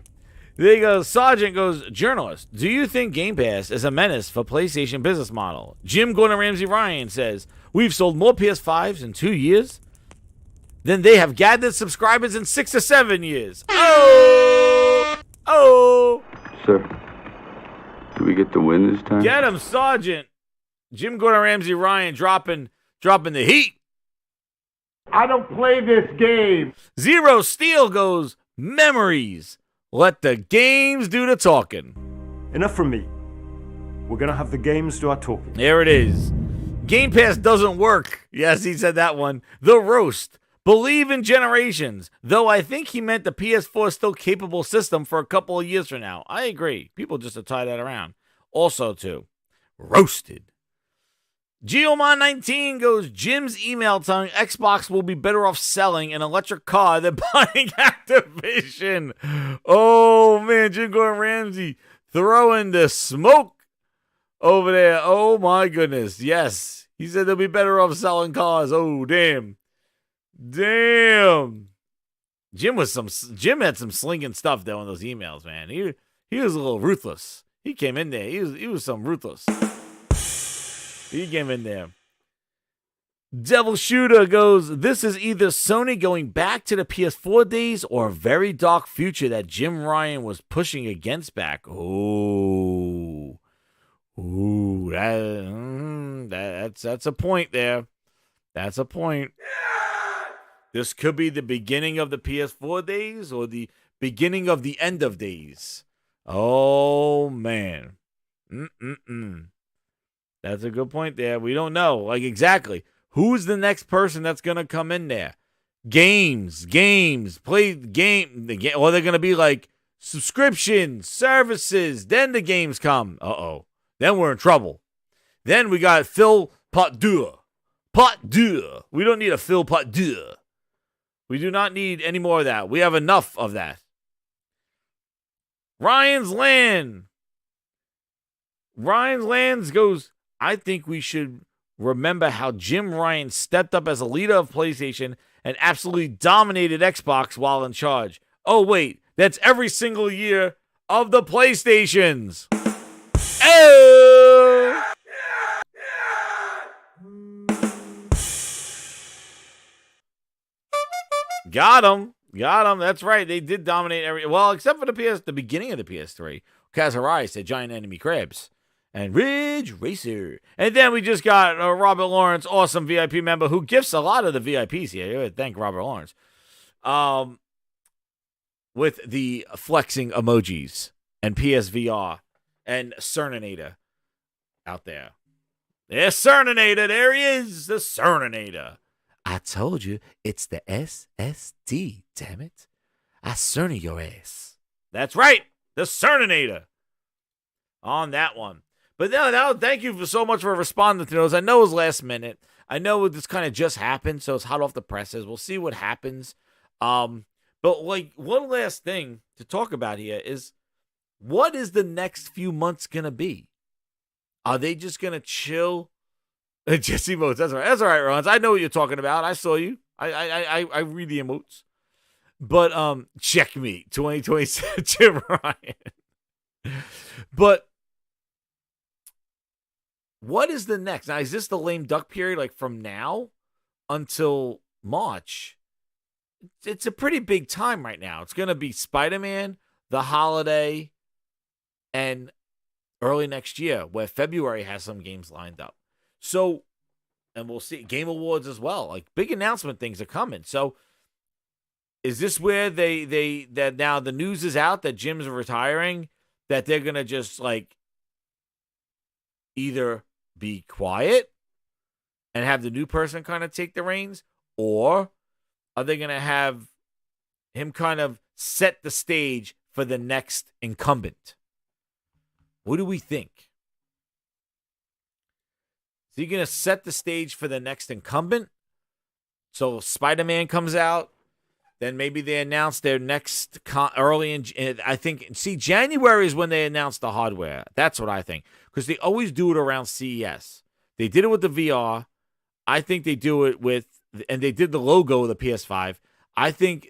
There you go. Sergeant goes, journalist, do you think Game Pass is a menace for PlayStation business model? Jim Gordon Ramsay Ryan says, we've sold more PS5s in 2 years than they have gathered subscribers in 6 or 7 years. Oh! Sir, do we get the win this time? Get him, Sergeant. Jim Gordon Ramsay Ryan dropping the heat. I don't play this game. Zero Steel goes, memories. Let the games do the talking. Enough from me. We're going to have the games do our talking. There it is. Game Pass doesn't work. Yes, he said that one. The roast. Believe in generations. Though I think he meant the PS4 is still capable system for a couple of years from now. I agree. People just to tie that around. Also, too, roasted. GG128 goes, Jim's email telling Xbox will be better off selling an electric car than buying Activision. Oh, man, Jim Gordon Ramsay throwing the smoke over there. Oh, my goodness. Yes. He said they'll be better off selling cars. Oh, damn. Damn. Jim had some slinging stuff though in those emails, man. He was a little ruthless. He came in there. He was some ruthless. He came in there. Devil Shooter goes, this is either Sony going back to the PS4 days or a very dark future that Jim Ryan was pushing against back. Ooh, that's a point there. That's a point. This could be the beginning of the PS4 days or the beginning of the end of days. Oh, man. That's a good point there. We don't know. Like, exactly. Who's the next person that's going to come in there? Games, play game. Or they're going to be like subscriptions, services. Then the games come. Uh-oh. Then we're in trouble. Then we got Phil Potdur. We don't need a Phil Potdur. We do not need any more of that. We have enough of that. Ryan's Lands goes, I think we should remember how Jim Ryan stepped up as a leader of PlayStation and absolutely dominated Xbox while in charge. Oh, wait, that's every single year of the PlayStations. Oh! Got him. That's right. They did dominate except for the beginning of the PS3. Kazurai said Giant Enemy Crabs and Ridge Racer. And then we just got Robert Lawrence, awesome VIP member who gifts a lot of the VIPs here. Thank Robert Lawrence. With the flexing emojis and PSVR and Cerninator out there. There's Cerninator. There he is, the Cerninator. I told you, it's the SSD, damn it. I cerny your ass. That's right, the Cerninator. On that one. But no, thank you so much for responding to those. I know it was last minute. I know this kind of just happened, so it's hot off the presses. We'll see what happens. But like one last thing to talk about here is, what is the next few months going to be? Are they just going to chill? Jesse emotes. That's right. That's all right, Rollins. I know what you're talking about. I saw you. I read the emotes. But checkmate 2027 Jim Ryan. But what is the next? Now, is this the lame duck period, like from now until March? It's a pretty big time right now. It's going to be Spider-Man, the holiday, and early next year, where February has some games lined up. So, and we'll see Game Awards as well. Like big announcement things are coming. So, is this where that now the news is out that Jim's retiring, that they're gonna just like either be quiet and have the new person kind of take the reins, or are they gonna have him kind of set the stage for the next incumbent? What do we think? Is he going to set the stage for the next incumbent? So Spider-Man comes out, then maybe they announce their next early in, I think, see, January is when they announce the hardware. That's what I think. Because they always do it around CES. They did it with the VR. I think they do it with, and they did the logo of the PS5. I think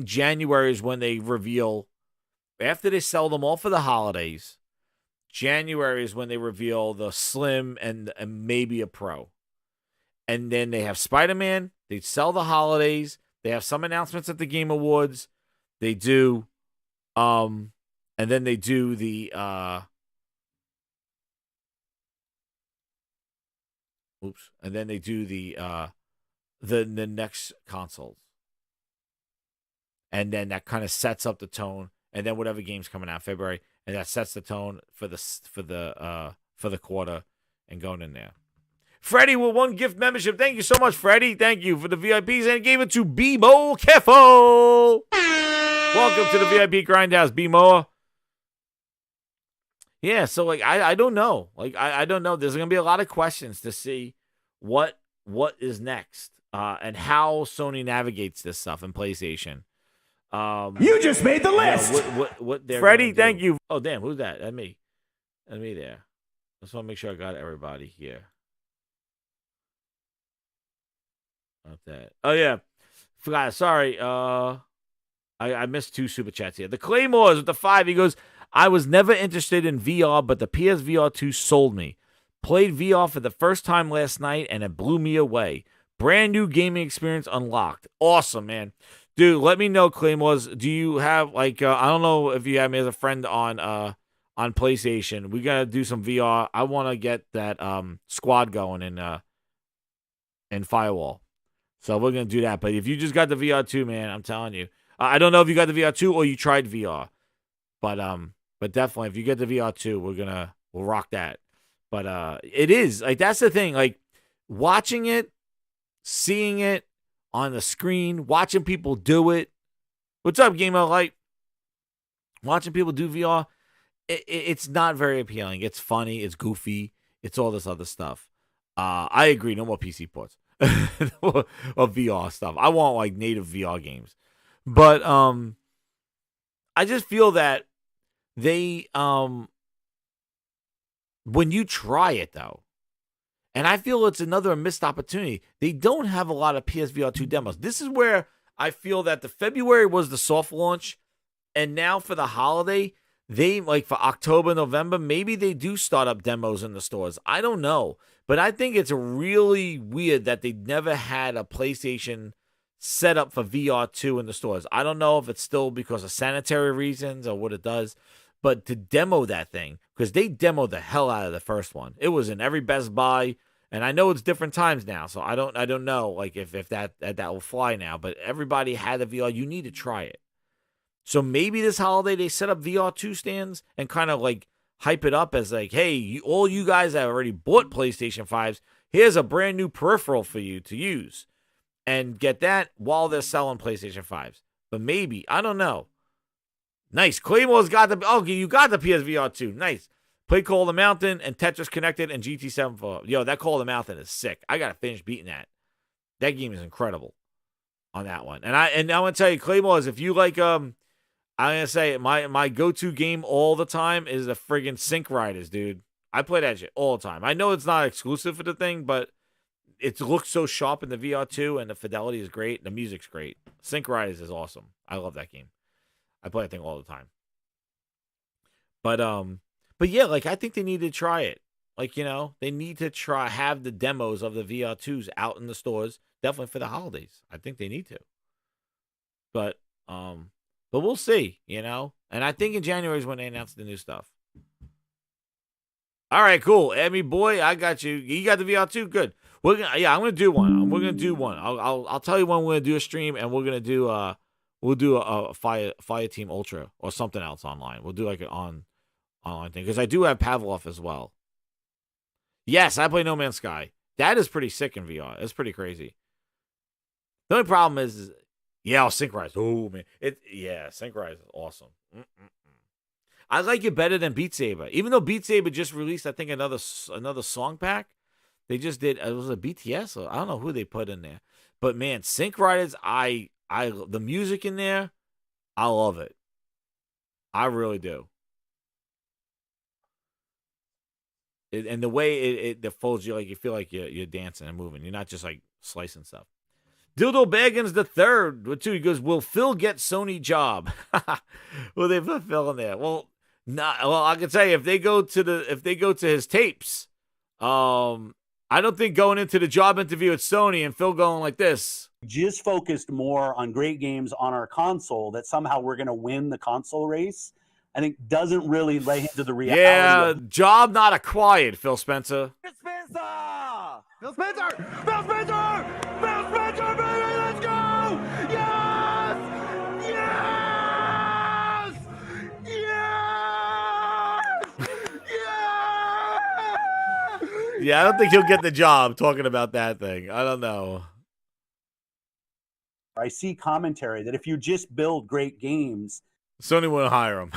January is when they reveal, after they sell them all for the holidays, January is when they reveal the Slim and maybe a Pro. And then they have Spider-Man. They sell the holidays. They have some announcements at the Game Awards. They do, and then they do the, and then they do the next consoles. And then that kind of sets up the tone. And then whatever game's coming out in February, and that sets the tone for the quarter and going in there. Freddie with 1 gift membership. Thank you so much, Freddie. Thank you for the VIPs. And gave it to B-Mo Kefo. Welcome to the VIP Grindhouse, B-Mo. Yeah, so, like, I don't know. Like, I don't know. There's going to be a lot of questions to see what is next and how Sony navigates this stuff in PlayStation. You just made the list. What Freddie, thank you. Oh, damn, who's that? That's me. That's me there. I just want to make sure I got everybody here. Not that. Oh, yeah. Forgot. Sorry. I missed 2 super chats here. The Claymores with the 5. He goes, I was never interested in VR, but the PSVR 2 sold me. Played VR for the first time last night, and it blew me away. Brand new gaming experience unlocked. Awesome, man. Dude, let me know, Claymores. Do you have, like, I don't know if you have me as a friend on PlayStation. We got to do some VR. I want to get that squad going in Firewall. So we're going to do that. But if you just got the VR 2, man, I'm telling you. I don't know if you got the VR 2 or you tried VR. But definitely, if you get the VR 2, we'll rock that. But it is, like, that's the thing. Like, watching it, seeing it on the screen, watching people do it. What's up, Gamer Light? Watching people do VR, it's not very appealing. It's funny. It's goofy. It's all this other stuff. I agree. No more PC ports or VR stuff. I want, like, native VR games. But I just feel that they when you try it, though, and I feel it's another missed opportunity. They don't have a lot of PSVR 2 demos. This is where I feel that the February was the soft launch, and now for the holiday, they, like, for October, November, maybe they do start up demos in the stores. I don't know. But I think it's really weird that they never had a PlayStation set up for VR 2 in the stores. I don't know if it's still because of sanitary reasons or what it does, but to demo that thing, because they demoed the hell out of the first one. It was in every Best Buy, and I know it's different times now, so I don't know, like, if that will fly now, but everybody had the VR. You need to try it. So maybe this holiday they set up VR 2 stands and kind of, like, hype it up as, like, hey, all you guys that already bought PlayStation 5s, here's a brand new peripheral for you to use. And get that while they're selling PlayStation 5s. But maybe. I don't know. Nice. Claymore's got the... Okay, you got the PSVR 2. Nice. Play Call of the Mountain and Tetris Connected and GT7 for... Yo, that Call of the Mountain is sick. I got to finish beating that. That game is incredible on that one. And I'm going to tell you, Claymore's, if you like... I'm going to say my go-to game all the time is the friggin' Sync Riders, dude. I play that shit all the time. I know it's not exclusive for the thing, but... It looks so sharp in the VR 2, and the fidelity is great. The music's great. Sync Riders is awesome. I love that game. I play that thing all the time. But yeah, like, I think they need to try it. Like, you know, they need to have the demos of the VR 2s out in the stores, definitely for the holidays. I think they need to. But we'll see, you know. And I think in January is when they announce the new stuff. All right, cool. Emmy boy, I got you. You got the VR 2? Good. I'm gonna do one. We're gonna do one. I'll tell you when we're gonna do a stream, and we're gonna do we'll do a Fire Team Ultra or something else online. We'll do like an online thing because I do have Pavlov as well. Yes, I play No Man's Sky. That is pretty sick in VR. It's pretty crazy. The only problem is I'll synchronize. Oh man, synchronize is awesome. I like it better than Beat Saber, even though Beat Saber just released, I think, another song pack. They just did. It was a BTS. Or I don't know who they put in there, but man, Sync Riders. The music in there, I love it. I really do. And the way it folds you, like you feel like you're dancing and moving. You're not just like slicing stuff. Dildo Baggins the third with 2. He goes, "Will Phil get Sony job?" Well, they put Phil in there. Well, I can tell you if they go to his tapes, I don't think going into the job interview at Sony and Phil going like this. Just focused more on great games on our console that somehow we're going to win the console race, I think doesn't really lay into the reality. Yeah, job not acquired, Phil Spencer. Phil Spencer, baby, let's go! Yes! Yes! Yes! Yeah, I don't think he'll get the job talking about that thing. I don't know. I see commentary that if you just build great games, Sony won't hire him.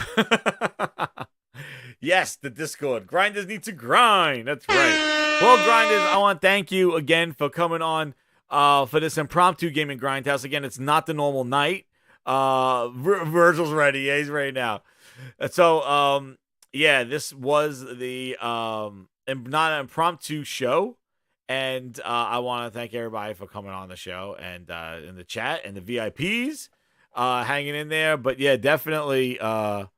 Yes, the Discord. Grinders need to grind. That's right. Well, Grinders, I want to thank you again for coming on for this impromptu Gaming Grindhouse. Again, it's not the normal night. Virgil's ready. Yeah, he's ready now. So, yeah, this was the not an impromptu show. And I want to thank everybody for coming on the show and in the chat and the VIPs hanging in there. But yeah, definitely we'll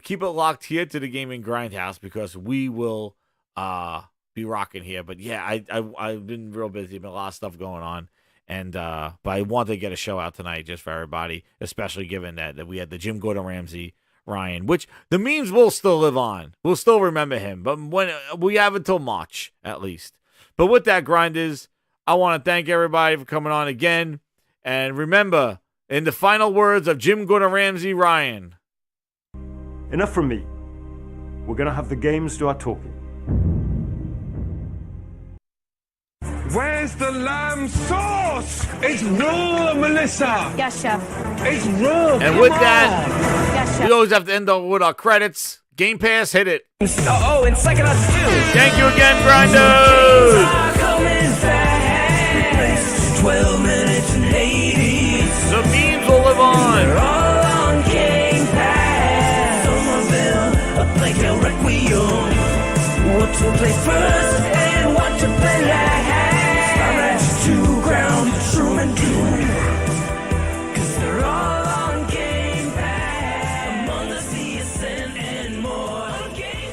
keep it locked here to the Gaming Grindhouse because we will be rocking here. But yeah, I've been real busy, been a lot of stuff going on. And but I wanted to get a show out tonight just for everybody, especially given that we had the Jim Gordon Ramsay Ryan, which the memes will still live on. We'll still remember him, but when we have until March at least. But with that, Grinders, I want to thank everybody for coming on again. And remember, in the final words of Jim Gordon Ramsay, Ryan. Enough from me. We're going to have the games do our talking. Where's the lamb sauce? It's raw, Melissa. Yes, chef. It's raw. And with that, we always have to end up with our credits. Game Pass, hit it. Oh, and second us too. Thank you again, Grinders. 12 minutes and 80. The memes will live on. We're all on Game Pass. Somerville, a Plague Tale Requiem. What to play first?